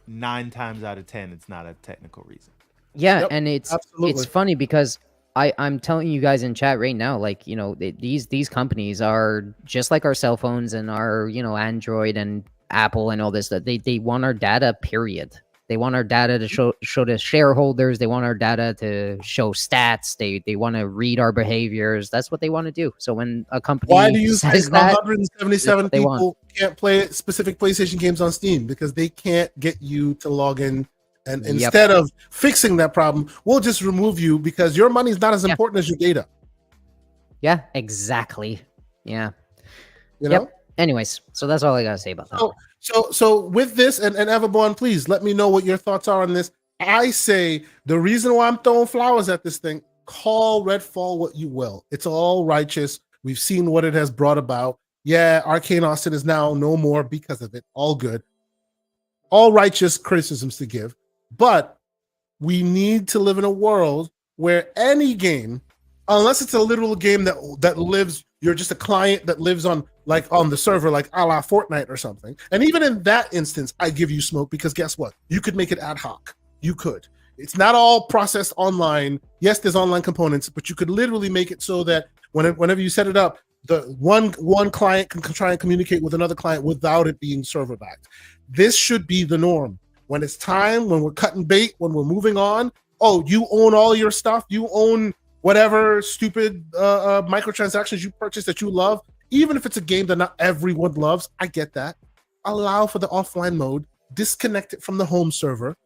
B: 9 times out of 10, it's not a technical reason.
C: And it's funny because I'm telling you guys in chat right now, like, these companies are just like our cell phones and our Android and Apple and all this, that they want our data, period. They want our data to show to shareholders. They want our data to show stats. They want to read our behaviors. That's what they want to do. So when a company
A: why do you say
C: says that,
A: 177 people can't play specific PlayStation games on Steam? Because they can't get you to log in. And instead of fixing that problem, we'll just remove you because your money is not as important as your data.
C: Yeah, exactly. Yeah. Anyways, so that's all I gotta say about that.
A: So with this, and Everborn, please let me know what your thoughts are on this. I say the reason why I'm throwing flowers at this thing, call Redfall what you will. It's all righteous. We've seen what it has brought about. Yeah, Arcane Austin is now no more because of it. All good. All righteous criticisms to give. But we need to live in a world where any game, unless it's a literal game that lives, you're just a client that lives on the server, like a la Fortnite or something. And even in that instance, I give you smoke because guess what? You could make it ad hoc. You could. It's not all processed online. Yes, there's online components, but you could literally make it so that whenever you set it up, the one client can try and communicate with another client without it being server backed. This should be the norm. When it's time, when we're cutting bait, when we're moving on, you own all your stuff. You own whatever stupid microtransactions you purchase that you love. Even if it's a game that not everyone loves, I get that. Allow for the offline mode, disconnect it from the home server,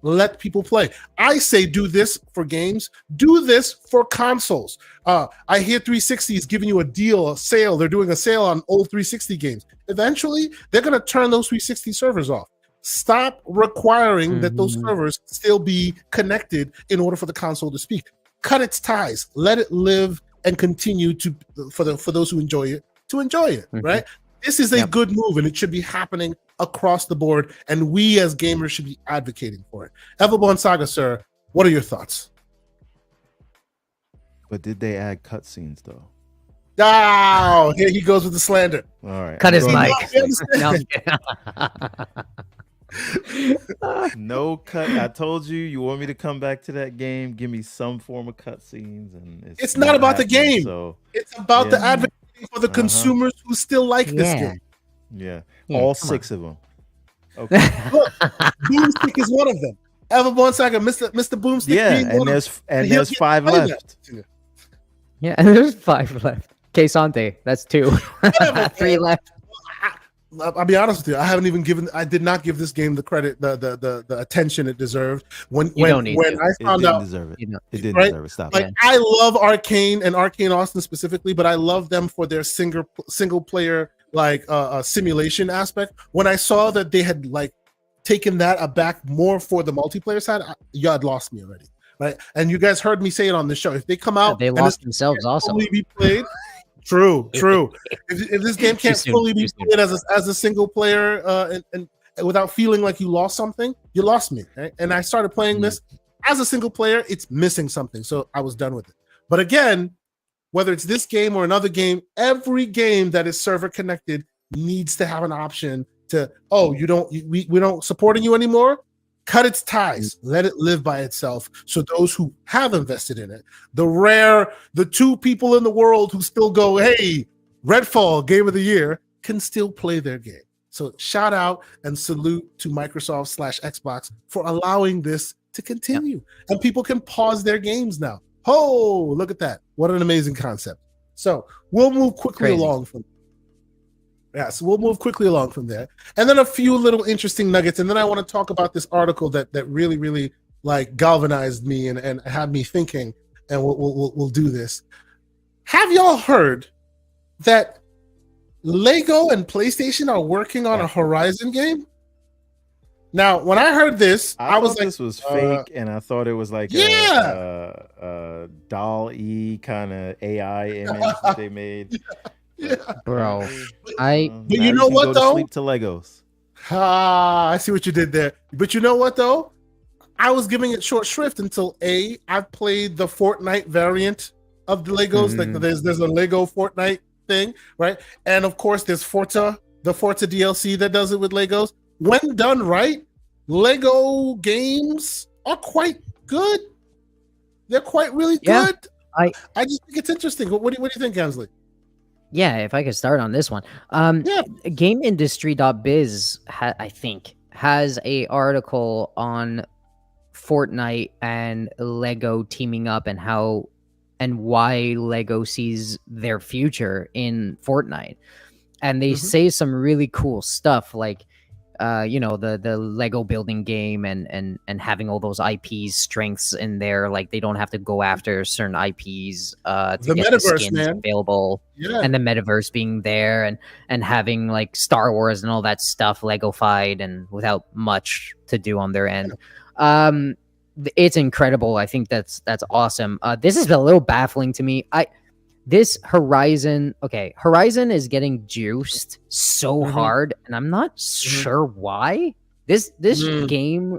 A: let people play. I say do this for games, do this for consoles. I hear 360 is giving you a deal, a sale. They're doing a sale on old 360 games. Eventually, they're going to turn those 360 servers off. Stop requiring that those servers still be connected in order for the console to speak. Cut its ties. Let it live and continue for those who enjoy it to enjoy it, right? This is a good move, and it should be happening across the board, and we as gamers should be advocating for it. Everborn Saga, sir, what are your thoughts?
B: But did they add cutscenes, though?
A: Oh, here he goes with the slander.
B: All right.
C: Cut his mic.
B: No cut. I told you want me to come back to that game. Give me some form of cutscenes, and it's
A: not about the game.
B: So
A: it's about the advocating for the consumers who still like this game.
B: Yeah, all 6 of them. Okay.
A: Look, Boomstick is one of them. Everborn Saga, Mr. Boomstick.
B: Yeah, and there's 5 left.
C: Yeah, and there's 5 left. Quesante, that's 2. 3 left.
A: I'll be honest with you. I did not give this game the credit, the attention it deserved. When I found out,
B: it didn't deserve it. Stop.
A: I love Arcane and Arcane Austin specifically, but I love them for their single player simulation aspect. When I saw that they had taken that aback more for the multiplayer side, you had lost me already. Right, and you guys heard me say it on the show. If they come out,
C: they lost themselves also.
A: Fully be played. True. If this game can't fully be played as a single player and without feeling like you lost something, you lost me. Right? And I started playing this as a single player. It's missing something, so I was done with it. But again, whether it's this game or another game, every game that is server connected needs to have an option to we don't supporting you anymore. cut its ties, let it live by itself. So those who have invested in it, the 2 people in the world who still go, hey, Redfall Game of the Year, can still play their game. So shout out and salute to Microsoft/Xbox for allowing this to continue. And people can pause their games now. Oh, look at that. What an amazing concept. So we'll move quickly along from we'll move quickly along from there. And then a few little interesting nuggets. And then I want to talk about this article that really, really like galvanized me and had me thinking, and we'll do this. Have y'all heard that Lego and PlayStation are working on a Horizon game? Now, when I heard this, I was like,
B: this was fake, and I thought it was like a doll-y kind of AI image that they made.
C: Bro,
A: but you know what though?
B: Sleep to Legos.
A: I see what you did there. But you know what though? I was giving it short shrift until I've played the Fortnite variant of the Legos. Like there's a Lego Fortnite thing, right? And of course, there's the Forza DLC that does it with Legos. When done right, Lego games are quite good. They're quite really good. I just think it's interesting. What do you think, Gamzly?
C: Yeah, if I could start on this one. GameIndustry.biz, I think, has a article on Fortnite and Lego teaming up and how and why Lego sees their future in Fortnite. And they say some really cool stuff like the Lego building game and having all those IPs strengths in there, like they don't have to go after certain IPs to
A: the
C: get
A: metaverse,
C: the skins available, and the metaverse being there and having like Star Wars and all that stuff Lego-fied and without much to do on their end. It's incredible. I think that's awesome. This is a little baffling to me. This Horizon is getting juiced so hard, and I'm not sure why. This game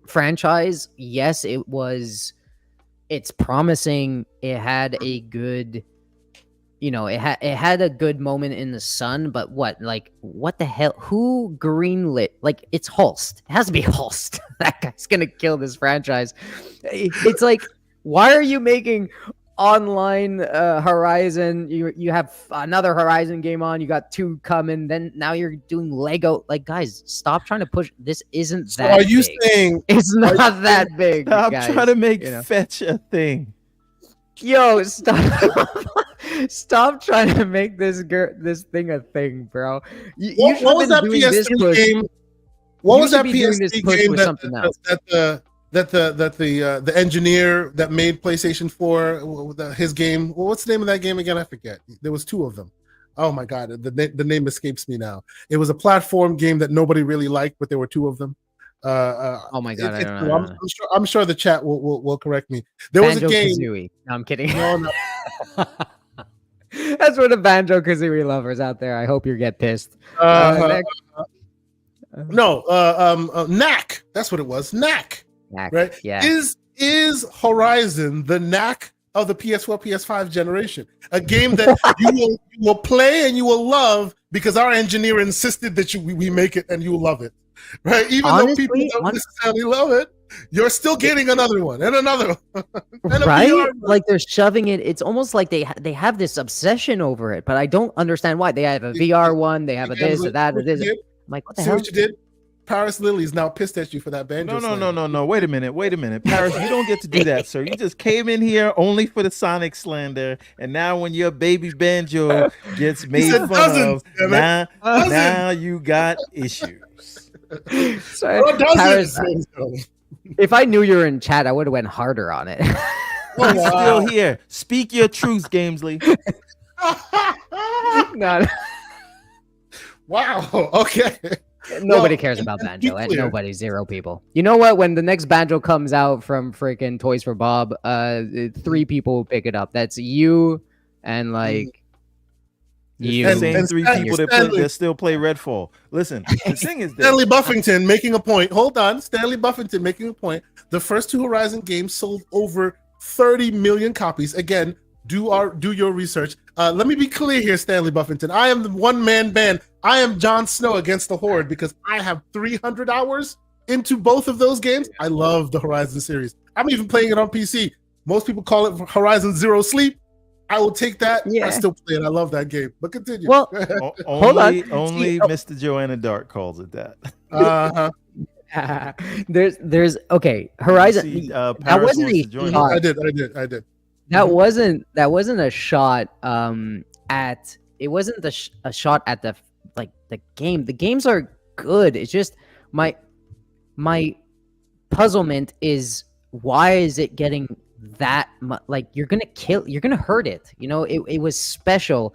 C: franchise, yes, it's promising. It had a good, it had a good moment in the sun, but what the hell? Who greenlit? Like, it's Holst. It has to be Holst. That guy's gonna kill this franchise. It's like, why are you making online Horizon? You have another Horizon game on, you got 2 coming, then now you're doing Lego. Like, guys, stop trying to push. This isn't
A: so
C: that
A: are you
C: big.
A: Saying
C: it's not that big?
B: I'm
C: guys,
B: trying to make fetch a thing.
C: Yo, stop trying to make this thing a thing, bro.
A: What was that PS3 game? What was that PS3 game that the engineer that made PlayStation 4, his game? What's the name of that game again? I forget. There was 2 of them. Oh my god, the name escapes me now. It was a platform game that nobody really liked, but there were 2 of them.
C: Oh my god, I don't know.
A: I'm sure the chat will correct me. There
C: Banjo
A: was a game.
C: Kazooie. No, I'm kidding.
A: No.
C: That's for the Banjo Kazooie lovers out there. I hope you get pissed.
A: Knack. That's what it was. Knack. Right?
C: Yeah.
A: Is Horizon the Knack of the PS4, PS5 generation? A game that you will play and you will love because our engineer insisted that we make it and you will love it. Right? Even though people don't necessarily love it, you're still getting another one and another one. And
C: right? Like, they're shoving it. It's almost like they have this obsession over it, but I don't understand why. They have a VR one, they have a this, or that, or this. I'm like, what the hell?
A: What you did? Parris Lily's now pissed at you for that Banjo.
B: No. Wait a minute. Parris, you don't get to do that, sir. You just came in here only for the Sonic slander, and now when your baby Banjo gets made fun of, now you got issues.
C: Sorry, Parris, if I knew you were in chat, I would have went harder on it.
B: He's still here. Speak your truth, Gamzly.
C: No.
A: Wow. Okay.
C: Nobody cares about Banjo. Nobody, 0 people. You know what? When the next Banjo comes out from freaking Toys for Bob, 3 people will pick it up. That's you and like you.
B: And same 3 people that still play Redfall. Listen, the thing is that
A: Stanley Buffington making a point. Hold on. Stanley Buffington making a point. The first 2 Horizon games sold over 30 million copies. Again, do your research. Let me be clear here, Stanley Buffington. I am the one-man band. I am Jon Snow against the Horde because I have 300 hours into both of those games. I love the Horizon series. I'm even playing it on PC. Most people call it Horizon Zero Sleep. I will take that.
C: Yeah.
A: I still play it. I love that game. But continue.
C: Well, hold on.
B: Only Mr. Joanna Dark calls it that.
C: There's okay. Horizon.
B: See,
C: that
B: Parris
C: wasn't
B: wants
C: a
B: to join
C: shot.
A: I did.
C: That wasn't a shot at it wasn't a shot at the game. The games are good. It's just my puzzlement is why is it getting that much? Like you're gonna hurt it. You know, it was special.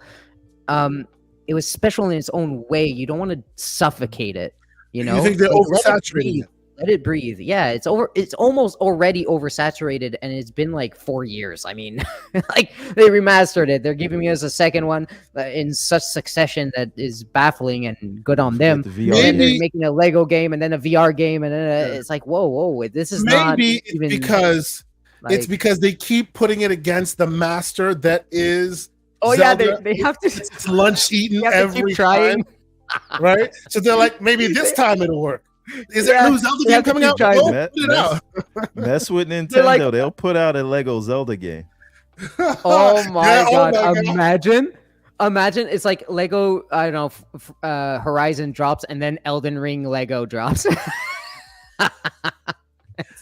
C: It was special in its own way. You don't want to suffocate it. You know,
A: You think they're oversaturating it?
C: Let it breathe. Yeah, it's almost already oversaturated, and it's been like 4 years. I mean, like they remastered it. They're giving us a second one in such succession that is baffling and good on them.
B: The
C: And then
A: Maybe-
C: they're making a Lego game and then a VR game, and then it's like, whoa, this is not
A: Maybe
C: even
A: because it's
C: like-
A: because they keep putting it against the master that is.
C: oh
A: Zelda.
C: yeah, they have to.
A: It's lunch eaten
C: You have to keep
A: every
C: trying.
A: time, right? So they're like, maybe this time it'll work. Is
C: Yeah,
A: there a new Zelda
C: they
A: game
C: have to
A: coming
C: keep
A: out?
C: trying.
A: Oh,
B: That-
A: put it out.
B: Mess with Nintendo.
C: They're like-
B: They'll put out a Lego Zelda game.
C: Oh my
A: Yeah,
C: god!
A: oh my God.
C: Imagine it's like Lego. I don't know. Horizon drops and then Elden Ring Lego drops.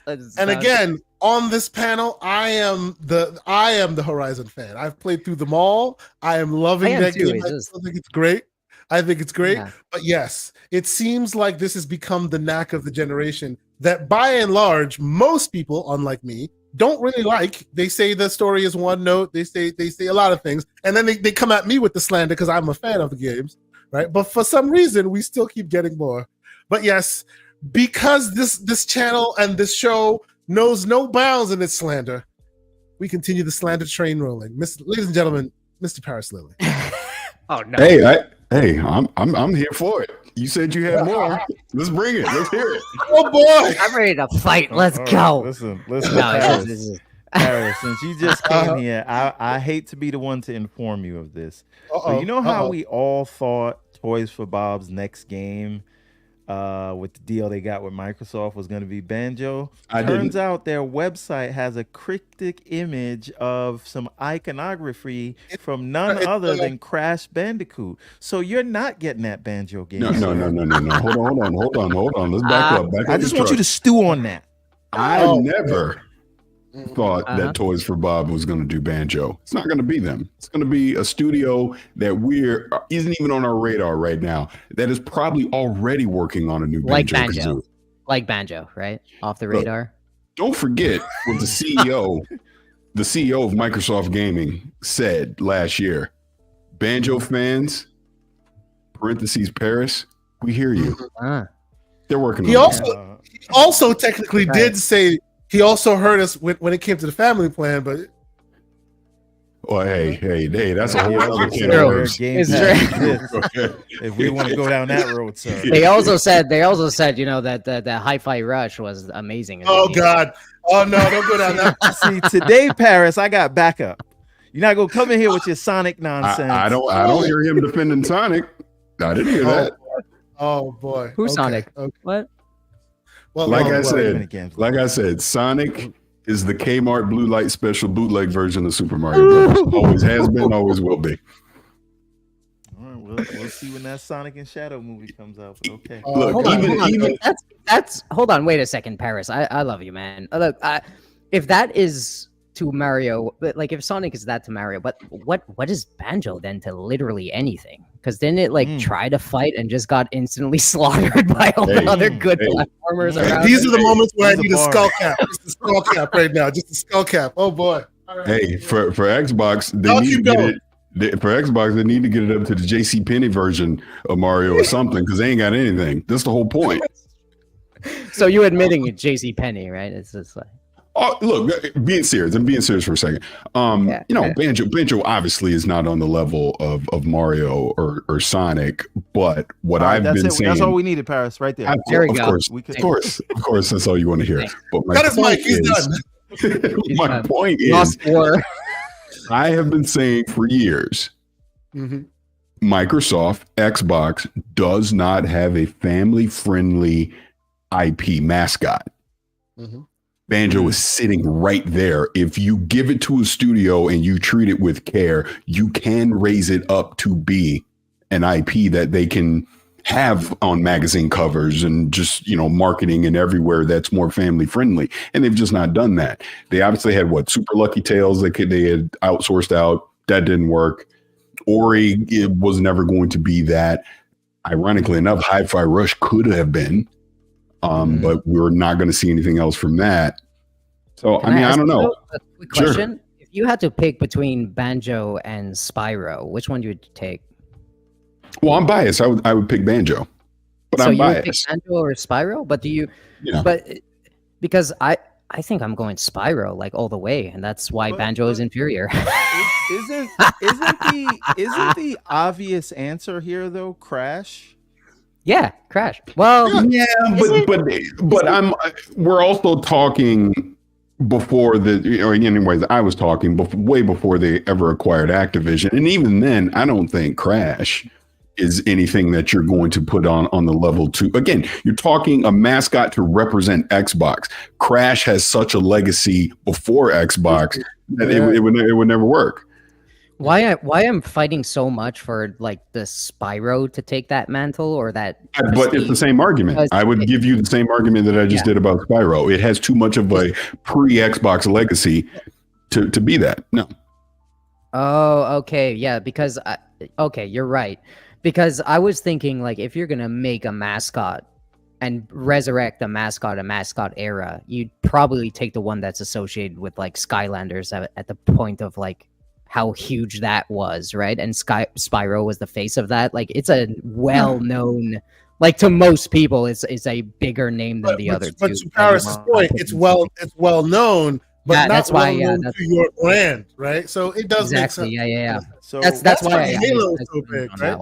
A: And again, on this panel, I am the Horizon fan. I've played through them all. I am loving
C: I am
A: that
C: too.
A: game.
C: It's
A: I
C: just-
A: still think it's great. I think it's great.
C: Yeah.
A: But yes, it seems like this has become the knack of the generation that by and large, most people, unlike me, don't really like. They say the story is one note. They say a lot of things. And then they come at me with the slander because I'm a fan of the games. Right. But for some reason, we still keep getting more. But yes, because this channel and this show knows no bounds in its slander, we continue the slander train rolling. Ladies and gentlemen, Mr. Parris Lilly.
C: Oh no!
D: Hey, I'm here for it. You said you had more. Let's bring it. Let's hear it.
A: Oh boy!
C: I'm ready to fight. Let's
B: All
C: go.
B: right, Listen,
C: No,
B: Parris.
C: this is-
B: Paris, since you just came here, I hate to be the one to inform you of this. But you know how we all thought Toys for Bob's next game with the deal they got with Microsoft was going to be Banjo? Turns out their website has a cryptic image of some iconography from none other than Crash Bandicoot. So you're not getting that Banjo game.
D: No. Hold on. Let's back up.
B: I just want you to stew on that.
D: I never thought
C: Uh-huh.
D: that Toys for Bob was going to do Banjo. It's not going to be them. It's going to be a studio that isn't even on our radar right now. That is probably already working on a new
C: Like
D: Banjo.
C: Banjo. Like Banjo, right? Off the radar.
D: Don't forget what the CEO of Microsoft Gaming said last year. Banjo fans, parentheses Paris, we hear you. They're working on
A: He
D: it.
A: also technically
C: Right.
A: did say he also heard us when it came to the family plan, but
D: Well, hey, that's a whole other
C: It's
D: can
C: true.
D: of worms.
C: It's
B: If we want to go down that road, sir.
C: They also said, you know, that the Hi-Fi Rush was amazing.
A: oh god, oh no, don't go down that.
B: See, today, Paris, I got backup. You're not gonna come in here with your Sonic nonsense.
D: I don't hear him defending Sonic. I didn't hear that.
A: Oh boy,
C: Who's
A: Okay,
C: Sonic?
A: okay.
C: What?
A: Well,
D: Like
A: well,
D: I
A: well,
D: said, Sonic is the Kmart Blue Light Special bootleg version of Super Mario Bros. Always has been, always will be.
B: All right, we'll see when that Sonic and Shadow movie comes out. But okay.
D: Look,
C: Hold on,
D: even
C: that's hold on, wait a second, Paris. I love you, man. Look, if that is to Mario, but like if Sonic is that to Mario, but what is Banjo then to literally anything? Because didn't it like try to fight and just got instantly slaughtered by all the other good platformers around?
A: These are the moments where I
B: He's a
A: need a
B: bar.
A: skull cap. Just a skull cap right now. Just a skull cap. Oh boy. All right.
D: hey, for Xbox, they
A: Y'all
D: need to
A: keep
D: get
A: going.
D: it. For Xbox, they need to get it up to the JC Penney version of Mario or something because they ain't got anything. That's the whole point.
C: So you admitting it, JC Penney, right? It's just like
D: Oh, look, being serious. I'm being serious for a second.
C: Yeah,
D: You know,
C: yeah.
D: Banjo obviously is not on the level of Mario or Sonic, but what
B: All right,
D: I've
B: that's
D: been
B: it.
D: saying.
B: That's all we needed, Paris, right there.
C: There we
D: of
C: go.
D: course,
B: We could-
D: of course, that's all you want to hear. But my
A: Cut his
D: point
A: mic. He's
D: is-
A: done.
D: my
C: done.
D: point is,
C: Lost War.
D: I have been saying for years,
A: Mhm.
D: Microsoft Xbox does not have a family-friendly IP mascot.
A: Mhm.
D: Banjo is sitting right there. If you give it to a studio and you treat it with care, you can raise it up to be an IP that they can have on magazine covers and just, marketing and everywhere that's more family friendly. And they've just not done that. They obviously had Super Lucky Tales they had outsourced out. That didn't work. Ori, it was never going to be that. Ironically enough, Hi-Fi Rush could have been. But we're not going to see anything else from that. So, I don't know.
C: A quick question. If you had to pick between Banjo and Spyro, which one do you take?
D: Well, I'm biased. I would pick Banjo. But
C: so
D: I'm
C: you
D: biased.
C: would pick Banjo or Spyro? But do you...
D: Yeah.
C: But because I think I'm going Spyro like all the way, and that's why Banjo is inferior.
B: Isn't the obvious answer here though Crash?
C: Yeah, Crash. Well,
D: yeah, but we're also talking before anyways, I was talking way before they ever acquired Activision, and even then, I don't think Crash is anything that you're going to put on the level 2. Again, you're talking a mascot to represent Xbox. Crash has such a legacy before Xbox that it would never work.
C: Why I'm fighting so much for like the Spyro to take that mantle or that?
D: But it's the same argument. I would give you the same argument that I just did about Spyro. It has too much of a pre-Xbox legacy to be that. No.
C: Oh, okay, yeah. Because you're right. Because I was thinking like if you're gonna make a mascot and resurrect a mascot era, you'd probably take the one that's associated with like Skylanders at the point of like how huge that was, right? And Spyro was the face of that. Like it's a well-known, like to most people, it's a bigger name than the other two.
A: But to Parris' point, it's well known, but not well known to your brand, right? So it does make sense.
C: Yeah.
B: So
C: that's why
A: Halo is so big, right?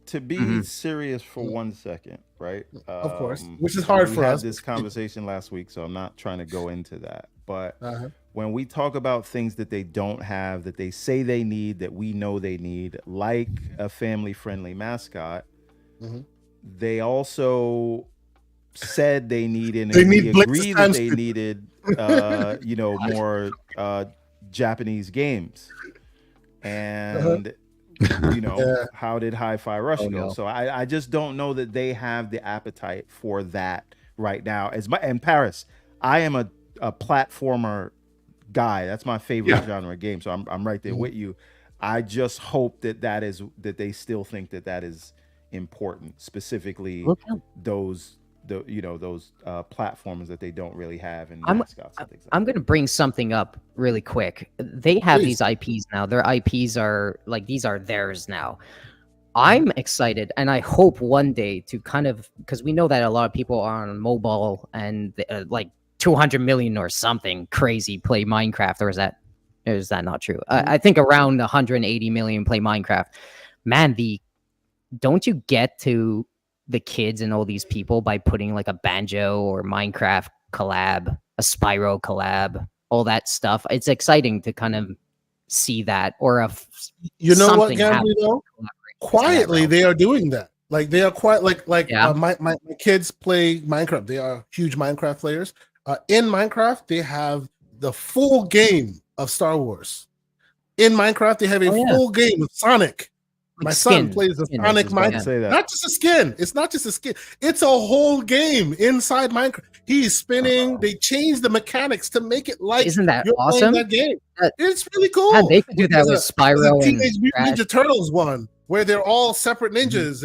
B: To be serious for 1 second, right?
A: Of course, which is hard for us.
B: We had this conversation last week, so I'm not trying to go into that. But when we talk about things that they don't have, that they say they need, that we know they need, like a family-friendly mascot, they also said they needed, and we agree that they needed, more Japanese games. And how did Hi-Fi Rush go?
C: No.
B: So I just don't know that they have the appetite for that right now. And Parris, I am a platformer guy. That's my favorite genre of game. So I'm right there with you. I just hope that they still think that is important, specifically those platformers that they don't really have in mascots and things like
C: I'm going to bring something up really quick. They have these IPs now. Their IPs are like, these are theirs now. I'm excited, and I hope one day to kind of, because we know that a lot of people are on mobile and like 200 million or something crazy play Minecraft, or is that not true? I think around 180 million play Minecraft. Man, don't you get to the kids and all these people by putting like a Banjo or Minecraft collab, a Spyro collab, all that stuff? It's exciting to kind of see that, or what,
A: Gamzly, though? Quietly, they are doing that. Like they are quite my kids play Minecraft. They are huge Minecraft players. In Minecraft, they have the full game of Star Wars. In Minecraft, they have a full game of Sonic. My son plays the Sonic Minecraft. Not just a skin. It's not just a skin. It's a whole game inside Minecraft. He's spinning. They changed the mechanics to make it like
C: isn't that awesome?
A: That game. It's really cool.
C: Yeah, they could do that with Spyro and
A: Teenage Mutant Ninja Turtles one, where they're all separate ninjas,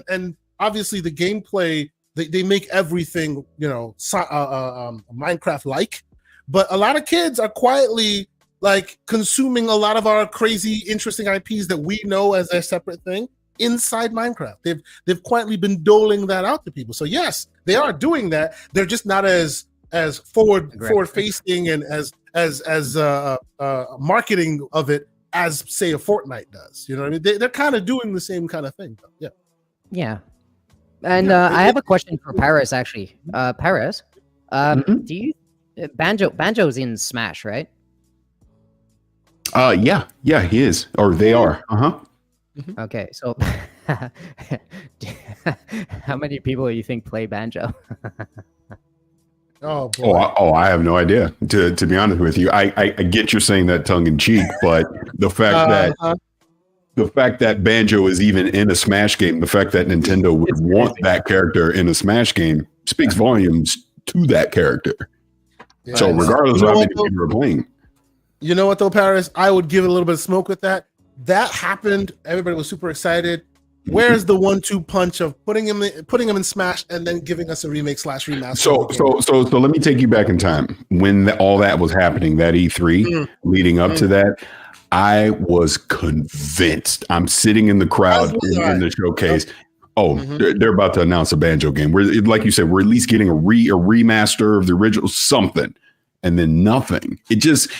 A: and obviously the gameplay. They make everything Minecraft like, but a lot of kids are quietly like consuming a lot of our crazy, interesting IPs that we know as a separate thing inside Minecraft. They've quietly been doling that out to people. So yes, they are doing that. They're just not as forward facing and as marketing of it as say a Fortnite does. You know what I mean? They're kind of doing the same kind of thing. Though.
C: Yeah. And I have a question for Parris, actually. Parris, do you Banjo's in Smash, right?
D: Yeah, he is, or they are.
C: Okay, so How many people do you think play Banjo?
A: Oh boy.
D: I have no idea. To be honest with you, I get you're saying that tongue in cheek, but the fact that Banjo is even in a Smash game, the fact that Nintendo would want that character in a Smash game speaks volumes to that character.
A: Yeah.
D: So regardless of how many people are playing.
A: You know what though, Parris? I would give a little bit of smoke with that. That happened. Everybody was super excited. Where's the 1-2 punch of putting him in Smash and then giving us a remake / remaster?
D: So let me take you back in time when all that was happening, that E3 leading up to that. I was convinced. I'm sitting in the crowd in the showcase. They're about to announce a Banjo game. We're, like you said, we're at least getting a remaster of the original something, and then nothing. It just,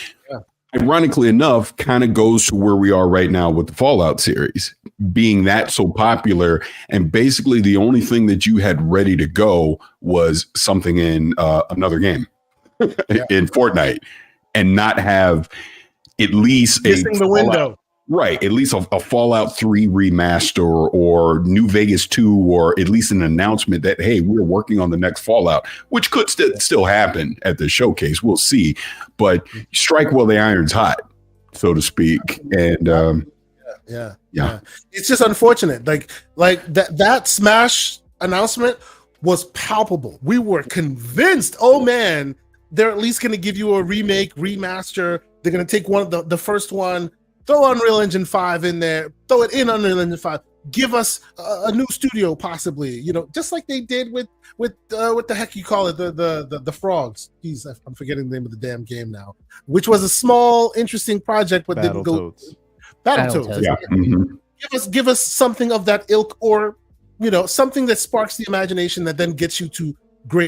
D: ironically enough, kind of goes to where we are right now with the Fallout series being that so popular, and basically the only thing that you had ready to go was something in another game in Fortnite, and not have at least
A: missing the window.
D: Right, at least a Fallout 3 remaster or New Vegas 2, or at least an announcement that, hey, we're working on the next Fallout, which could still happen at the showcase. We'll see. But strike while the iron's hot, so to speak. And
A: yeah. It's just unfortunate. Like that Smash announcement was palpable. We were convinced, oh man, they're at least going to give you a remake, remaster. They're going to take one of the first one, throw Unreal Engine 5 in there, throw it in Unreal Engine 5, give us a new studio possibly, just like they did with what the heck you call it, the frogs. I'm forgetting the name of the damn game now, which was a small, interesting project, but didn't go. Battletoads.
D: Yeah. Mm-hmm.
A: Give us something of that ilk, or something that sparks the imagination that then gets you to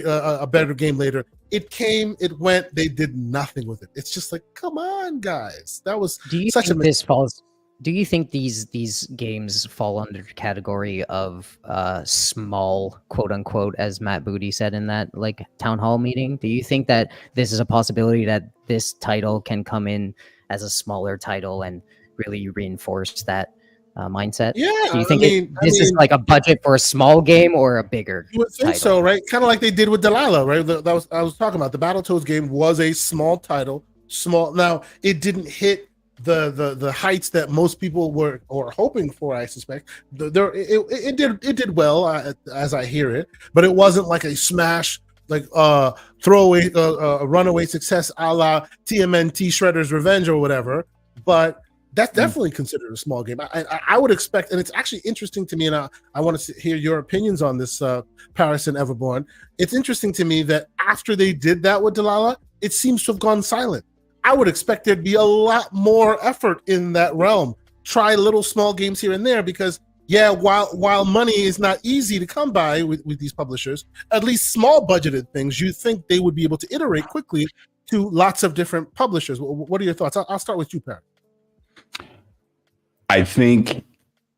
A: a better game later. It came, it went, they did nothing with it. It's just like, come on, guys. That was such a
C: do you think these games fall under the category of small, quote unquote, as Matt Booty said in that town hall meeting? Do you think that this is a possibility that this title can come in as a smaller title and really reinforce that mindset?
A: Yeah.
C: Do you think this is like a budget for a small game or a bigger?
A: You would think so, right? Kind of like they did with Delilah, right? I was talking about the Battletoads game was a small title. Now it didn't hit the heights that most people were hoping for. I suspect it did well as I hear it, but it wasn't like a Smash throwaway a runaway success a la TMNT Shredder's Revenge or whatever. But that's definitely considered a small game. I would expect, and it's actually interesting to me, and I want to hear your opinions on this, Parris and Everborn. It's interesting to me that after they did that with Delilah, it seems to have gone silent. I would expect there'd be a lot more effort in that realm. Try little small games here and there, because while money is not easy to come by with these publishers, at least small budgeted things, you think they would be able to iterate quickly to lots of different publishers. What are your thoughts? I'll start with you, Parris.
D: I think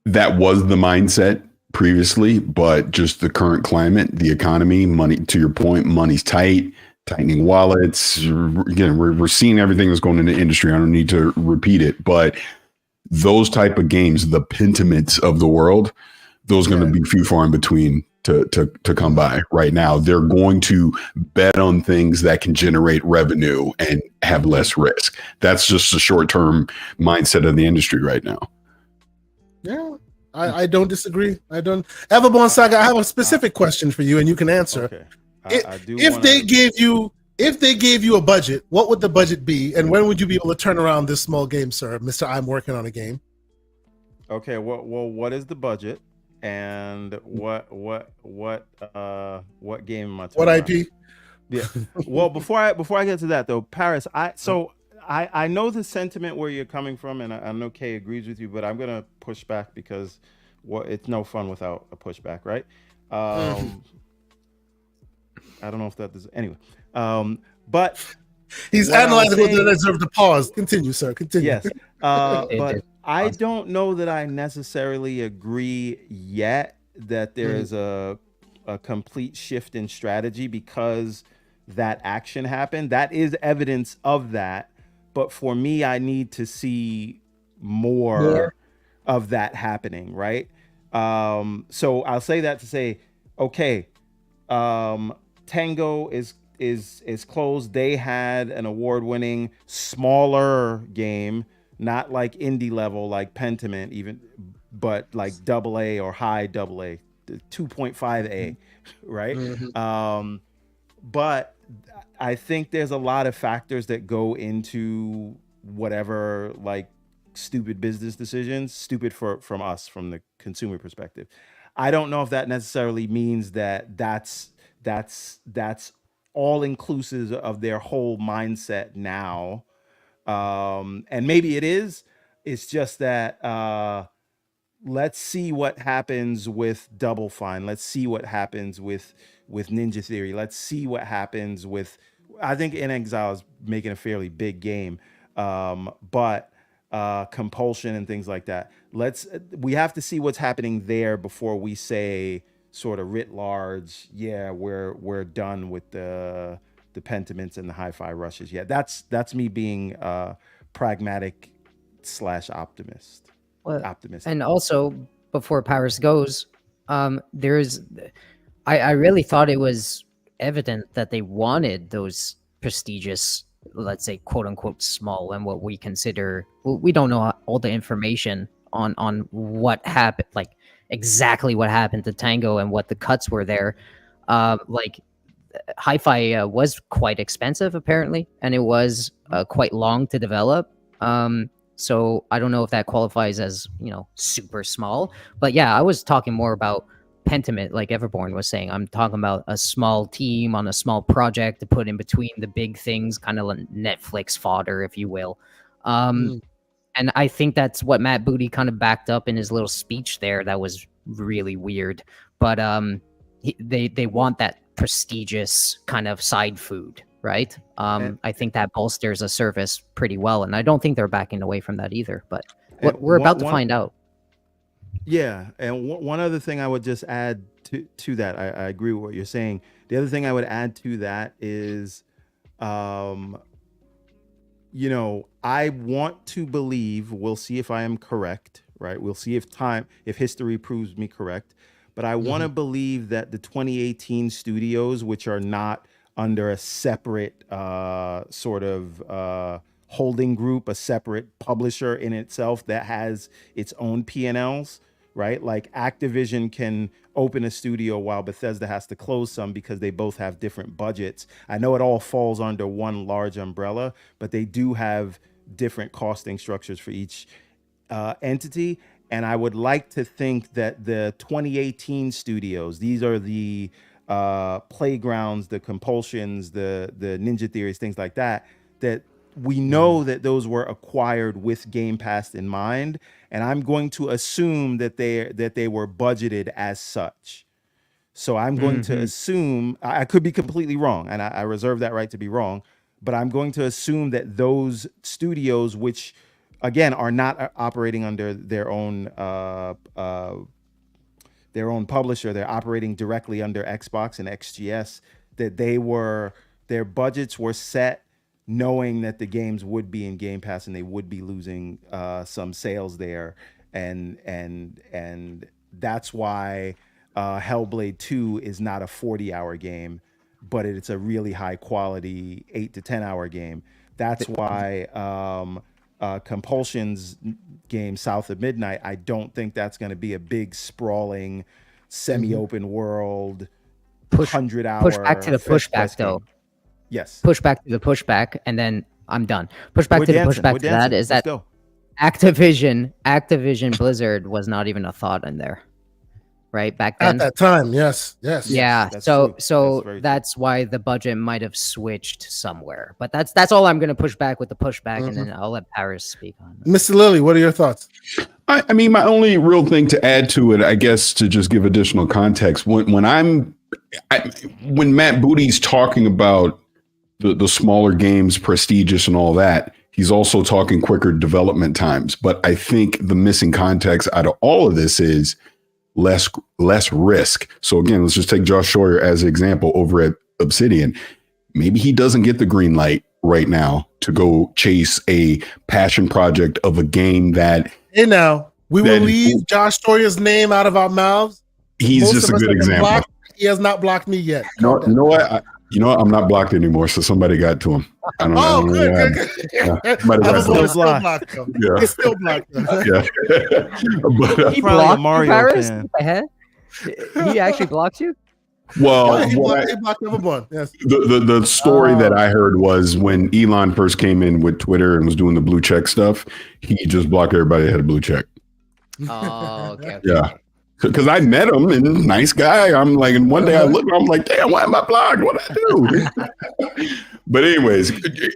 D: that was the mindset previously, but just the current climate, the economy, money, to your point, money's tight, tightening wallets. Again, we're seeing everything that's going in the industry. I don't need to repeat it, but those type of games, the Pentiments of the world, those are going to be few far in between to come by right now. They're going to bet on things that can generate revenue and have less risk. That's just the short-term mindset of the industry right now.
A: Yeah, I don't disagree. I don't. Everborn Saga, I have a specific question for you, and you can answer.
B: Okay.
A: If they gave you a budget, what would the budget be, and when would you be able to turn around this small game, sir, Mister? I'm working on a game.
B: Okay. Well, what is the budget, and what game am I talking
A: What
B: about?
A: IP?
B: Yeah. Well, before I get to that though, Parris, I know the sentiment where you're coming from, and I know Kay agrees with you, but I'm gonna push back because it's no fun without a pushback, right? I don't know if that is anyway. But
A: he's analyzing whether they deserve to pause. Continue, sir. Continue.
B: Yes. But I don't know that I necessarily agree yet that there is a complete shift in strategy because that action happened. That is evidence of that. But for me, I need to see more of that happening, right? So I'll say that to say, okay, Tango is closed. They had an award-winning smaller game, not like indie level like Pentiment even, but like AA or high AA, 2.5A, right? But I think there's a lot of factors that go into whatever like stupid business decisions, stupid from us from the consumer perspective. I don't know if that necessarily means that that's all inclusive of their whole mindset now. And maybe it is. It's just that let's see what happens with Double Fine. Let's see what happens with Ninja Theory. Let's see what happens with. I think In Exile is making a fairly big game, but Compulsion and things like that. We have to see what's happening there before we say sort of writ large. Yeah, we're done with the Pentiments and the hi-fi rushes. Yeah, that's me being pragmatic / optimist. Optimistic.
C: And also, before Parris goes, there's, I really thought it was evident that they wanted those prestigious, let's say, quote unquote, small, and what we consider, we don't know all the information on what happened, like exactly what happened to Tango and what the cuts were there. Like hi-fi was quite expensive apparently, and it was quite long to develop. So I don't know if that qualifies as, super small. But yeah, I was talking more about Pentiment, like Everborn was saying. I'm talking about a small team on a small project to put in between the big things, kind of like Netflix fodder, if you will. And I think that's what Matt Booty kind of backed up in his little speech there. That was really weird. But they want that prestigious kind of side food, right? I think that bolsters a service pretty well, and I don't think they're backing away from that either. But we're about to find out.
B: Yeah, and one other thing I would just add to that, I agree with what you're saying. The other thing I would add to that is, I want to believe, we'll see if I am correct, right? We'll see if history proves me correct. But I want to believe that the 2018 studios, which are not under a separate sort of holding group, a separate publisher in itself that has its own P&Ls, right? Like Activision can open a studio while Bethesda has to close some because they both have different budgets. I know it all falls under one large umbrella, but they do have different costing structures for each entity. And I would like to think that the 2018 studios, these are the Playgrounds, the Compulsions, the Ninja Theories, things like that, that we know that those were acquired with Game Pass in mind. And I'm going to assume that they were budgeted as such. So I'm going to assume, I could be completely wrong, and I reserve that right to be wrong, but I'm going to assume that those studios, which again are not operating under their own publisher, they're operating directly under Xbox and XGS, that their budgets were set knowing that the games would be in Game Pass and they would be losing some sales there, and that's why Hellblade 2 is not a 40-hour game, but it's a really high quality 8 to 10 hour game. That's why Compulsion's game South of Midnight, I don't think that's going to be a big sprawling semi-open world 100-hour
C: push back to the pushback though.
B: Game. Yes.
C: Push back to the pushback, and then I'm done. Push back to the pushback to that is that Activision Blizzard was not even a thought in there, right? Back then.
A: At that time, yes.
C: Yeah. So that's why the budget might have switched somewhere. But that's all I'm going to push back with the pushback, and then I'll let Parris speak on that.
A: Mr. Lilly, what are your thoughts?
D: I mean, my only real thing to add to it, I guess, to just give additional context, when Matt Booty's talking about the smaller games, prestigious and all that, he's also talking quicker development times. But I think the missing context out of all of this is less risk. So again, let's just take Josh Scheuer as an example over at Obsidian. Maybe he doesn't get the green light right now to go chase a passion project of a game that
A: We will leave Josh Sawyer's name out of our mouths.
D: He's
A: Most
D: just
A: of
D: a
A: us
D: good
A: have been
D: example.
A: blocked. He has not blocked me yet.
D: You know what? I'm not blocked anymore, so somebody got to him. I don't know
A: good.
D: Everybody
A: It's still blocked.
D: Yeah.
A: It's still blocked.
D: Yeah. But,
C: He
B: Probably a
C: blocked you,
B: Mario
C: Parris?
B: fan.
C: What the heck? He actually blocked you?
D: well,
A: He
D: what
A: blocked Everborn. Yes.
D: the story that I heard was when Elon first came in with Twitter and was doing the blue check stuff, he just blocked everybody that had a blue check.
C: Oh, okay.
D: Yeah. Because I met him and nice guy. I'm like, and one day I look, I'm like, damn, why am I blocked? What I do? But anyways,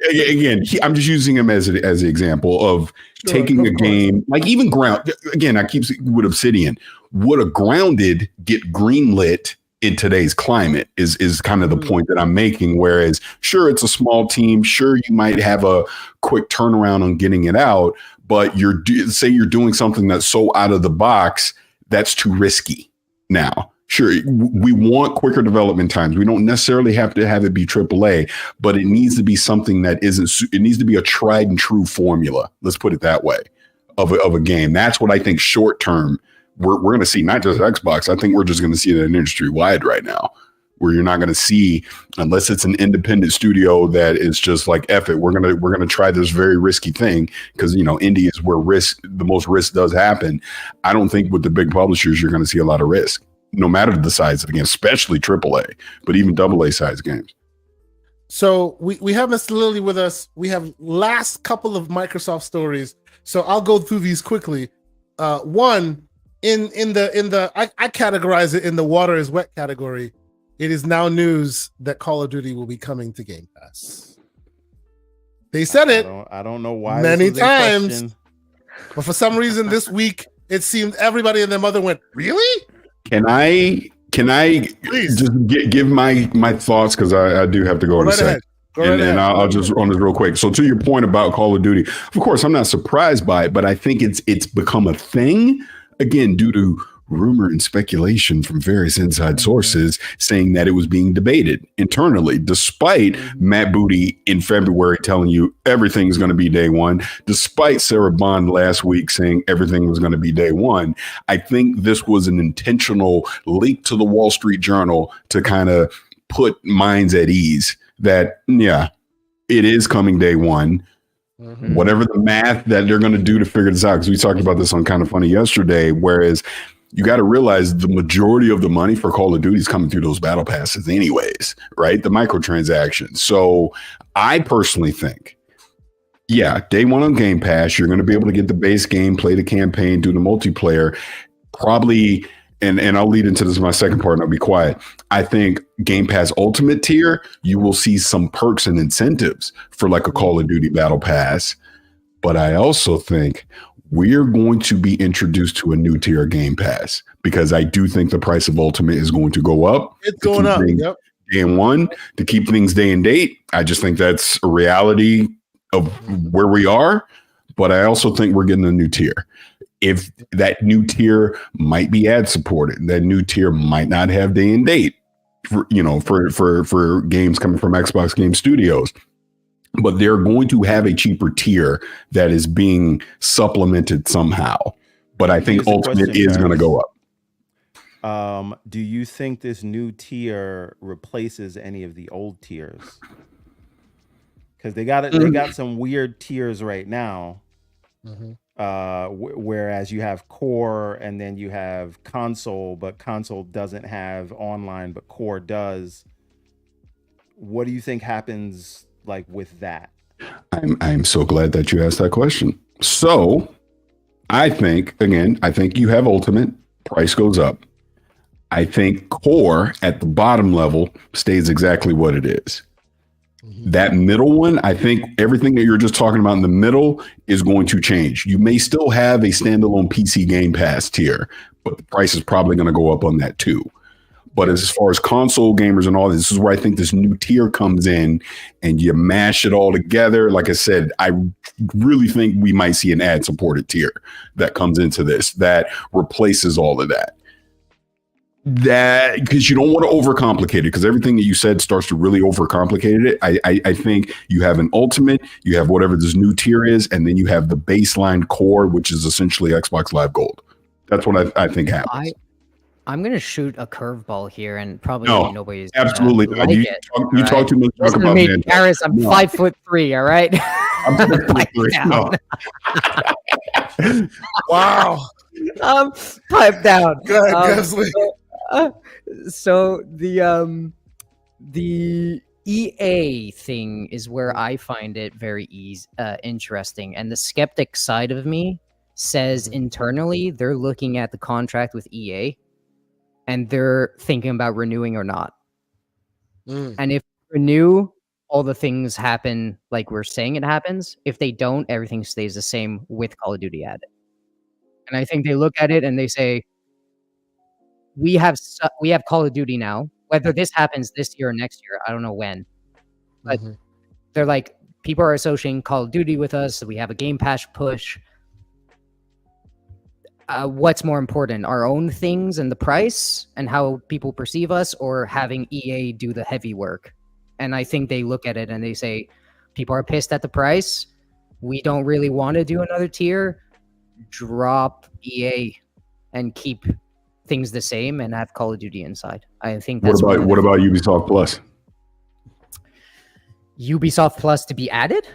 D: again, I'm just using him as an example of taking a game like even ground. Again, I keep with Obsidian. Would a grounded get greenlit in today's climate is kind of the point that I'm making. Whereas, sure, it's a small team. Sure, you might have a quick turnaround on getting it out, but you're doing something that's so out of the box. That's too risky now. Sure, we want quicker development times. We don't necessarily have to have it be AAA, but it needs to be something that it needs to be a tried and true formula. Let's put it that way of a game. That's what I think short term we're going to see, not just Xbox. I think we're just going to see that industry wide right now, where you're not going to see, unless it's an independent studio that is just like, F it, we're going to try this very risky thing, because indie is where the most risk does happen. I don't think with the big publishers you're going to see a lot of risk, no matter the size of the game, especially AAA, but even AA size games.
A: So we have Mr. Lilly with us. We have last couple of Microsoft stories, so I'll go through these quickly. One in the I categorize it in the water is wet category. It is now news that Call of Duty will be coming to Game Pass. They said it.
B: I don't know why
A: many
B: this was in
A: times,
B: question.
A: but for some reason this week it seemed everybody and their mother went, "Really?
D: Can I
A: Please.
D: just give my thoughts, because I do have to go in a second. And I'll just run this real quick. So to your point about Call of Duty, of course, I'm not surprised by it, but I think it's become a thing, again, due to rumor and speculation from various inside sources saying that it was being debated internally, despite Matt Booty in February telling you everything's going to be day one, despite Sarah Bond last week saying everything was going to be day one. I think this was an intentional leak to the Wall Street Journal to kind of put minds at ease that, yeah, it is coming day one. Whatever the math that they're going to do to figure this out, because we talked about this on Kind of Funny yesterday, whereas you got to realize the majority of the money for Call of Duty is coming through those battle passes anyways, right? The microtransactions. So I personally think, yeah, day one on Game Pass, you're going to be able to get the base game, play the campaign, do the multiplayer, probably. And I'll lead into this in my second part and I'll be quiet. I think Game Pass Ultimate tier, you will see some perks and incentives for like a Call of Duty Battle Pass. But I also think we're going to be introduced to a new tier of Game Pass, because I do think the price of Ultimate is going to go up.
A: It's going up. Yep.
D: Day one, to keep things day and date. I just think that's a reality of where we are. But I also think we're getting a new tier. If that new tier might be ad supported, that new tier might not have day and date for games coming from Xbox Game Studios, but they're going to have a cheaper tier that is being supplemented somehow. But I think Ultimate is going to go up.
B: Do you think this new tier replaces any of the old tiers? Because they got some weird tiers right now. Whereas you have core and then you have console, but console doesn't have online, but core does. What do you think happens like with that?
D: I'm so glad that you asked that question. So I think you have Ultimate, price goes up. I think core at the bottom level stays exactly what it is. That middle one, I think everything that you're just talking about in the middle is going to change. You may still have a standalone PC Game Pass tier, but the price is probably going to go up on that too. But as far as console gamers and all this is where I think this new tier comes in and you mash it all together. Like I said, I really think we might see an ad-supported tier that comes into this that replaces all of that. That because you don't want to overcomplicate it, because everything that you said starts to really overcomplicate it. I think you have an ultimate, you have whatever this new tier is, and then you have the baseline core, which is essentially Xbox Live Gold. That's what I think happens.
C: I'm gonna shoot a curveball here, and probably nobody's
D: absolutely
C: like
D: you
C: it.
D: Talk too much
C: Listen
D: about
C: to me,
D: Banjo.
C: Parris. I'm 5'3". All right.
D: I'm 6'3". No.
A: Wow.
C: Pipe down.
A: Go ahead, Gamzly.
C: So the EA thing is where I find it very interesting, and the skeptic side of me says internally they're looking at the contract with EA, and they're thinking about renewing or not. And if they renew, all the things happen like we're saying it happens. If they don't, everything stays the same with Call of Duty added. And I think they look at it and they say, we have Call of Duty now. Whether this happens this year or next year, I don't know when. But they're like, people are associating Call of Duty with us. So we have a Game Pass push. What's more important, our own things and the price and how people perceive us, or having EA do the heavy work? And I think they look at it and they say, people are pissed at the price. We don't really want to do another tier. Drop EA and keep things the same and have Call of Duty inside. I think that's
D: what about Ubisoft Plus?
C: Ubisoft Plus to be added?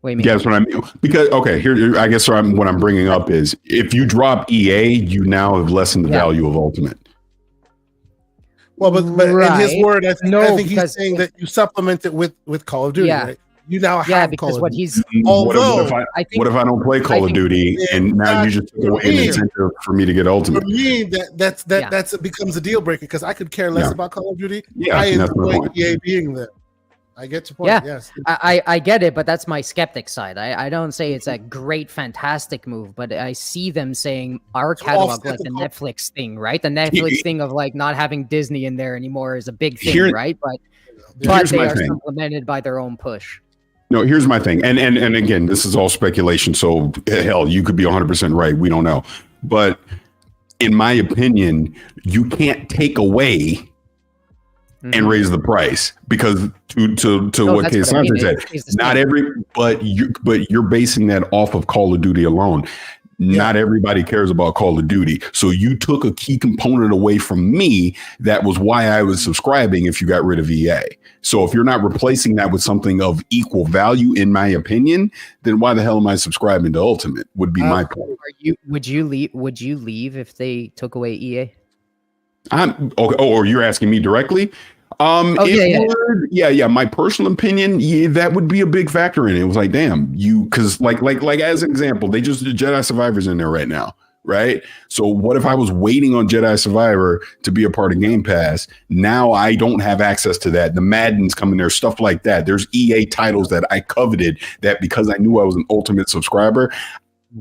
C: Wait a minute.
D: Yeah, that's what I mean. Because here I guess what I'm bringing up is, if you drop EA, you now have lessened the value of Ultimate.
A: Well, but in his word, I think he's saying that you supplement it with Call of Duty, right? You now have
C: because
A: Call
C: what
A: of Duty.
C: he's
A: Although,
D: what if I don't play Call of Duty and now you just took away an incentive for me to get Ultimate?
A: For me, that becomes a deal breaker, because I could care less about Call of Duty.
D: Yeah,
A: I enjoy EA being there. I get your point.
C: Yeah,
A: yes.
C: I get it, but that's my skeptic side. I don't say it's a great, fantastic move, but I see them saying our catalog, like the Netflix thing, right? The Netflix thing of like not having Disney in there anymore is a big thing, right? But they are supplemented by their own push.
D: No, here's my thing. And again, this is all speculation. So hell, you could be 100% right. We don't know. But in my opinion, you can't take away and raise the price, because to what Keisante said, not but you're basing that off of Call of Duty alone. Not everybody cares about Call of Duty. So you took a key component away from me. That was why I was subscribing if you got rid of EA. So if you're not replacing that with something of equal value, in my opinion, then why the hell am I subscribing to Ultimate, would be my point.
C: Would you leave if they took away EA?
D: Or you're asking me directly? My personal opinion, that would be a big factor in it. It was like, damn, because like as an example, they just did Jedi Survivor's in there right now, right? So what if I was waiting on Jedi Survivor to be a part of Game Pass? Now I don't have access to that. The Madden's coming there, stuff like that. There's EA titles that I coveted, that because I knew I was an Ultimate subscriber,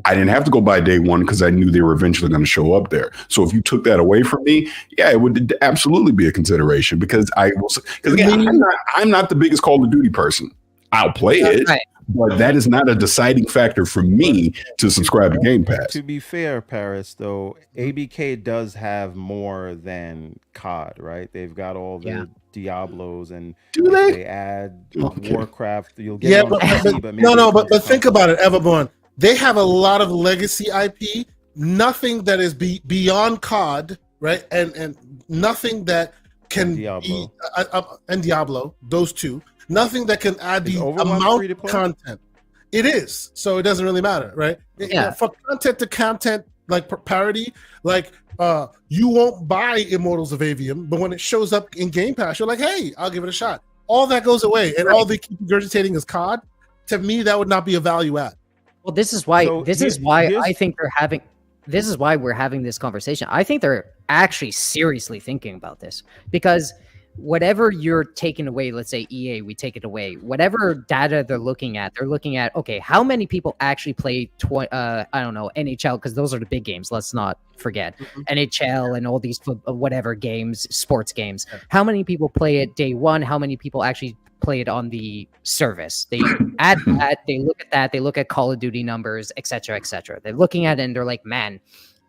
D: I didn't have to go by day one, because I knew they were eventually going to show up there. So if you took that away from me, it would absolutely be a consideration, because again, I'm not the biggest Call of Duty person. I'll play it, but that is not a deciding factor for me to subscribe to Game Pass.
B: To be fair, Parris, though, ABK does have more than COD, right? They've got all the Diablos, and
D: do they
B: add Warcraft? You'll get it on PC,
A: but think about it, Everborn. They have a lot of legacy IP, nothing that is beyond COD, right? And nothing that can be and Diablo, those two. Nothing that can add the amount of content. It is, so it doesn't really matter, right?
C: Yeah.
A: For content to content, like parody, like you won't buy Immortals of Avium, but when it shows up in Game Pass, you're like, hey, I'll give it a shot. All that goes away, and all they keep regurgitating is COD. To me, that would not be a value add.
C: Well, this is why I think they're having. This is why we're having this conversation. I think they're actually seriously thinking about this, because whatever you're taking away, let's say EA, we take it away. Whatever data they're looking at, okay, how many people actually play NHL, because those are the big games. Let's not forget NHL and all these whatever games, sports games. How many people play it day one? How many people actually play it on the service? They add that, they look at Call of Duty numbers, etc., etc. They're looking at it and they're like, man,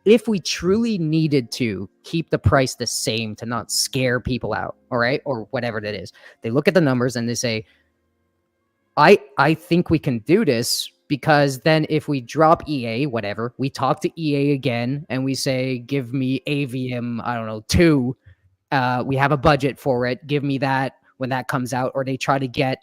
C: if we truly needed to keep the price the same to not scare people out, all right, or whatever that is, they look at the numbers and they say, I think we can do this, because then if we drop EA, whatever, we talk to EA again and we say, give me AVM, I don't know, 2. We have a budget for it. Give me that when that comes out. Or they try to get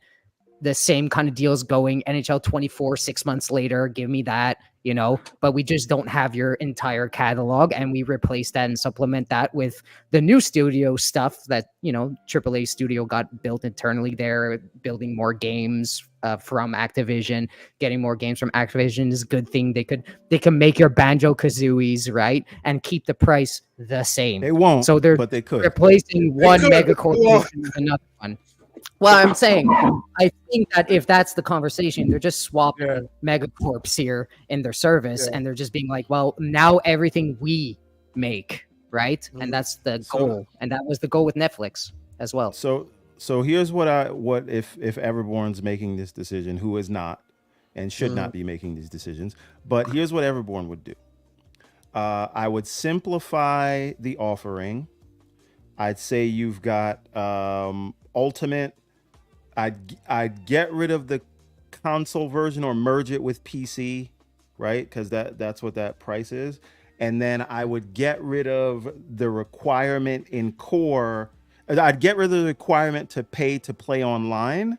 C: the same kind of deals going. NHL 24, 6 months later, give me that, you know, but we just don't have your entire catalog, and we replace that and supplement that with the new studio stuff that, you know, AAA studio got built internally there, building more games from Activision. Getting more games from Activision is a good thing. They can make your Banjo Kazooies, right, and keep the price the same.
B: They won't,
C: so they're
B: but they could.
C: replacing one megacorp with another one. Well, I'm saying, I think that if that's the conversation, they're just swapping megacorps here in their service, and they're just being like, well, now everything we make, right? Mm-hmm. And that's the goal. And that was the goal with Netflix as well.
B: So here's what if Everborn's making this decision, who is not and should not be making these decisions, but here's what Everborn would do. I would simplify the offering. I'd say you've got Ultimate. I'd get rid of the console version or merge it with PC, right? Because that's what that price is. And then I would get rid of the requirement in core. I'd get rid of the requirement to pay to play online,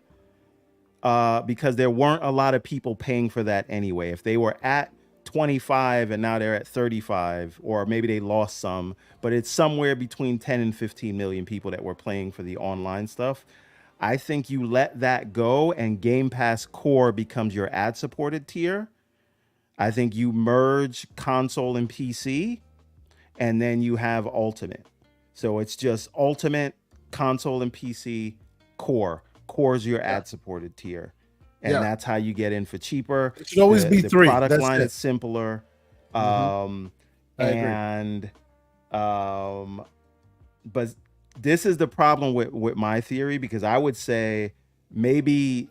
B: because there weren't a lot of people paying for that anyway. If they were at 25 and now they're at 35, or maybe they lost some, but it's somewhere between 10 and 15 million people that were playing for the online stuff. I think you let that go and Game Pass Core becomes your ad-supported tier. I think you merge console and PC, and then you have Ultimate. So it's just Ultimate, console and PC, Core. Core's your ad-supported tier. And that's how you get in for cheaper.
A: It should always be 3.
B: The product
A: That's
B: line
A: it.
B: is simpler. But this is the problem with my theory, because I would say maybe,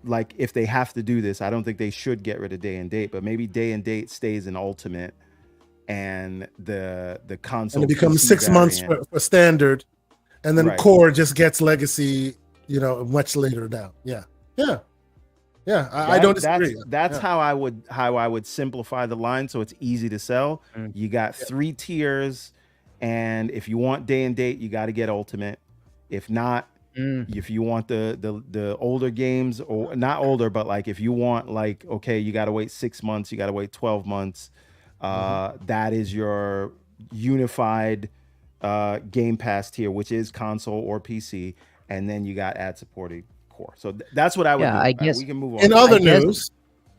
B: like, if they have to do this, I don't think they should get rid of day and date, but maybe day and date stays in Ultimate, and the console,
A: and it becomes
B: PC
A: 6 months
B: variant
A: for standard, and then
B: Right.
A: Core just gets Legacy, you know, much later down. I don't disagree.
B: That's how I would simplify the line, so it's easy to sell. You got 3 tiers, and if you want day and date, you got to get Ultimate. If not, if you want the older games, or not older, but like if you want, like, okay, you got to wait 6 months, you got to wait 12 months. That is your unified Game Pass tier, which is console or PC, and then you got ad supported Core. So that's what I would do.
C: I guess
B: we can move on.
A: In other news,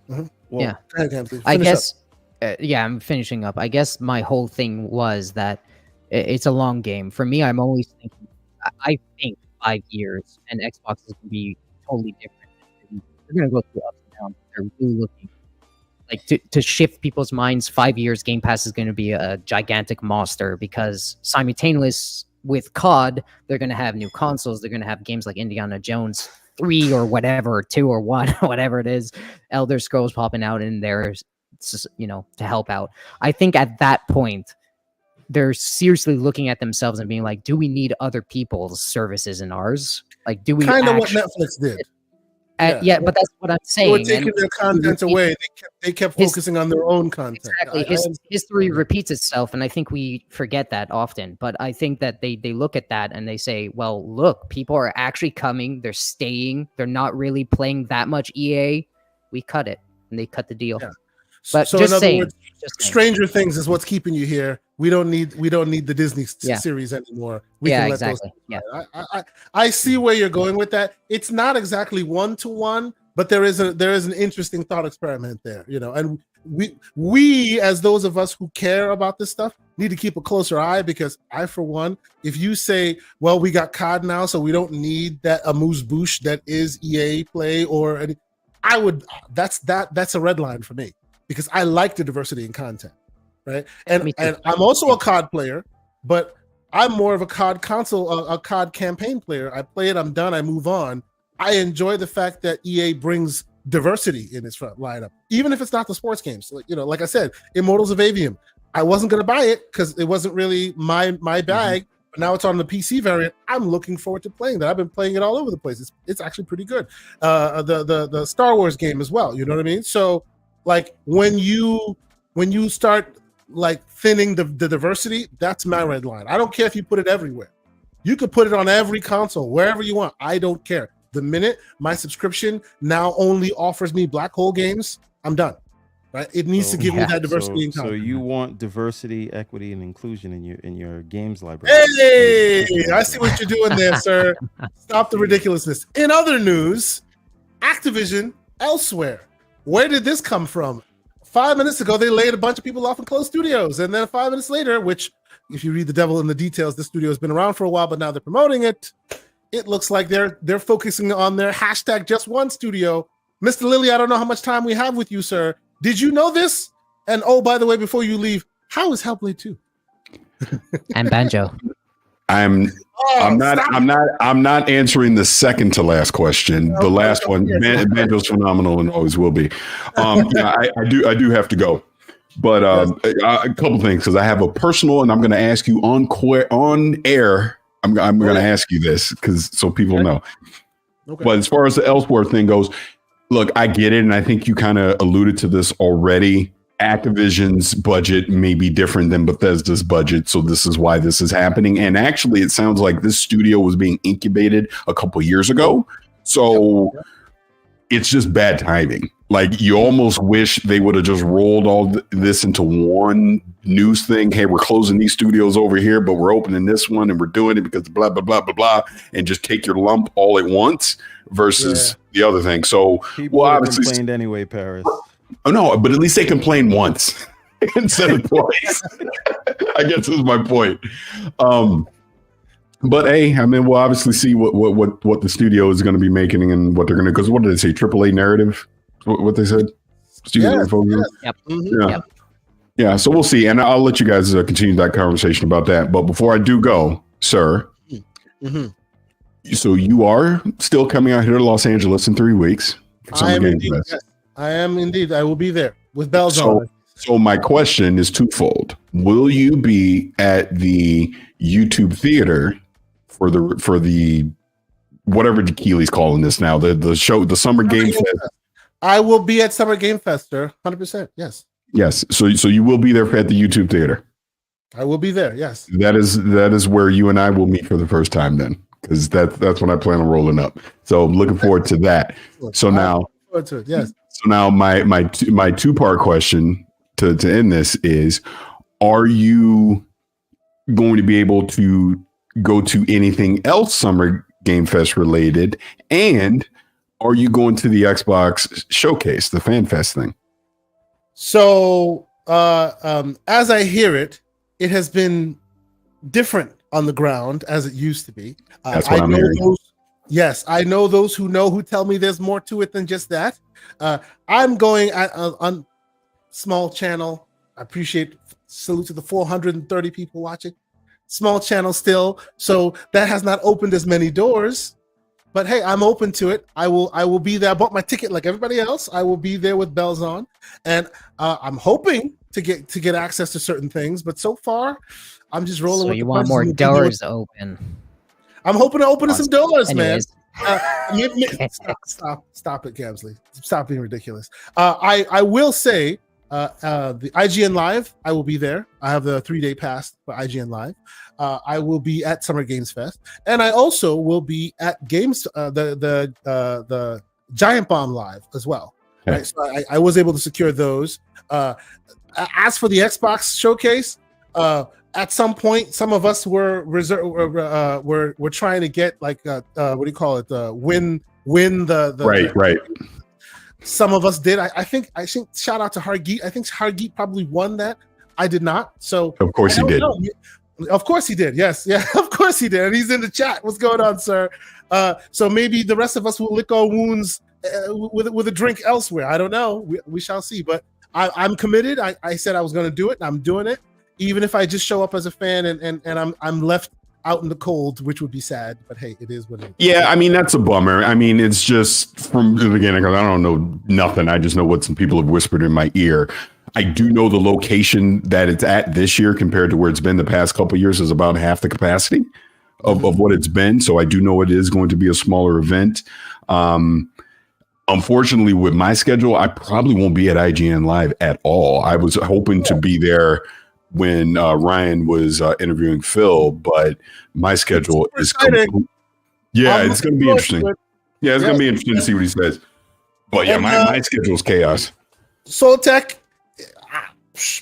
B: Well,
C: yeah,
A: go ahead, Gamzly.
C: I
A: Finish
C: guess, I'm finishing up. I guess my whole thing was that it's a long game. For me, I'm always thinking, I think 5 years and Xbox is going to be totally different. They're going to go through ups and downs. They're really looking like to shift people's minds. 5 years, Game Pass is going to be a gigantic monster, because simultaneous with COD, they're going to have new consoles. They're going to have games like Indiana Jones 3 or whatever, or 2 or 1, whatever it is, Elder Scrolls popping out in there, you know, to help out. I think at that point, they're seriously looking at themselves and being like, do we need other people's services in ours? Like, do we
A: kind of what Netflix did?
C: Yeah, but that's what I'm saying.
A: They were taking their content away. They kept focusing on their own content.
C: Exactly. History repeats itself, and I think we forget that often. But I think that they look at that and they say, well, look, people are actually coming. They're staying. They're not really playing that much EA. We cut it, and they cut the deal. Yeah. But
A: so
C: just
A: in other
C: saying,
A: words, Stranger Things is what's keeping you here. We don't need the Disney series anymore. We can let
C: exactly.
A: I see where you're going with that. It's not exactly 1-to-1, but there is an interesting thought experiment there, you know. And we as those of us who care about this stuff need to keep a closer eye, because I, for one, if you say, well, we got COD now, so we don't need that amuse-bouche that is EA Play, or that's a red line for me, because I like the diversity in content, right? And I'm also a COD player, but I'm more of a COD console, a COD campaign player. I play it, I'm done, I move on. I enjoy the fact that EA brings diversity in its front lineup, even if it's not the sports games. Like, you know, like I said, Immortals of Avium, I wasn't going to buy it because it wasn't really my bag. But now it's on the PC variant. I'm looking forward to playing that. I've been playing it all over the place. It's actually pretty good. The Star Wars game as well. You know what I mean? So like when you start like thinning the diversity, that's my red line. I don't care if you put it everywhere. You could put it on every console, wherever you want. I don't care. The minute my subscription now only offers me black hole games, I'm done. Right? It needs to give me that diversity in content.
B: So you want diversity, equity, and inclusion in your games library.
A: Hey, I see what you're doing there, sir. Stop the ridiculousness. In other news, Activision Elswhere. Where did this come from? 5 minutes ago, they laid a bunch of people off in closed studios. And then 5 minutes later, which if you read the devil in the details, the studio has been around for a while, but now they're promoting it. It looks like they're focusing on their hashtag just one studio. Mr. Lilly, I don't know how much time we have with you, sir. Did you know this? And oh, by the way, before you leave, how is Hellblade 2?
C: And Banjo.
D: I'm not answering the second to last question. The last one, Banjo's phenomenal and always will be. Yeah, I do have to go. But a couple things, because I have a personal, and I'm going to ask you on air. I'm going to ask you this so people know. Okay. But as far as the Elsewhere thing goes, look, I get it, and I think you kind of alluded to this already. Activision's budget may be different than Bethesda's budget, so this is why this is happening. And actually, it sounds like this studio was being incubated a couple years ago, so it's just bad timing. Like, you almost wish they would have just rolled all this into one news thing. Hey, we're closing these studios over here, but we're opening this one, and we're doing it because blah, blah, blah, blah, blah, and just take your lump all at once versus the other thing. So,
B: people obviously complained anyway, Parris.
D: Oh, no, but at least they complained once instead of twice. I guess is my point. But hey, I mean, we'll obviously see what the studio is going to be making and what they're going to, because what did they say? AAA narrative? What they said? Studio info?
C: Yep. Mm-hmm.
D: Yeah. Yeah. So we'll see. And I'll let you guys continue that conversation about that. But before I do go, sir, so you are still coming out here to Los Angeles in 3 weeks.
A: I am indeed. Yes. I am indeed. I will be there with bells on.
D: So my question is twofold. Will you be at the YouTube theater for the whatever Keely's calling this now, the show, the Summer Game Fest?
A: I will be at Summer Game Fest, sir. 100%. Yes.
D: Yes. So you will be there at the YouTube theater.
A: I will be there. Yes.
D: That is where you and I will meet for the first time then, because that's when I plan on rolling up. So I'm looking forward to that. So now,
A: yes.
D: So now my two-part question to end this is: are you going to be able to go to anything else Summer Game Fest related, and are you going to the Xbox showcase, the Fan Fest thing?
A: So as I hear it, it has been different on the ground as it used to be.
D: That's what I'm hearing.
A: Yes, I know those who tell me there's more to it than just that. I'm going on small channel. I appreciate, salute to the 430 people watching. Small channel still, so that has not opened as many doors. But hey, I'm open to it. I will be there. I bought my ticket like everybody else. I will be there with bells on, and I'm hoping to get access to certain things. But so far, I'm just rolling.
C: So
A: with
C: you
A: the
C: want more doors open?
A: I'm hoping to open some doors,
C: Anyways.
A: man. Stop it, Gamzly. Stop being ridiculous. I will say the IGN Live, I will be there. I have the 3-day pass for IGN Live. I will be at Summer Games Fest, and I also will be at the Giant Bomb Live as well. Right? So I was able to secure those. As for the Xbox showcase, at some point, some of us were trying to get like what do you call it? Win the
D: right.
A: Some of us did. I think shout out to Hargeet. I think Hargeet probably won that. I did not. So
D: of course he did.
A: Of course he did. Yes, yeah. Of course he did. And he's in the chat. What's going on, sir? So maybe the rest of us will lick our wounds with a drink elsewhere. I don't know. We shall see. But I'm committed. I said I was going to do it, and I'm doing it. Even if I just show up as a fan and I'm left out in the cold, which would be sad, but hey, it is what it is.
D: Yeah, I mean, that's a bummer. I mean, it's just from the beginning, because I don't know nothing. I just know what some people have whispered in my ear. I do know the location that it's at this year compared to where it's been the past couple of years is about half the capacity of what it's been. So I do know it is going to be a smaller event. Unfortunately, with my schedule, I probably won't be at IGN Live at all. I was hoping to be there when Ryan was interviewing Phil, but my schedule is it's going to be interesting. Yeah, it's going to be interesting to see what he says. But yeah, my schedule is chaos.
A: Soul Tech,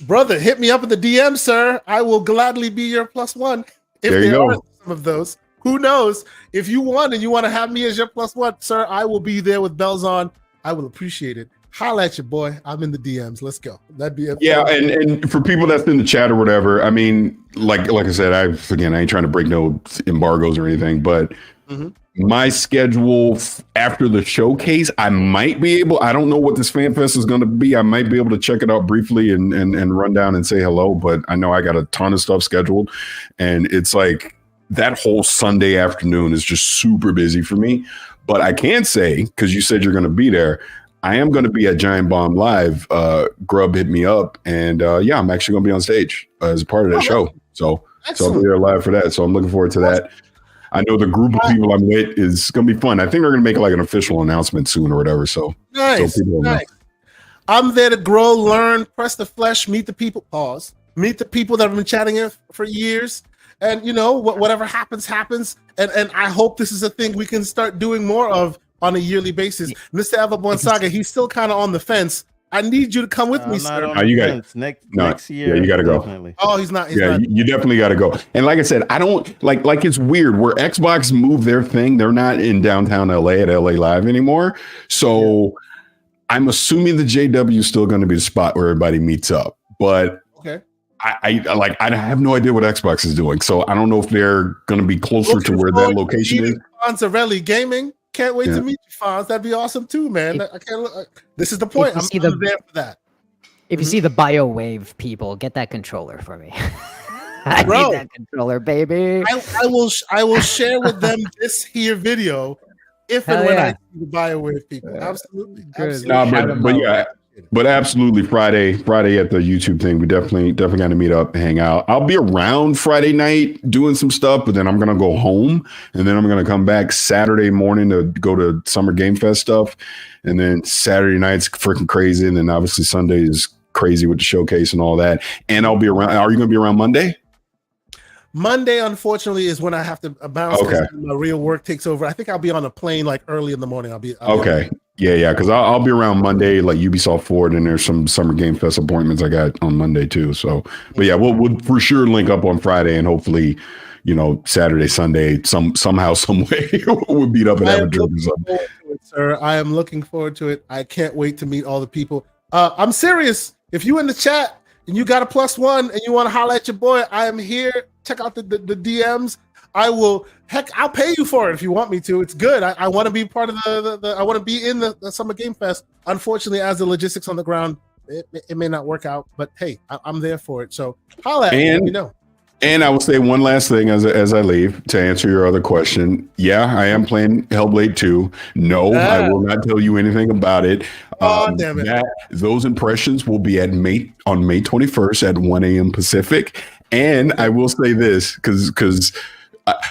A: brother, hit me up in the DM, sir. I will gladly be your +1. If
D: there you
A: there
D: go.
A: are some of those. Who knows? If you want and you want to have me as your +1, sir, I will be there with bells on. I will appreciate it. Holla at your boy. I'm in the DMs. Let's go. That'd be it.
D: Yeah, and for people that's in the chat or whatever, I mean, like I said, I ain't trying to break no embargoes or anything, but my schedule after the showcase, I might be able. I don't know what this fan fest is going to be. I might be able to check it out briefly and run down and say hello. But I know I got a ton of stuff scheduled, and it's like that whole Sunday afternoon is just super busy for me. But I can say, because you said you're going to be there, I am going to be at Giant Bomb Live. Grub hit me up, and yeah, I'm actually going to be on stage as a part of that show. So I'll be there live for that. So I'm looking forward to that. I know the group of people I'm with is going to be fun. I think they're going to make like an official announcement soon or whatever. So
A: nice. I'm there to grow, learn, press the flesh, meet the people. Meet the people that have been chatting here for years. And, you know, whatever happens. And I hope this is a thing we can start doing more of on a yearly basis. Mr. Everborn Saga, he's still kind of on the fence. I need you to come with me, sir.
B: You got next year.
D: Yeah, you got to go.
B: Definitely.
A: Oh, he's not.
D: You definitely got to go. And like I said, I don't like it's weird where Xbox moved their thing. They're not in downtown LA at LA Live anymore. So I'm assuming the JW is still going to be the spot where everybody meets up. But I have no idea what Xbox is doing. So I don't know if they're going to be closer to where that location is.
A: Fonzarelli Gaming. Can't wait to meet you, Fonz. That'd be awesome too, man. I can't. This is the point. I'm there for that.
C: If you see the BioWave people, get that controller for me. I need that controller, baby.
A: I will share with them this here video if and when I see the BioWave people. Absolutely.
D: But absolutely Friday at the YouTube thing, we definitely got to meet up and hang out. I'll be around Friday night doing some stuff, but then I'm gonna go home and then I'm gonna come back Saturday morning to go to Summer Game Fest stuff, and then Saturday night's freaking crazy, and then obviously Sunday is crazy with the showcase and all that. And I'll be around. Are you gonna be around Monday?
A: Monday, unfortunately, is when I have to bounce. Okay. My real work takes over. I think I'll be on a plane like early in the morning. I'll be
D: okay. Yeah, because I'll be around Monday, like Ubisoft Forward, and there's some Summer Game Fest appointments I got on Monday too. So, but yeah, we'll for sure link up on Friday, and hopefully, you know, Saturday, Sunday, somehow, some way, we'll meet up and have a drink or something.
A: Sir, I am looking forward to it. I can't wait to meet all the people. I'm serious. If you in the chat and you got a +1 and you want to holler at your boy, I am here. Check out the DMs. I'll pay you for it if you want me to. It's good. I want to be part of I want to be in the Summer Game Fest. Unfortunately, as the logistics on the ground, it may not work out, but hey, I'm there for it. So holla at me, let me know.
D: And I will say one last thing as I leave to answer your other question. Yeah, I am playing Hellblade 2. No, I will not tell you anything about it.
A: Damn it.
D: Those impressions will be on May 21st at 1 a.m. Pacific. And I will say this, because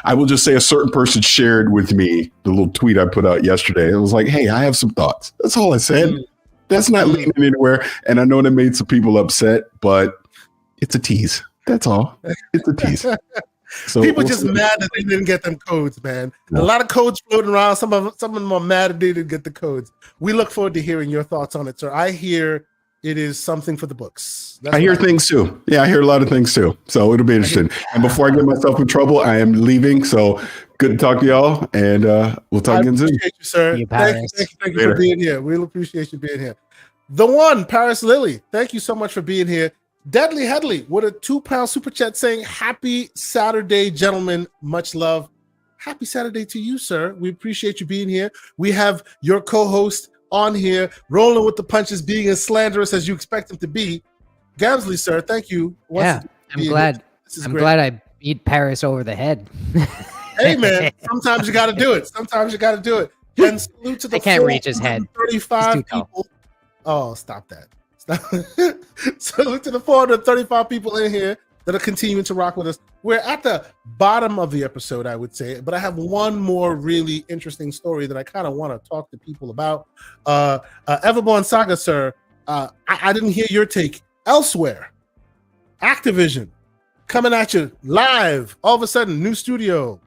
D: I will just say a certain person shared with me the little tweet I put out yesterday. It was like, hey, I have some thoughts. That's all I said. That's not leading anywhere. And I know that made some people upset, but it's a tease. That's all. It's a tease. So
A: people just mad that they didn't get them codes, man. A lot of codes floating around. Some of them are mad that they didn't get the codes. We look forward to hearing your thoughts on it, sir. I hear it is something for the books.
D: I hear things too. Yeah, I hear a lot of things too. So it'll be interesting. And before I get myself in trouble, I am leaving. So good to talk to y'all, and we'll talk again soon.
A: Appreciate you, sir. Thank you for being here. We appreciate you being here. The one, Parris Lilly. Thank you so much for being here. Deadly Headley with a £2 super chat saying, "Happy Saturday, gentlemen. Much love." Happy Saturday to you, sir. We appreciate you being here. We have your co-host on here, rolling with the punches, being as slanderous as you expect him to be. Gamzly, sir, thank you.
C: I'm glad I beat Parris over the head.
A: Hey, man, sometimes you got to do it. And salute to the
C: I can't reach his head.
A: 35 people. Oh, stop that. Salute to the 435 people in here that are continuing to rock with us. We're at the bottom of the episode, I would say, but I have one more really interesting story that I kind of want to talk to people about. Everborn Saga, sir, I didn't hear your take. Elswhere, Activision, coming at you live, all of a sudden, new studio.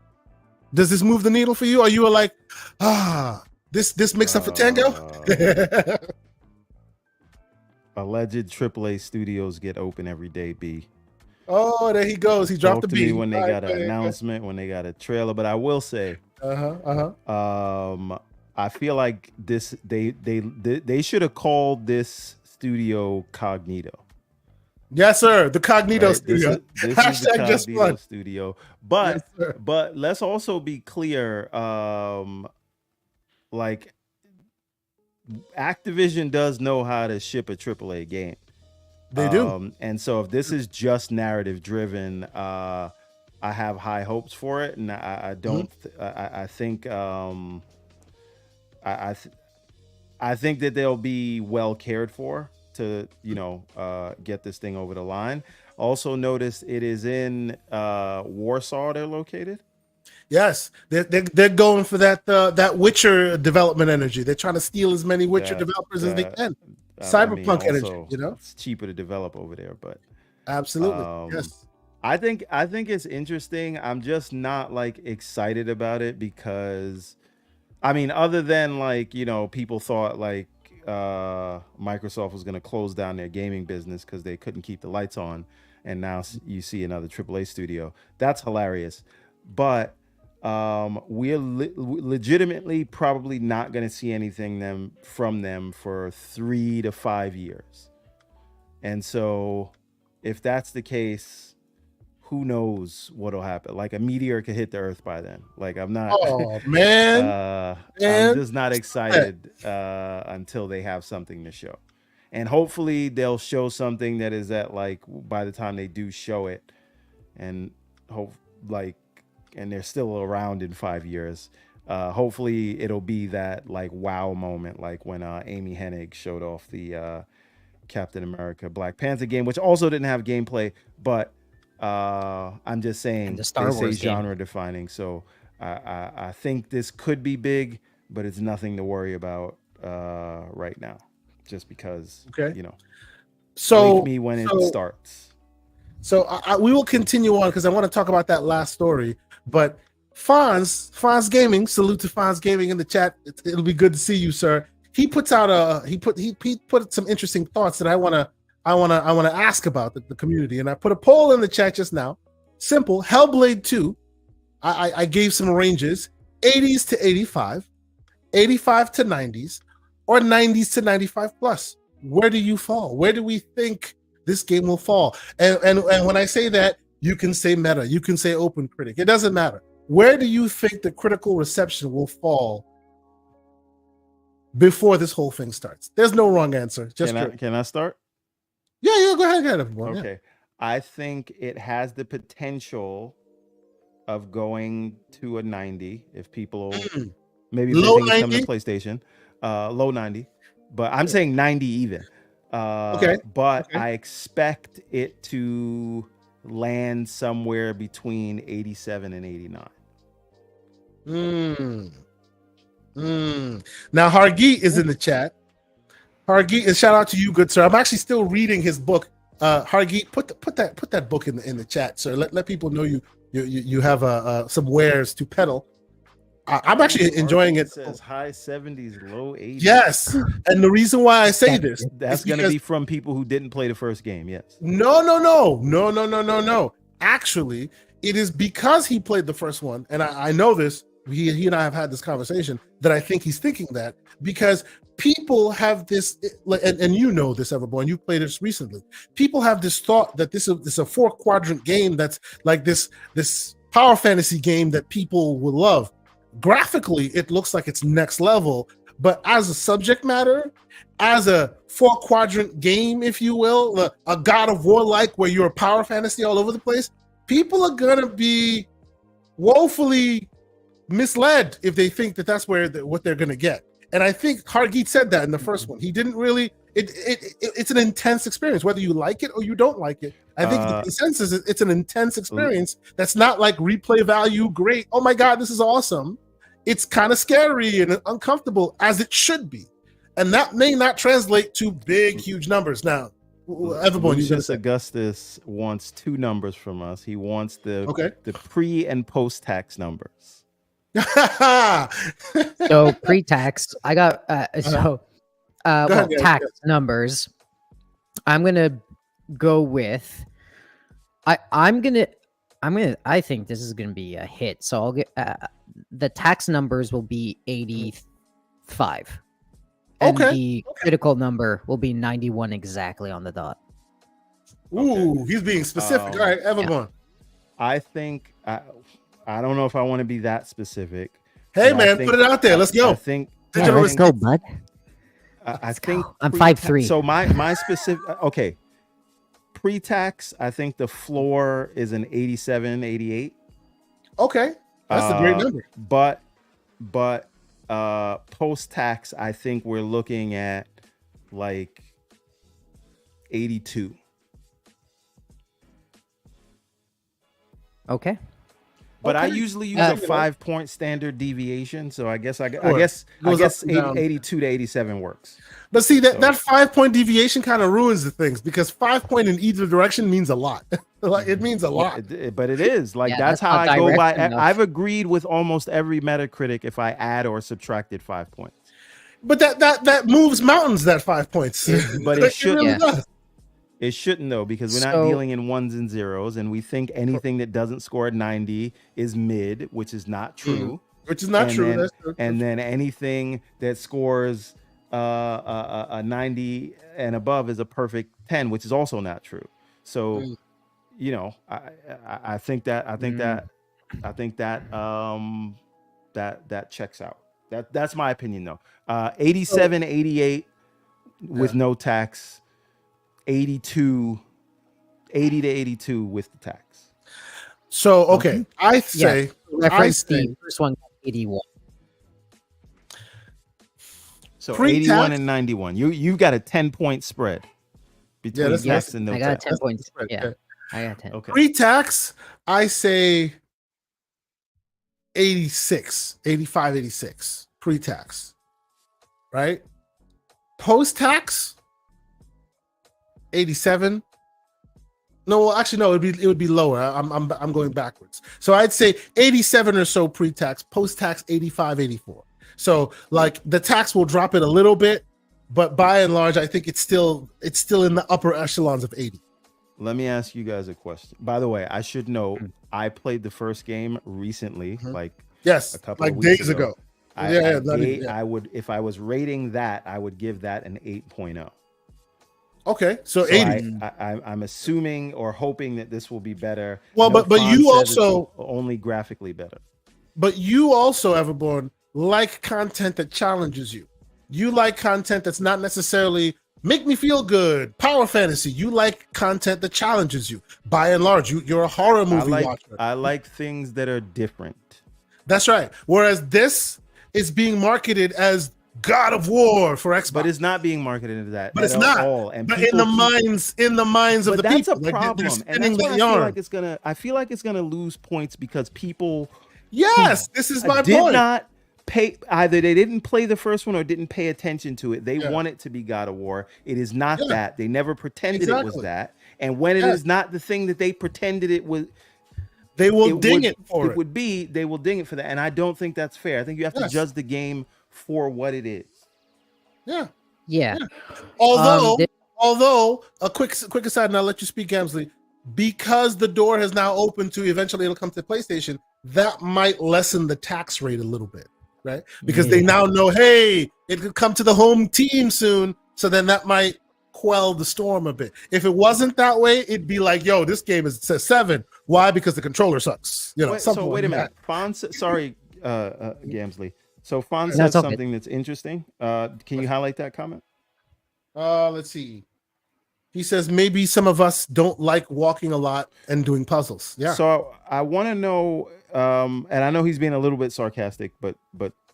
A: Does this move the needle for you? Or you are like, this makes up for Tango?
B: Alleged AAA studios get open every day, B.
A: Oh, there he goes. He dropped the beat.
B: When they got an announcement, when they got a trailer. But I will say, I feel like they should have called this studio Cognito.
A: Yes, sir. The Cognito studio.
B: This is the Cognito studio. But yes, but let's also be clear. Like Activision does know how to ship a AAA game.
A: They do.
B: And so if this is just narrative driven, I have high hopes for it, and I don't. I think I think that they'll be well cared for to get this thing over the line. Also notice it is in Warsaw. They're located.
A: Yes, they're going for that Witcher development energy. They're trying to steal as many Witcher developers as they can. Cyberpunk energy,
B: it's cheaper to develop over there, but
A: absolutely, yes.
B: I think it's interesting. I'm just not like excited about it because, I mean, other than like people thought like Microsoft was going to close down their gaming business because they couldn't keep the lights on, and now you see another AAA studio. That's hilarious, but we're legitimately probably not going to see anything from them for 3 to 5 years. And so if that's the case, who knows what'll happen? Like a meteor could hit the earth by then. Like I'm not,
A: man.
B: I'm just not excited until they have something to show. And hopefully they'll show something that is at like, by the time they do show it, and and they're still around in 5 years. Hopefully it'll be that like wow moment, like when Amy Hennig showed off the Captain America Black Panther game, which also didn't have gameplay, but I'm just saying
C: the Star Wars
B: genre defining. So I think this could be big, but it's nothing to worry about right now, just because
A: so
B: wake me when it starts.
A: So we will continue on because I want to talk about that last story. But Fonz Gaming, salute to Fonz Gaming in the chat. It'll be good to see you, sir. He puts out he put some interesting thoughts that I want to ask about the community, and I put a poll in the chat just now. Simple. Hellblade 2. I gave some ranges: 80s to 85, 85 to 90s, or 90s to 95 plus. Where do you fall? Where do we think this game will fall? And when I say that, you can say meta, you can say open critic. It doesn't matter. Where do you think the critical reception will fall before this whole thing starts? There's no wrong answer.
B: Can I start?
A: Yeah, go ahead, everyone.
B: Okay. Yeah. I think it has the potential of going to a 90 if people maybe
A: low
B: if
A: 90
B: come to PlayStation, low 90, but I'm saying 90 even.
A: Okay.
B: But I expect it to land somewhere between 87 and 89.
A: Now Hargeet is in the chat. Hargeet, and shout out to you, good sir. I'm actually still reading his book. Hargeet, put that book in the chat, sir. Let people know you have some wares to peddle. I'm actually enjoying it.
B: Says high 70s, low 80s.
A: Yes, and the reason why I say this,
B: that's going to be from people who didn't play the first game. Yes.
A: No. Actually, it is because he played the first one, and I know this. He and I have had this conversation that I think he's thinking that because people have this, and you know this, Everborn. You played this recently. People have this thought that this is a 4-quadrant game that's like this power fantasy game that people will love. Graphically, it looks like it's next level, but as a subject matter, as a 4-quadrant game, if you will, a God of War like where you're a power fantasy all over the place, people are gonna be woefully misled if they think that that's what they're gonna get. And I think Hargeet said that in the first one. He didn't really. it's an intense experience, whether you like it or you don't like it. I think the consensus is it's an intense experience that's not like replay value, great. Oh my God, this is awesome. It's kind of scary and uncomfortable, as it should be. And that may not translate to big, huge numbers. Now, Everborn,
B: Lucius Augustus wants 2 numbers from us. He wants the pre and post tax numbers.
C: So pre-tax, I got tax numbers. I'm gonna go with. I think this is gonna be a hit. So I'll get the tax numbers will be 85. And the critical number will be 91 exactly on the dot.
A: Ooh, he's being specific. All right, Everborn.
B: I think I don't know if I want to be that specific.
A: Hey man, put it out there. Let's go.
C: Let's go, bud.
B: I think
C: I'm 5'3".
B: So my specific pre-tax, I think the floor is an 87, 88.
A: Okay, that's a great number.
B: But post-tax, I think we're looking at like 82.
C: Okay.
B: But I usually use a 5-point standard deviation, so I guess 82 to 87 works.
A: But see that 5-point deviation kind of ruins the things, because 5 point in either direction means a lot. Like it means a lot.
B: But it is like that's how I go by. I've agreed with almost every Metacritic if I add or subtracted 5 points.
A: But that moves mountains. That 5 points.
B: But it shouldn't. Really does. It shouldn't though, because we're not dealing in ones and zeros, and we think anything that doesn't score at 90 is mid, which is not true.
A: Which is not true.
B: That's true. And then anything that scores a 90 and above is a perfect 10, which is also not true. So, you know, I think that checks out. That's my opinion though. 87, 88 with no tax. 80 to 82 with the tax.
A: So okay, I say
C: the first one 81.
B: So 81 and 91. You've got a 10-point spread between tax and no tax.
C: I got a 10 points. Yeah, I got 10.
B: Okay.
A: Pre-tax, I say 86, 85, 86. Pre-tax, right? Post-tax, 87. No, actually, no. It would be lower. I'm going backwards. So I'd say 87 or so pre-tax. Post-tax 85, 84. So like the tax will drop it a little bit, but by and large, I think it's still in the upper echelons of 80.
B: Let me ask you guys a question. By the way, I should know I played the first game recently, a couple of weeks
A: days ago.
B: I would, if I was rating that, I would give that an 8.0.
A: Okay, so 80.
B: I'm assuming or hoping that this will be better.
A: Well, but you also
B: only graphically better.
A: But you also, Everborn, like content that challenges you. You like content that's not necessarily make me feel good, power fantasy. You like content that challenges you. By and large, you're a horror movie watcher.
B: I like things that are different.
A: That's right. Whereas this is being marketed as God of War for Xbox,
B: but it's not being marketed as that.
A: But it's not.
B: All. And
A: but in the minds of the people,
B: that's a problem. And that's why I feel like it's gonna lose points because people.
A: Yes, this is my
B: did
A: point.
B: Not pay either. They didn't play the first one or didn't pay attention to it. They want it to be God of War. It is not that. They never pretended it was that. And when it is not the thing that they pretended it was.
A: They will ding it for it.
B: It would be. They will ding it for that. And I don't think that's fair. I think you have to judge the game for what it is.
C: Yeah.
A: Although a quick aside, and I'll let you speak, Gamzly, because the door has now opened to eventually it'll come to PlayStation, that might lessen the tax rate a little bit, right? Because they now know, hey, it could come to the home team soon, so then that might quell the storm a bit. If it wasn't that way, it'd be like, yo, this game says 7. Why? Because the controller sucks. You know.
B: Wait a minute. Gamzly. So Fawn said something that's interesting. Can you highlight that comment?
A: Let's see. He says maybe some of us don't like walking a lot and doing puzzles. Yeah.
B: So I want to know, and I know he's being a little bit sarcastic, but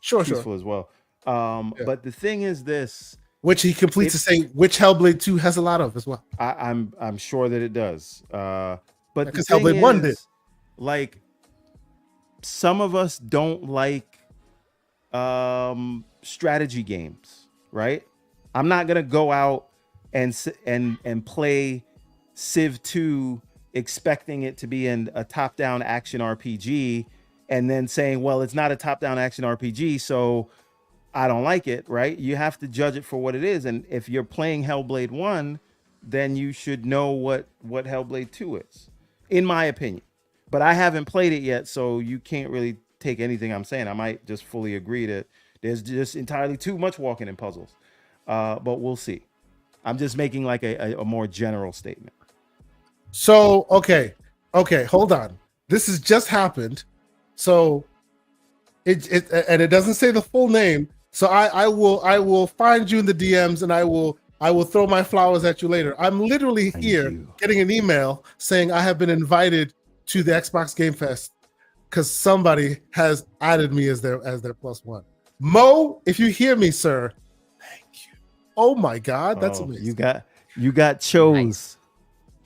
B: truthful as well. But the thing is this:
A: which he completes to say which Hellblade 2 has a lot of as well.
B: I'm sure that it does. But
A: because Hellblade 1 did.
B: Like, some of us don't like strategy games, right? I'm not gonna go out and play Civ 2 expecting it to be a top-down action RPG and then saying, well, it's not a top-down action RPG, so I don't like it, right? You have to judge it for what it is. And if you're playing Hellblade 1, then you should know what Hellblade 2 is, in my opinion. But I haven't played it yet, so you can't really take anything I'm saying. I might just fully agree that there's just entirely too much walking in puzzles. But we'll see. I'm just making like a more general statement.
A: So, okay, hold on. This has just happened. So it doesn't say the full name. So I will find you in the DMs and I will throw my flowers at you later. I'm literally here getting an email saying I have been invited to the Xbox Game Fest because somebody has added me as their +1. Mo, if you hear me, sir, thank you. Oh my God, that's amazing.
B: You got chose.
A: Nice.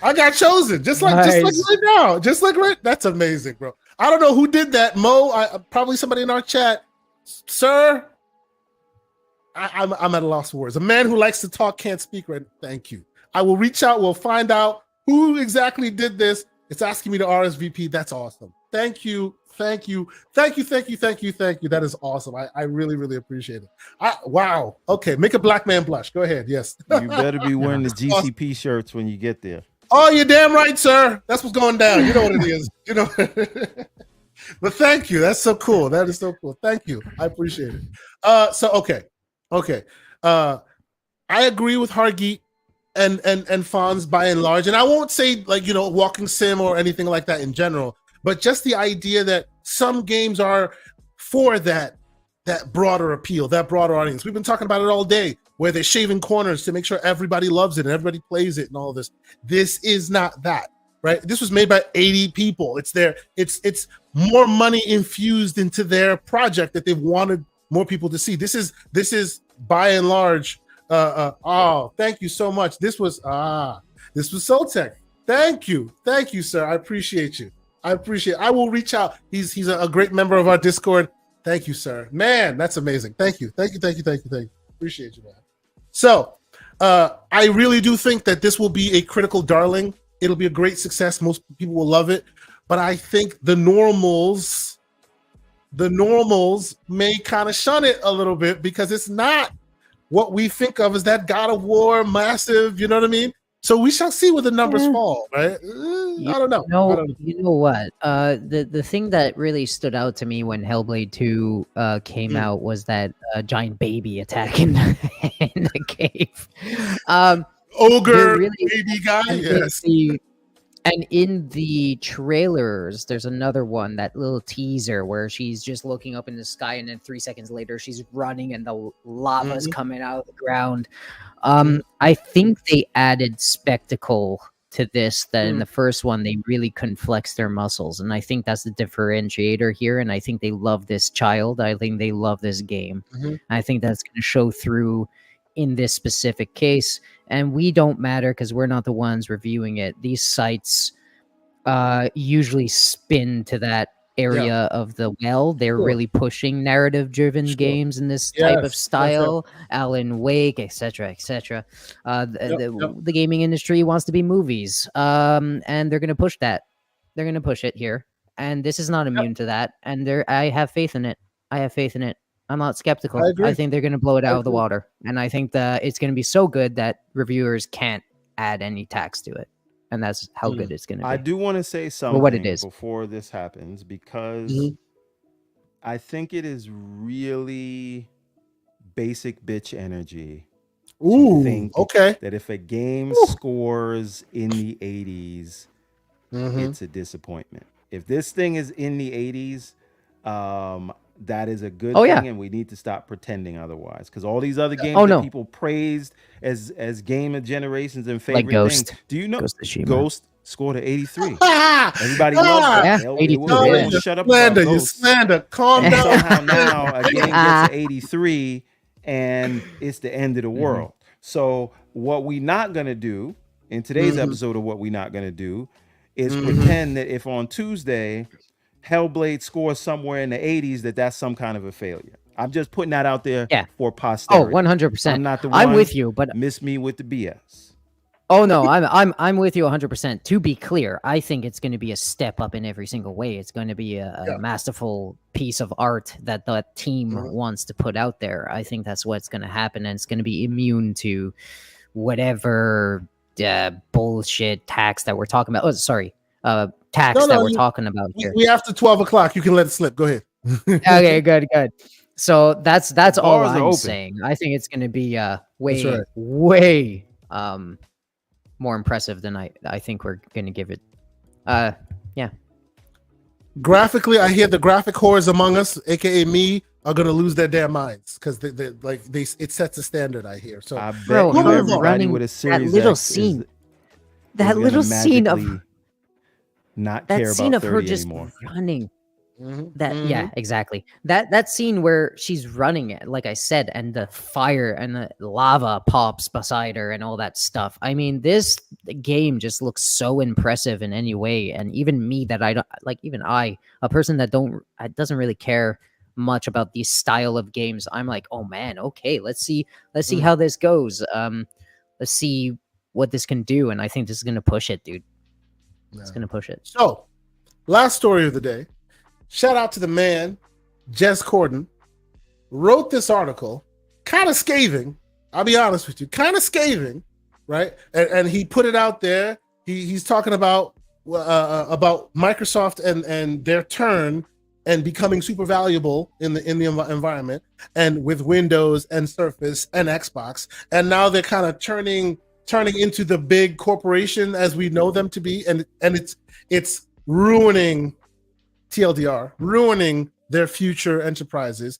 A: I got chosen, just like right now, That's amazing, bro. I don't know who did that, Mo. Probably somebody in our chat, sir. I'm at a loss for words. A man who likes to talk can't speak. Right? Thank you. I will reach out. We'll find out who exactly did this. It's asking me to RSVP. That's awesome. Thank you. That is awesome. I really appreciate it. Wow. Okay, make a black man blush. Go ahead. Yes.
B: You better be wearing the GCP shirts when you get there.
A: Oh, you're damn right, sir. That's what's going down. You know what it is. You know. But thank you. That's so cool. That is so cool. Thank you. I appreciate it. So okay. I agree with Hargeet and Fonz by and large, and I won't say like walking sim or anything like that in general, but just the idea that some games are for that broader appeal, that broader audience. We've been talking about it all day, where they're shaving corners to make sure everybody loves it and everybody plays it and all of this. This is not that, right? This was made by 80 people. It's more money infused into their project that they've wanted more people to see. This is by and large. Thank you so much. This was Soltech. Thank you, sir. I appreciate you. I will reach out. He's a great member of our Discord. Thank you, sir. Man, that's amazing. Thank you. Appreciate you, man. So, I really do think that this will be a critical darling. It'll be a great success. Most people will love it, but I think the normals may kind of shun it a little bit because it's not what we think of as that God of War massive, you know what I mean? So we shall see where the numbers fall, right? I don't know.
C: You know what? The thing that really stood out to me when Hellblade 2 came out was that giant baby attack in the cave.
A: Ogre baby guy, yes.
C: And in the trailers, there's another one, that little teaser where she's just looking up in the sky, and then 3 seconds later, she's running and the lava's coming out of the ground. I think they added spectacle to this that in the first one, they really couldn't flex their muscles. And I think that's the differentiator here. And I think they love this child. I think they love this game. I think that's going to show through in this specific case. And we don't matter because we're not the ones reviewing it. These sites usually spin to that area of the well. They're really pushing narrative-driven games in this type of style. Alan Wake, etc., etc. The gaming industry wants to be movies, and they're going to push that. They're going to push it here, and this is not immune to that. And I have faith in it. I'm not skeptical. I think they're going to blow it out of the water. And I think that it's going to be so good that reviewers can't add any tax to it. And that's how good it's going to be.
B: I do want to say something before this happens, because I think it is really basic bitch energy to think that if a game scores in the 80s, it's a disappointment. If this thing is in the 80s, that is a good thing, and we need to stop pretending otherwise. Because all these other games that people praised as game of generations and favorite
C: like Ghost.
B: things. Do you know
C: Ghost
B: scored an 83? Everybody loves that.
C: Yeah, 82.
B: Shut up,
A: you slander. Calm down.
B: Somehow now a game gets an 83, and it's the end of the world. So what we not gonna do in today's episode of what we not gonna do is pretend that if on Tuesday Hellblade scores somewhere in the 80s, that's some kind of a failure. I'm just putting that out there for posterity.
C: 100%.
B: I'm not the one.
C: I'm with you, but
B: miss me with the BS.
C: Oh no, I'm with you 100%. To be clear, I think it's going to be a step up in every single way. It's going to be a masterful piece of art that the team wants to put out there. I think that's what's going to happen, and it's going to be immune to whatever bullshit tax that we're talking about. Oh, sorry, tax that we're talking about here.
A: We after 12 o'clock. You can let it slip. Go ahead.
C: Okay, good. So that's all I'm saying. I think it's going to be way more impressive than I think we're gonna give it. Yeah.
A: Graphically, I hear the graphic whores among us, aka me, are gonna lose their damn minds because it sets a standard. I hear. So
B: I bet everybody with a Series
C: that little
B: X
C: scene,
B: that
C: little scene of
B: not
C: that
B: care
C: scene
B: about
C: of her
B: 30
C: just
B: anymore.
C: running. Yeah, exactly. That scene where she's running it, like I said, and the fire and the lava pops beside her and all that stuff. I mean, this game just looks so impressive in any way, and even me, that I don't like, even I, a person that doesn't really care much about these style of games, I'm like, oh man, okay, let's see how this goes. Let's see what this can do, and I think this is gonna push it, dude. It's gonna push it.
A: So, last story of the day. Shout out to the man, Jez Corden, wrote this article, kind of scathing. I'll be honest with you, kind of scathing, right? And he put it out there. He's talking about Microsoft and their turn and becoming super valuable in the environment, and with Windows and Surface and Xbox, and now they're kind of turning into the big corporation as we know them to be, and it's ruining. TLDR, ruining their future enterprises.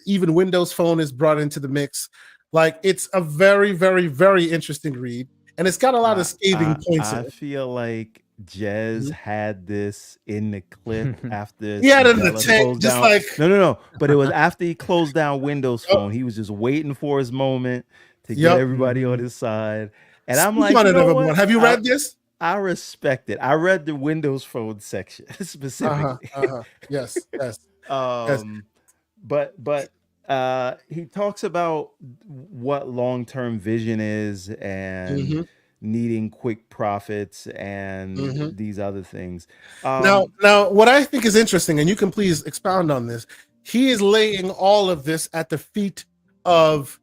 A: Even Windows Phone is brought into the mix. Like, it's a very, very, very interesting read, and it's got a lot of scathing points.
B: I feel like Jez had this in the clip after
A: he had it in the tank, just
B: down.
A: like
B: no, but it was after he closed down Windows Phone. He was just waiting for his moment to get everybody on his side, and I'm like, you know what?
A: Have you read this?
B: I respect it. I read the Windows Phone section specifically.
A: Yes.
B: But he talks about what long-term vision is and needing quick profits and these other things.
A: Now, what I think is interesting, and you can please expound on this, he is laying all of this at the feet of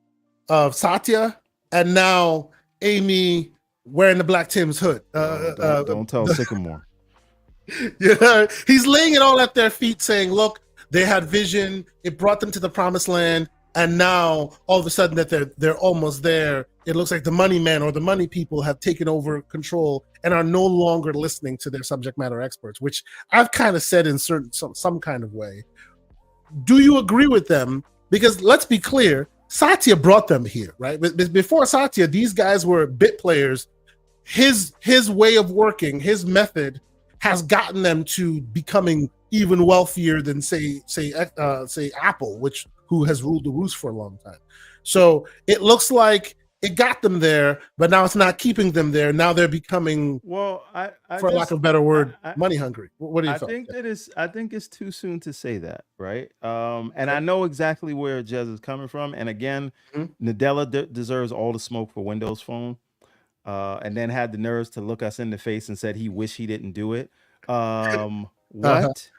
A: Satya, and now Amy wearing the Black Tim's hood.
B: Don't tell Sycamore.
A: Yeah, he's laying it all at their feet, saying, "Look, they had vision. It brought them to the promised land, and now all of a sudden that they're almost there. It looks like the money man or the money people have taken over control and are no longer listening to their subject matter experts," which I've kind of said in some kind of way. Do you agree with them? Because let's be clear, Satya brought them here, right? Before Satya, these guys were bit players. His way of working, his method, has gotten them to becoming even wealthier than say Apple, who has ruled the roost for a long time. So it looks like it got them there, but now it's not keeping them there. Now they're becoming, for lack of a better word, money hungry. What do you think?
B: I think it's too soon to say that, right? And I know exactly where Jez is coming from. And again, Nadella deserves all the smoke for Windows Phone. And then had the nerves to look us in the face and said he wished he didn't do it. What?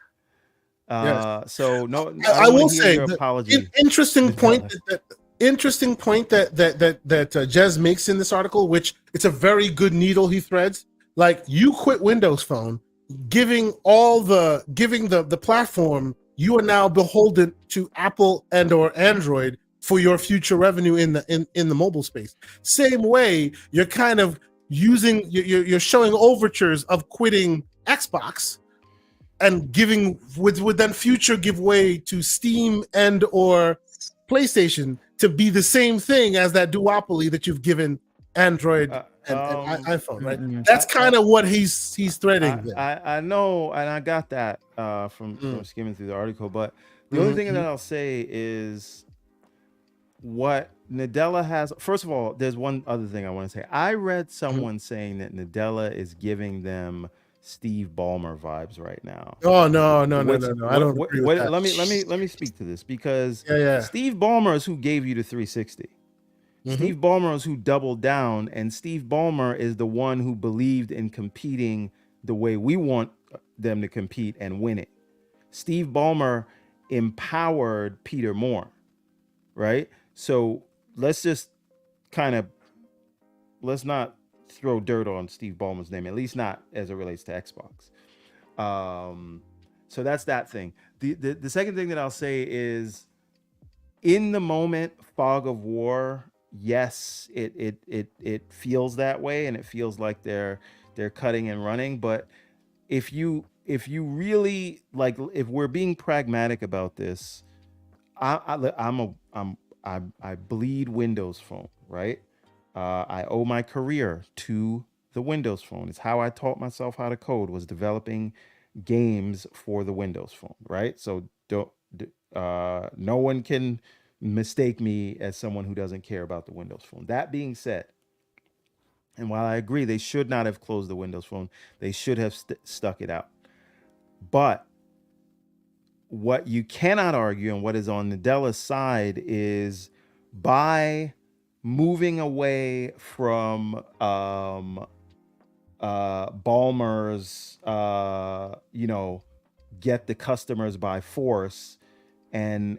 A: Yes.
B: So no,
A: I will say
B: apology.
A: Interesting point that Jez makes in this article, which it's a very good needle he threads. Like, you quit Windows Phone, giving the platform, you are now beholden to Apple and or Android for your future revenue in the mobile space. Same way, you're kind of you're showing overtures of quitting Xbox and would then future give way to Steam and or PlayStation to be the same thing as that duopoly that you've given Android and iPhone, right? That's kind of what he's threading.
B: I know, and I got that from skimming through the article. But the only thing that I'll say is, what Nadella has, first of all, there's one other thing I want to say. I read someone saying that Nadella is giving them Steve Ballmer vibes right now.
A: Oh no.
B: Which,
A: I don't agree with that.
B: let me speak to this, because
A: Yeah.
B: Steve Ballmer is who gave you the 360. Steve Ballmer is who doubled down, and Steve Ballmer is the one who believed in competing the way we want them to compete and winning. Steve Ballmer empowered Peter Moore, right? So let's not throw dirt on Steve Ballmer's name, at least not as it relates to Xbox. So that's that thing. The second thing that I'll say is, in the moment, fog of war, yes, it feels that way, and it feels like they're cutting and running. But if you really, like, if we're being pragmatic about this, I bleed Windows Phone, right? I owe my career to the Windows Phone. It's how I taught myself how to code, was developing games for the Windows Phone, right? So no one can mistake me as someone who doesn't care about the Windows Phone. That being said, and while I agree they should not have closed the Windows Phone, they should have stuck it out. But what you cannot argue, and what is on Nadella's side, is by moving away from Ballmer's get the customers by force, and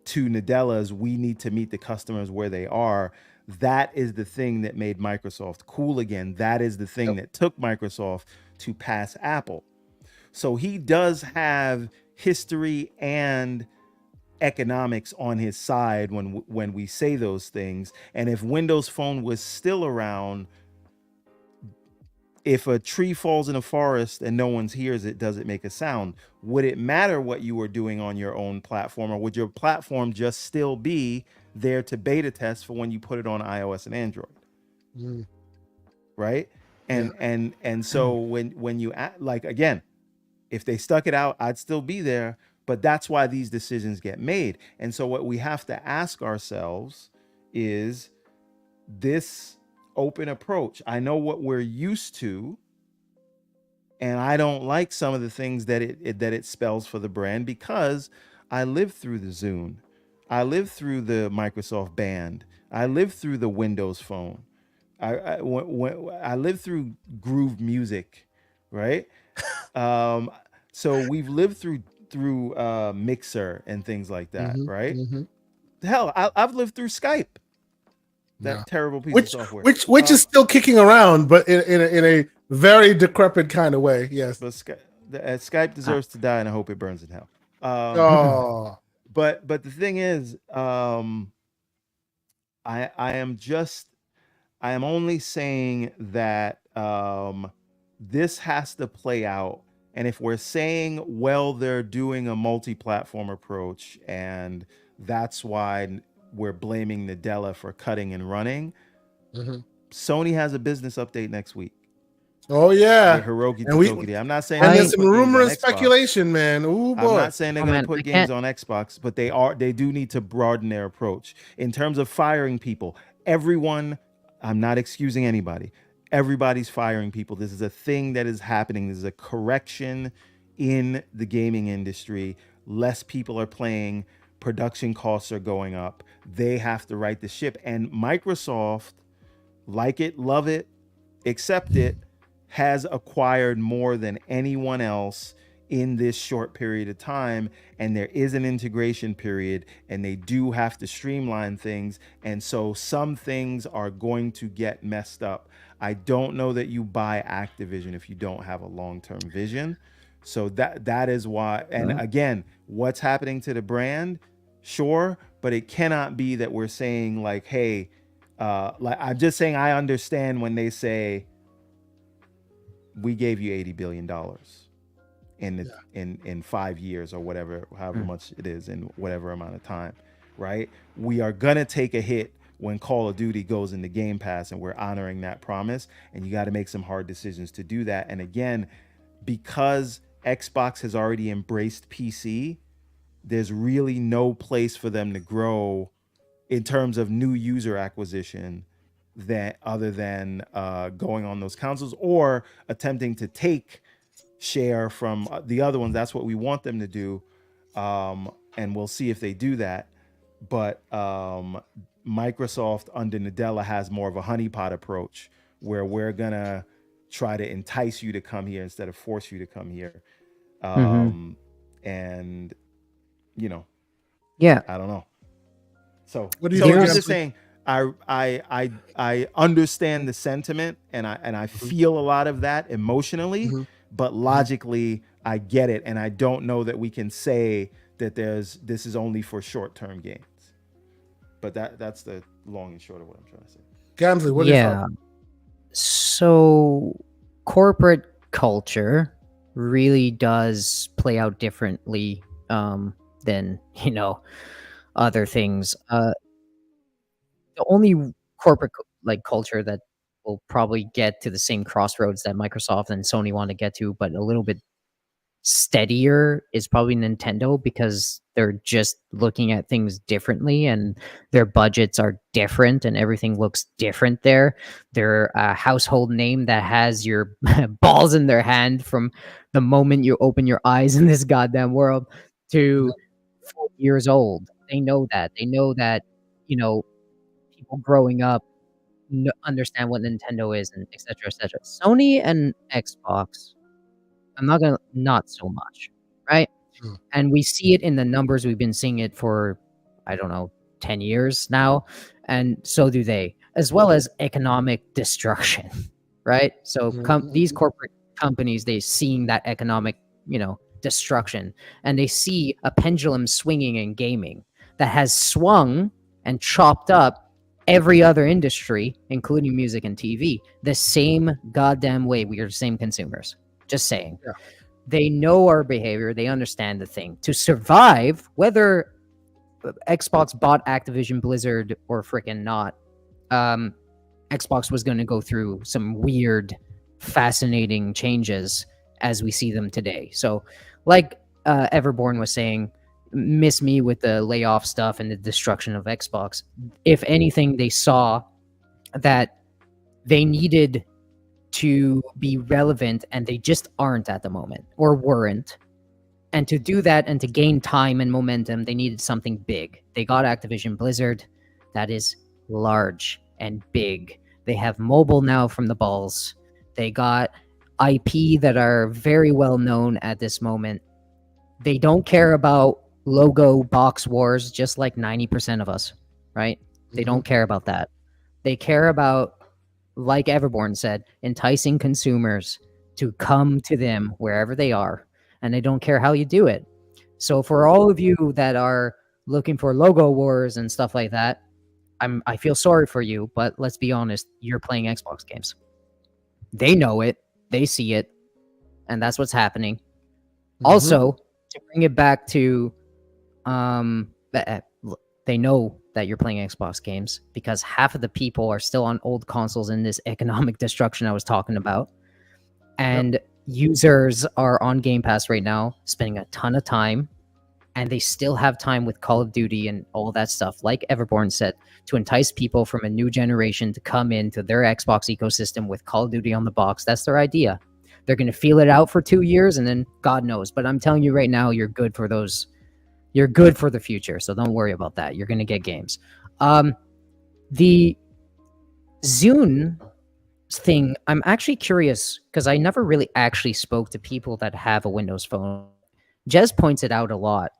B: to Nadella's, we need to meet the customers where they are. That is the thing that made Microsoft cool again. That is the thing that took Microsoft to pass Apple. So he does have history and economics on his side when we say those things. And if Windows Phone was still around, if a tree falls in a forest and no one hears it, does it make a sound? Would it matter what you were doing on your own platform, or would your platform just still be there to beta test for when you put it on iOS and Android? Right? And so when you like, again, if they stuck it out, I'd still be there. But that's why these decisions get made. And so what we have to ask ourselves is, this open approach, I know what we're used to, and I don't like some of the things that it spells for the brand, because I lived through the Zune, I lived through the Microsoft Band, I lived through the Windows Phone, I lived through Groove Music, right? So we've lived through Mixer and things like that, right? Hell, I've lived through Skype. That terrible piece of software,
A: which is still kicking around, but in a very decrepit kind of way. Yes,
B: but Skype deserves to die, and I hope it burns in hell. But the thing is, I am only saying that this has to play out. And if we're saying, well, they're doing a multi-platform approach, and that's why we're blaming Nadella for cutting and running, Sony has a business update next week.
A: Oh yeah,
B: Hiroki Tokidi. I'm not saying
A: there's some rumor and speculation, man. Ooh, boy.
B: I'm not saying they're going to put games on Xbox, but they do need to broaden their approach in terms of firing people. Everyone, I'm not excusing anybody. Everybody's firing people. This is a thing that is happening. This is a correction in the gaming industry. Less people are playing. Production costs are going up. They have to right the ship. And Microsoft, like it, love it, accept it, has acquired more than anyone else in this short period of time. And there is an integration period, and they do have to streamline things. And so some things are going to get messed up. I don't know that you buy Activision if you don't have a long-term vision. So that is why. And again, what's happening to the brand? Sure, but it cannot be that we're saying like, hey, like, I'm just saying, I understand when they say, we gave you $80 billion in 5 years or whatever, however much it is in whatever amount of time, right? We are gonna take a hit when Call of Duty goes into Game Pass, and we're honoring that promise. And you got to make some hard decisions to do that. And again, because Xbox has already embraced PC, there's really no place for them to grow in terms of new user acquisition that other than going on those consoles or attempting to take share from the other ones. That's what we want them to do. And we'll see if they do that. But Microsoft under Nadella has more of a honeypot approach where we're going to try to entice you to come here instead of force you to come here. And, you know,
C: yeah,
B: I don't know. So,
A: What do you
B: so
A: think,
B: I'm
A: Gamzly?
B: just saying, I understand the sentiment and I feel a lot of that emotionally, but logically I get it, and I don't know that we can say that this is only for short-term gains. But that's the long and short of what I'm trying to say.
A: Gamzly, what do you thought?
C: So corporate culture really does play out differently than, you know, other things. The only corporate culture that will probably get to the same crossroads that Microsoft and Sony want to get to, but a little bit steadier, is probably Nintendo, because they're just looking at things differently and their budgets are different and everything looks different there. They're a household name that has your balls in their hand from the moment you open your eyes in this goddamn world to 4 years old. They know that. They know that, you know, people growing up understand what Nintendo is, and etc. etc. Sony and Xbox, not so much, right? And we see it in the numbers. We've been seeing it for, I don't know, 10 years now, and so do they, as well as economic destruction, right? So these corporate companies, they seeing that economic, you know, destruction, and they see a pendulum swinging in gaming that has swung and chopped up every other industry, including music and TV, the same goddamn way. We are the same consumers. Just saying.
A: Yeah.
C: They know our behavior. They understand the thing. To survive, whether Xbox bought Activision Blizzard or freaking not, Xbox was going to go through some weird, fascinating changes as we see them today. So, like Everborn was saying, miss me with the layoff stuff and the destruction of Xbox. If anything, they saw that they needed to be relevant and they just aren't at the moment, or weren't. And to do that and to gain time and momentum, they needed something big. They got Activision Blizzard. That is large and big. They have mobile now from the balls. They got IP that are very well known at this moment. They don't care about logo box wars, just like 90% of us, right? They don't care about that. They care about, like Everborn said, enticing consumers to come to them wherever they are, and they don't care how you do it. So for all of you that are looking for logo wars and stuff like that, I feel sorry for you, but let's be honest, you're playing Xbox games. They know it, they see it, and that's what's happening. Also, to bring it back to they know that you're playing Xbox games because half of the people are still on old consoles in this economic destruction I was talking about. And users are on Game Pass right now, spending a ton of time, and they still have time with Call of Duty and all that stuff, like Everborn said, to entice people from a new generation to come into their Xbox ecosystem with Call of Duty on the box. That's their idea. They're going to feel it out for 2 years, and then God knows. But I'm telling you right now, you're good for those. You're good for the future, so don't worry about that. You're going to get games. The Zune thing, I'm actually curious because I never really actually spoke to people that have a Windows phone. Jez points it out a lot,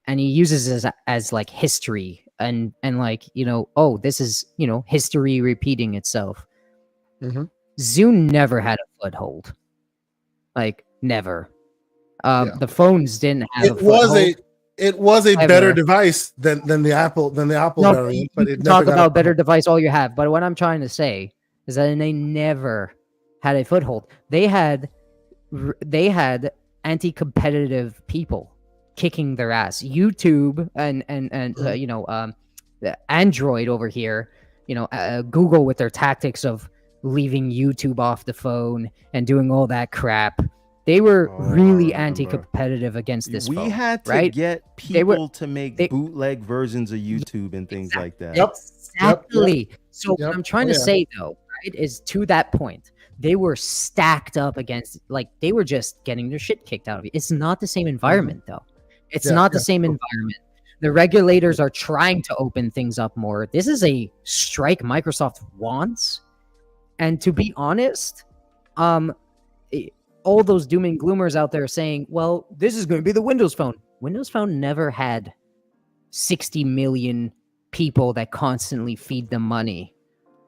C: and he uses it as like history and like, you know, oh, this is, you know, history repeating itself. Zune never had a foothold, like never. The phones didn't have a foothold.
A: It was a better device than the Apple variant, but it
C: talk about better device all you have. But what I'm trying to say is that they never had a foothold. They had anti-competitive people kicking their ass. YouTube and you know, Android over here, you know, Google with their tactics of leaving YouTube off the phone and doing all that crap. They were
B: Oh,
C: really
B: I remember.
C: anti-competitive against this
B: We
C: phone,
B: had to
C: right?
B: get
C: They were-
B: people to make
C: they-
B: bootleg versions of YouTube and things like that.
A: Yep.
C: Exactly. So
A: Yep.
C: what I'm trying
A: Oh,
C: to
A: yeah.
C: say though, right, is to that point, they were stacked up against, like, they were just getting their shit kicked out of it. It's not the same environment though. It's
A: Yeah,
C: not the
A: yeah,
C: same
A: true.
C: environment. The regulators are trying to open things up more. This is a strike Microsoft wants. And to be honest, all those doom and gloomers out there saying, well, this is going to be the Windows Phone. Windows Phone never had 60 million people that constantly feed them money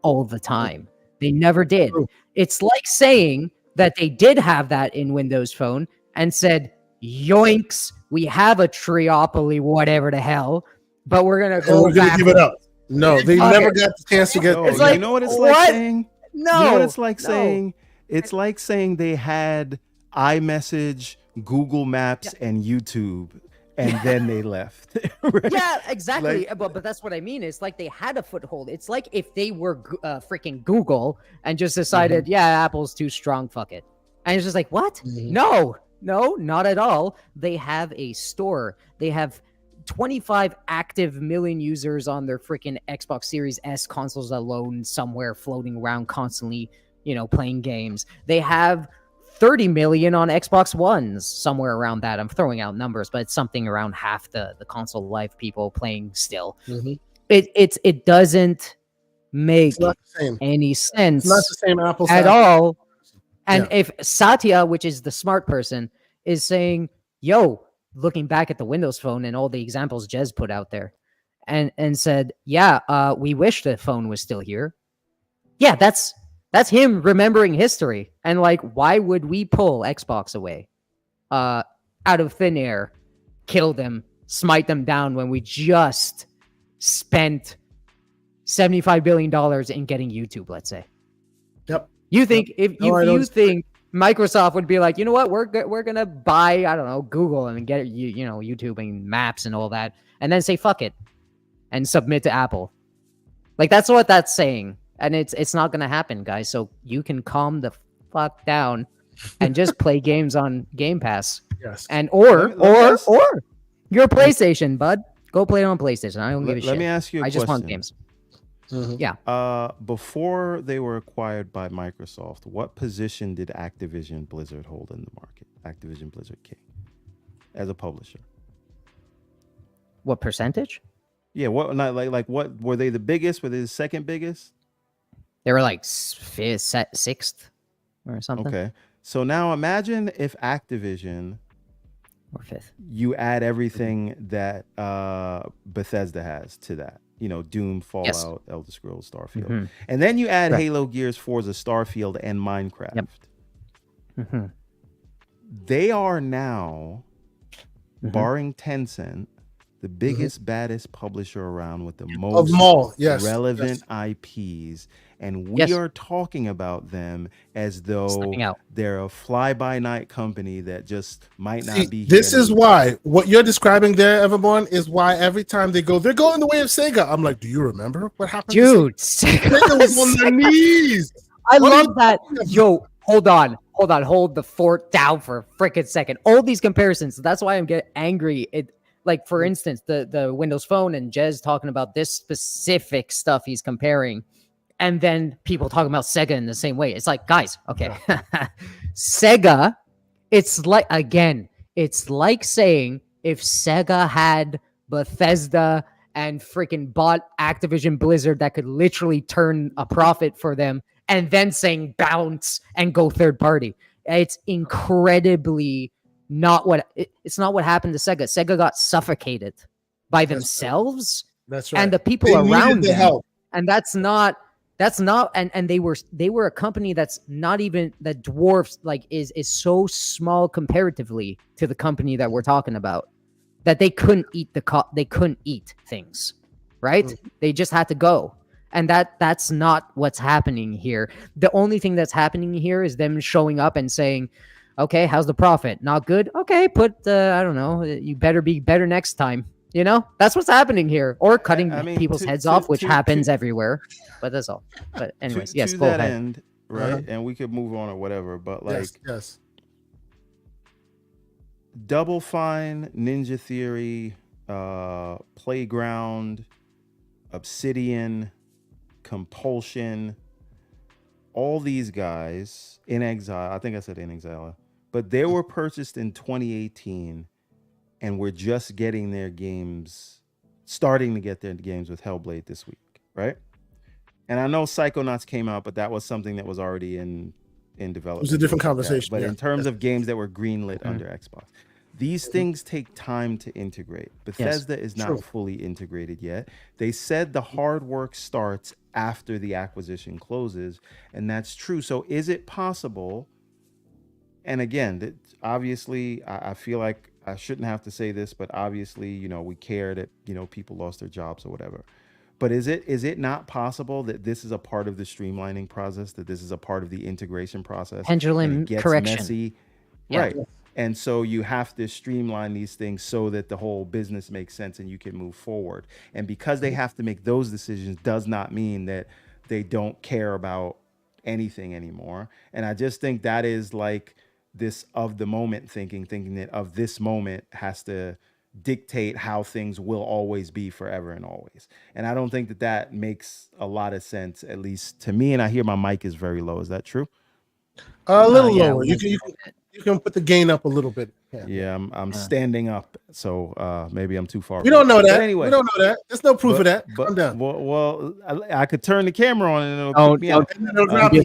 C: all the time. They never did.
A: True.
C: It's like saying that they did have that in Windows Phone and said, yoinks, we have a triopoly, whatever the hell, but we're going to
A: And
C: go
A: we're gonna
C: back.
A: give it up. No, they
C: Fuck
A: never
C: it.
A: got the chance to get.
B: No,
C: It's like,
B: you know what it's
C: what?
B: like saying?
C: No.
B: You know what it's like
C: no.
B: saying? It's like saying they had iMessage, Google Maps, and YouTube, and then they left. Right?
C: Yeah, exactly. But that's what I mean. It's like they had a foothold. It's like if they were freaking Google and just decided, yeah, Apple's too strong, fuck it. And it's just like, what?
A: Mhm.
C: No, not at all. They have a store. They have 25 active million users on their freaking Xbox Series S consoles alone, somewhere floating around constantly, playing games. They have 30 million on Xbox Ones, somewhere around that. I'm throwing out numbers, but it's something around half the console life people playing still.
A: Mhm.
C: It doesn't make
A: It's not the same.
C: any sense
A: It's not the same Apple
C: at all. And
A: Yeah.
C: if Satya, which is the smart person, is saying, yo, looking back at the Windows Phone and all the examples Jez put out there, and said, yeah, we wish the phone was still here. Yeah, that's him remembering history. And like, why would we pull Xbox away out of thin air, kill them, smite them down when we just spent $75 billion in getting YouTube, let's say?
A: Yep.
C: You think if
A: No, I
C: you
A: don't-
C: think Microsoft would be like, you know what, we're gonna buy, I don't know, Google and get YouTube and Maps and all that, and then say fuck it and submit to Apple. Like, that's what that's saying, and it's not gonna happen, guys. So you can calm the fuck down and just play games on Game Pass,
A: Yes.
C: and or
B: Let me
C: your PlayStation, bud. Go play it on PlayStation. I don't give a shit.
B: Let me ask you a
C: I just want
B: question.
C: games.
A: Mhm.
B: Before they were acquired by Microsoft, what position did Activision Blizzard hold in the market? Activision Blizzard King, as a publisher.
C: What percentage?
B: Yeah, what not like what were they the biggest? Were they the second biggest?
C: They were like sixth or something,
B: Okay, so now imagine if Activision,
C: or fifth.
B: you add everything that Bethesda has to that. Doom, Fallout, Elder Scrolls, Starfield.
C: Mhm.
B: And then you add
C: Right.
B: Halo, Gears, Forza, Starfield, and Minecraft.
C: Yep. Mhm.
B: They are now,
C: Mhm.
B: barring Tencent, the biggest, baddest publisher around with the
A: Of
B: most
A: them all, yes.
B: relevant
A: yes.
B: IPs. And we
C: Yes.
B: are talking about them as though
C: Stepping out.
B: they're a fly-by-night company that just might not
A: See,
B: be here.
A: this is why what you're describing there, Everborn, is why every time they're going the way of Sega. I'm like, do you remember what happened?
C: Dude,
A: to Sega? Sega was on their knees.
C: I
A: What are
C: love
A: you
C: that.
A: talking about?
C: Yo, hold the fort down for a freaking second. All these comparisons. That's why I'm getting angry. Like, for instance, the Windows Phone and Jez talking about this specific stuff he's comparing, and then people talking about Sega in the same way. It's like, guys, okay, Sega. It's like saying if Sega had Bethesda and freaking bought Activision Blizzard that could literally turn a profit for them, and then saying bounce and go third party. It's incredibly it's not what happened to Sega. Sega got suffocated by themselves
A: That's right.
C: and the people
A: They
C: around
A: needed the
C: them.
A: help.
C: And that's not and they were a company that's not even, that dwarfs, like, is so small comparatively to the company that we're talking about, that they couldn't eat they couldn't eat things, right? They just had to go. And that's not what's happening here. The only thing that's happening here is them showing up and saying, okay, how's the profit? Not good? Okay, put I don't know, you better be better next time. That's what's happening here. Or cutting
B: I mean,
C: people's
B: to-
C: heads
B: to-
C: off, which
B: to-
C: happens
B: to-
C: everywhere. But that's all. But anyways,
B: to
C: yes,
B: to
C: go
B: that
C: ahead.
B: end, right? And we could move on or whatever, but like,
A: Yes.
B: Double Fine, Ninja Theory, Playground, Obsidian, Compulsion, all these guys in exile. I think I said in exile, but they were purchased in 2018, and we're just getting their games, starting to get their games with Hellblade this week, right? And I know Psychonauts came out, but that was something that was already in development.
A: It was a different conversation.
B: But in terms of games that were greenlit under Xbox, these things take time to integrate. Bethesda is not fully integrated yet. They said the hard work starts after the acquisition closes, and that's true. So is it possible? And again, obviously, I feel like I shouldn't have to say this, but obviously, we care that, people lost their jobs or whatever. But is it not possible that this is a part of the streamlining process, that this is a part of the integration process?
C: Pendulum correction.
B: Messy, right? And so you have to streamline these things so that the whole business makes sense and you can move forward. And because they have to make those decisions does not mean that they don't care about anything anymore. And I just think that is like this of the moment thinking that of this moment has to dictate how things will always be forever and always. And I don't think that makes a lot of sense, at least to me. And I hear my mic is very low. Is that true?
A: A little lower. You can put the gain up a little bit.
B: Yeah, I'm standing up, so maybe I'm too far.
A: We don't know that.
B: But anyway,
A: we don't know that. There's no proof of that.
B: But,
A: Calm down.
B: Well, I could turn the camera on and it'll pick me up.
A: And then it'll drop you.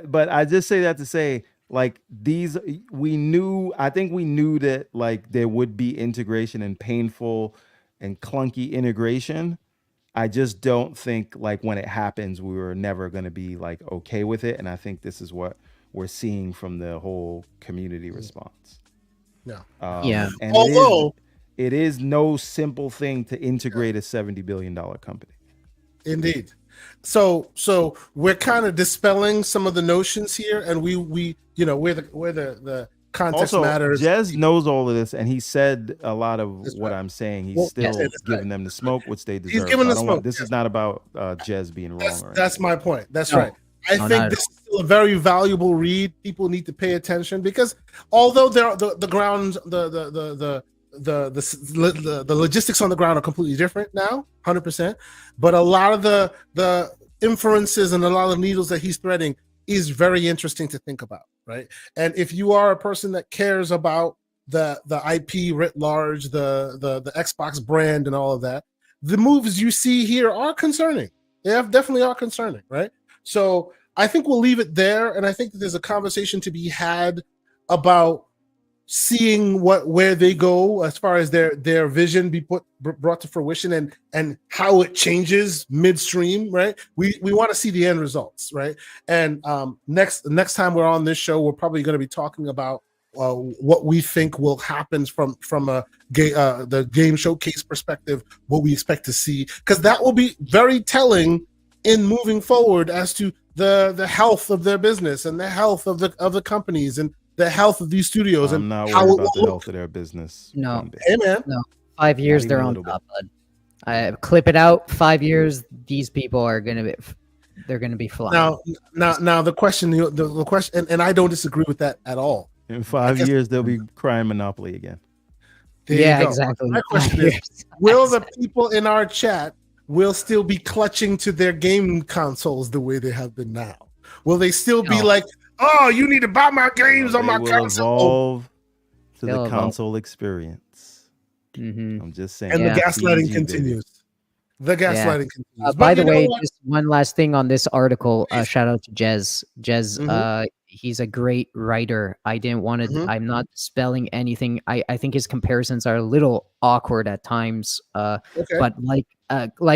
B: But I just say that to say, like, these, I think we knew that like there would be integration and painful and clunky integration. I just don't think like when it happens, we were never going to be like okay with it. And I think this is what we're seeing from the whole community response.
A: Yeah.
B: And
A: although
B: it is no simple thing to integrate a $70 billion company.
A: Indeed. So we're kind of dispelling some of the notions here, and we where the context
B: also,
A: matters.
B: Jez knows all of this, and he said a lot of what I'm saying. He's still giving them the smoke, which they deserve.
A: He's giving the smoke.
B: This is not about Jez being wrong.
A: That's my point. That's right. I think this is still a very valuable read. People need to pay attention because although the grounds, the logistics on the ground are completely different now, 100%. But a lot of the inferences and a lot of the needles that he's threading is very interesting to think about, right? And if you are a person that cares about the IP writ large, the Xbox brand and all of that, the moves you see here are concerning. They definitely are concerning, right? So I think we'll leave it there, and I think that there's a conversation to be had about seeing where they go as far as their vision be brought to fruition and how it changes midstream, right? We want to see the end results, right? And next time we're on this show, we're probably going to be talking about what we think will happen from the game showcase perspective, what we expect to see, because that will be very telling in moving forward as to the health of their business and the health of the companies and the health of these studios.
B: I'm not worried about the health of their business.
C: No.
A: Hey, man.
C: No. 5 years, they're on top, bud. I clip it out. 5 years, these people are gonna be flying.
A: Now the question, the question, and I don't disagree with that at all.
B: In 5 years, they'll be crying Monopoly again.
C: Yeah, exactly.
A: My question is, will the people in our chat will still be clutching to their game consoles the way they have been now? Will they still be like, oh, you need to buy my games on my console?
B: Evolve to the console experience.
C: Mm-hmm.
B: I'm just saying.
A: And the gaslighting continues. The gaslighting continues.
C: By the way, just one last thing on this article. Shout out to Jez. Jez, he's a great writer. I didn't want to. I'm not spelling anything. I think his comparisons are a little awkward at times. But like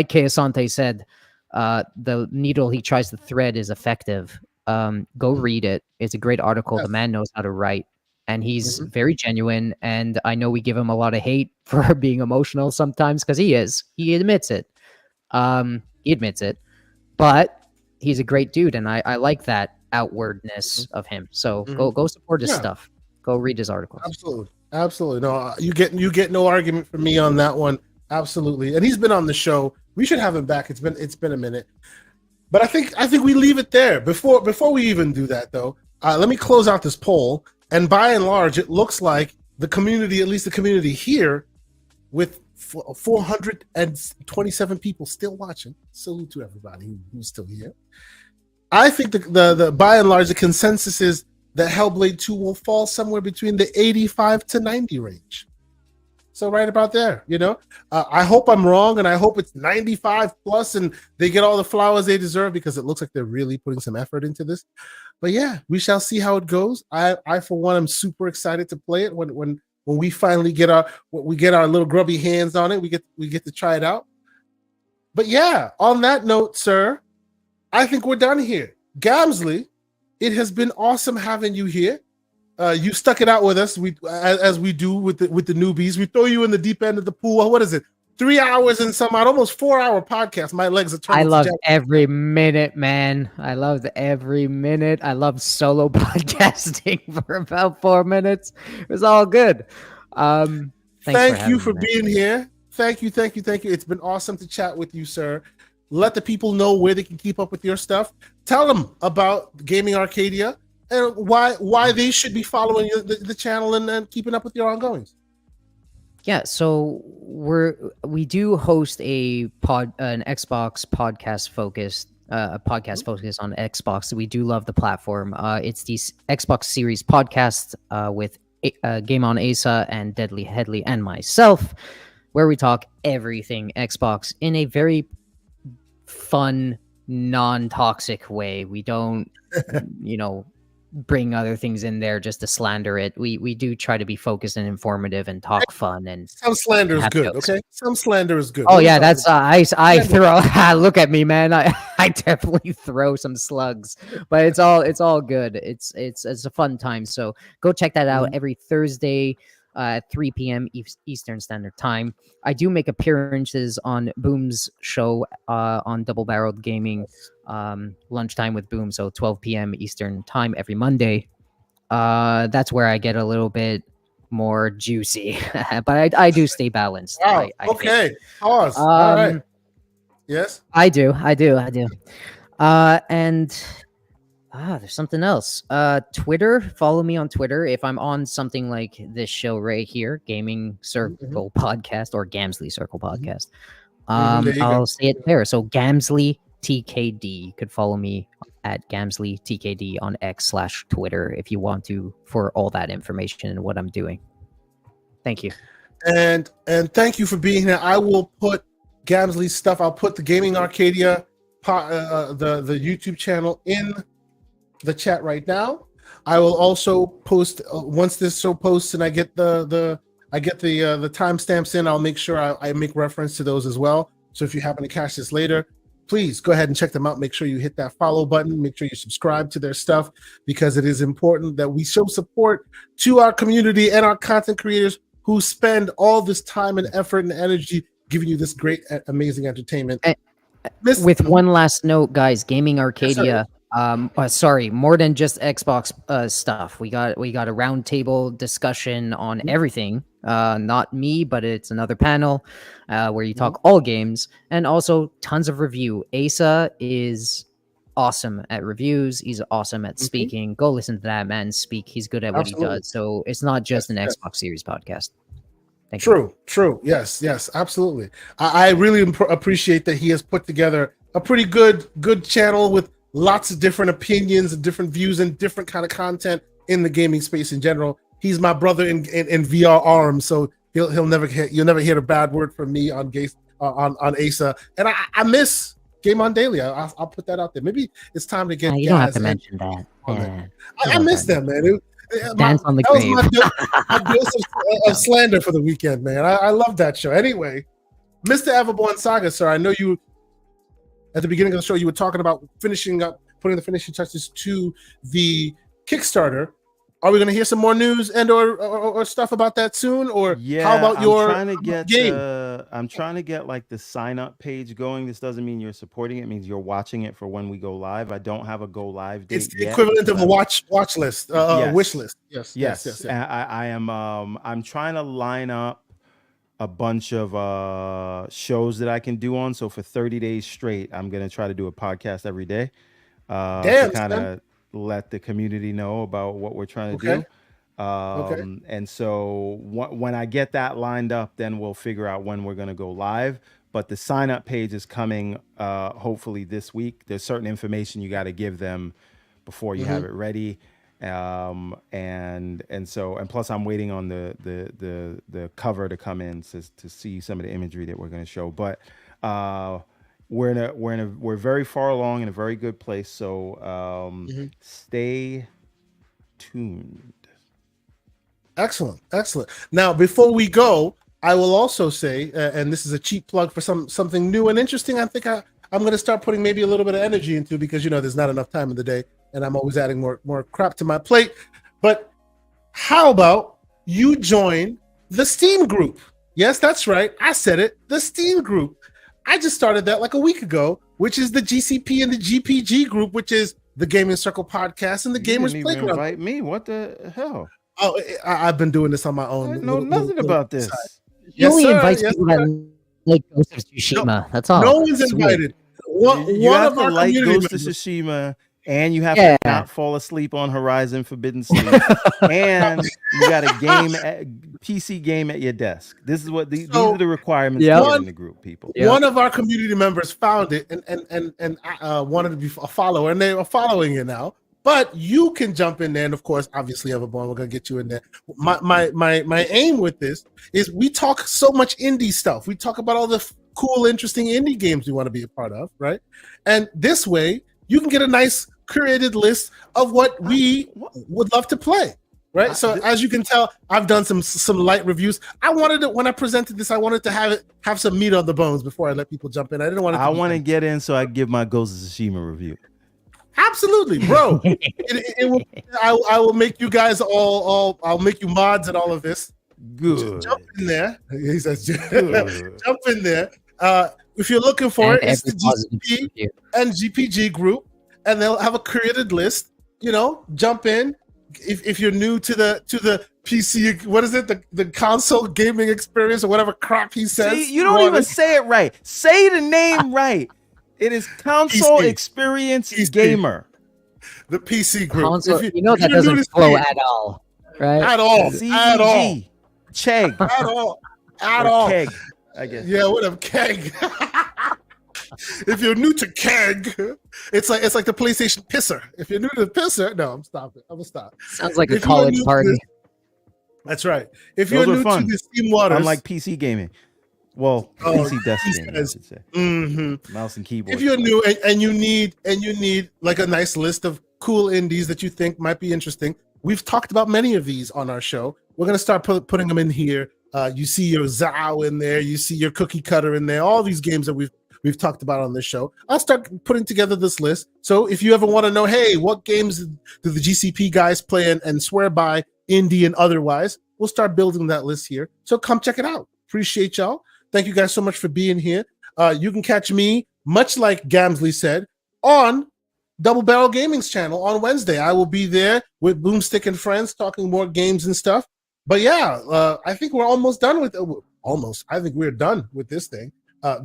C: Keosante said, the needle he tries to thread is effective. Go read it. It's a great article. The man knows how to write, and he's very genuine. And I know we give him a lot of hate for being emotional sometimes because he admits it. But he's a great dude, and I like that outwardness of him. So go support his stuff. Go read his articles.
A: Absolutely. No, you get no argument from me on that one. Absolutely. And he's been on the show. We should have him back. It's been a minute. But I think we leave it there. Before we even do that, though, let me close out this poll And by and large, it looks like the community, at least the community here, with 427 people still watching. Salute to everybody who's still here. I think the by and large, the consensus is that Hellblade 2 will fall somewhere between the 85 to 90 range. So right about there, you know. I hope I'm wrong, and I hope it's 95 plus, and they get all the flowers they deserve, because it looks like they're really putting some effort into this. But yeah, we shall see how it goes. I for one, am super excited to play it when we finally get our little grubby hands on it. We get to try it out. But yeah, on that note, sir, I think we're done here. Gamzly, it has been awesome having you here. You stuck it out with us. As we do with the newbies, we throw you in the deep end of the pool. What is it? 3 hours and some odd, almost 4 hour podcast. My legs are turning.
C: I love every minute, man. I loved every minute. I love solo podcasting for about 4 minutes. It was all good.
A: Thank you for being here. Thank you. It's been awesome to chat with you, sir. Let the people know where they can keep up with your stuff. Tell them about Gaming Arcadia and why they should be following the channel and keeping up with your ongoings.
C: Yeah, so we do host an Xbox podcast focused a podcast focused on Xbox. We do love the platform. It's the Xbox Series podcast with Game on Asa and Deadly Headley and myself, where we talk everything Xbox in a very fun, non-toxic way. We don't, bring other things in there just to slander it. We do try to be focused and informative and talk fun. And
A: some slander is good, jokes. Okay? Some slander is good.
C: Oh yeah, that's I throw. Look at me, man. I definitely throw some slugs, but it's all good. It's a fun time. So go check that out every Thursday. 3 p.m. Eastern Standard Time. I do make appearances on Boom's show on Double Barreled Gaming, lunchtime with Boom, so 12 p.m. Eastern Time every Monday. That's where I get a little bit more juicy, but I do stay balanced.
A: Wow. Okay. Pause. All right. Yes.
C: I do. And there's something else. Twitter. Follow me on Twitter. If I'm on something like this show right here, Gaming Circle Podcast or Gamzly Circle Podcast, I'll say it there. So Gamzly TKD. You could follow me at Gamzly TKD on X/Twitter if you want to, for all that information and what I'm doing. Thank you.
A: And thank you for being here. I will put Gamzly's stuff. I'll put the Gaming Arcadia, the YouTube channel in the chat right now. I will also post once this show posts and I get the timestamps in. I'll make sure I make reference to those as well. So if you happen to catch this later, please go ahead and check them out. Make sure you hit that follow button. Make sure you subscribe to their stuff, because it is important that we show support to our community and our content creators who spend all this time and effort and energy giving you this great, amazing entertainment.
C: With one last note, guys, Gaming Arcadia. More than just Xbox stuff. We got a roundtable discussion on everything. Not me, but it's another panel where you talk all games, and also tons of review. Asa is awesome at reviews. He's awesome at speaking. Go listen to that man speak. He's good at what he does. So it's not just an Xbox Series podcast. Thank you. True. Yes, absolutely. I really appreciate that he has put together a pretty good channel with lots of different opinions and different views and different kind of content in the gaming space in general. He's my brother in VR arms, so you'll never hear a bad word from me on Asa. And I miss Game On Daily. I'll put that out there. Maybe it's time to get. You don't have to mention that. Yeah.
A: I miss them, man.
C: Dance on the grave.
A: My dose of slander for the weekend, man. I love that show. Anyway, Mr. Everborn Saga, sir, I know you. At the beginning of the show, you were talking about putting the finishing touches to the Kickstarter. Are we going to hear some more news and or stuff about that soon? Or how about game?
B: I'm trying to get like the sign up page going. This doesn't mean you're supporting it. It means you're watching it for when we go live. I don't have a go live date.
A: It's the equivalent of a watch list, wish list. Yes.
B: I am. I'm trying to line up a bunch of shows that I can do on. So for 30 days straight, I'm going to try to do a podcast every day to kind of let the community know about what we're trying to do. And so when I get that lined up, then we'll figure out when we're going to go live. But the sign up page is coming hopefully this week. There's certain information you got to give them before you have it ready. And plus I'm waiting on the cover to come in to see some of the imagery that we're going to show. But we're very far along in a very good place. So stay tuned.
A: Excellent. Now, before we go, I will also say, and this is a cheap plug for something new and interesting. I think I'm going to start putting maybe a little bit of energy into, because there's not enough time in the day, and I'm always adding more crap to my plate. But how about you join the Steam group? Yes, that's right. I said it. The Steam group. I just started that like a week ago, which is the GCP and the GPG group, which is the Gaming Circle podcast and the Gamers Playground.
B: Invite me? What the hell?
A: Oh, I've been doing this on my own.
B: I know nothing about this.
C: He only invites people that like Ghost of Tsushima. That's all.
A: No one's invited.
B: You have to like Ghost of Tsushima, and you have to not fall asleep on Horizon Forbidden Sleep, and you got a PC game at your desk. These are the requirements to get in the group, people.
A: One of our community members found it and wanted to be a follower, and they are following it now. But you can jump in there, and of course, obviously, Everborn, we're gonna get you in there. My aim with this is we talk so much indie stuff. We talk about all the cool, interesting indie games we want to be a part of, right? And this way, you can get a nice curated list of what we would love to play, right? So as you can tell, I've done some light reviews. I wanted to, when I presented this, I wanted to have some meat on the bones before I let people jump in. I didn't want to.
B: I want to get in so I can give my Ghost of Tsushima review.
A: Absolutely, bro. I will make you guys all. I'll make you mods and all of this.
B: Good.
A: Jump in there. He says, jump in there. If you're looking for it's the GCP and GPG group, and they'll have a created list. Jump in. If you're new to the PC, what is it? The console gaming experience or whatever crap he says.
B: See, you don't even say it right. Say the name right. It is console PC. Experience PC. Gamer.
A: The PC group.
C: Console, that doesn't flow at all, right?
A: At all.
B: CGG.
A: At all.
B: Chegg.
A: At all. At all.
B: Keg, I guess.
A: Yeah, whatever. Keg. If you're new to Keg, it's like the PlayStation pisser. If you're new to the pisser, no, I'm stopping. I'm gonna stop.
C: Sounds like a college party.
A: That's right. If you're new to the Steam Waters,
B: unlike PC gaming. Well, PC desk gaming, I should say. Mouse and keyboard.
A: If you're new and you need like a nice list of cool indies that you think might be interesting, we've talked about many of these on our show. We're gonna start putting them in here. You see your Zao in there. You see your Cookie Cutter in there. All these games that we've talked about on this show. I'll start putting together this list. So if you ever want to know, hey, what games do the GCP guys play and swear by, indie and otherwise, we'll start building that list here. So come check it out. Appreciate y'all. Thank you guys so much for being here. You can catch me, much like Gamzly said, on Double Barrel Gaming's channel on Wednesday. I will be there with Boomstick and friends talking more games and stuff. But yeah, I think we're almost done with almost. I think we're done with this thing.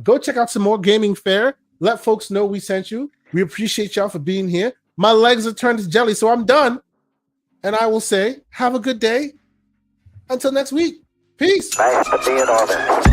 A: Go check out some more gaming fare. Let folks know we sent you. We appreciate y'all for being here. My legs are turned to jelly, so I'm done. And I will say, have a good day. Until next week. Peace.
E: Thanks for being on it.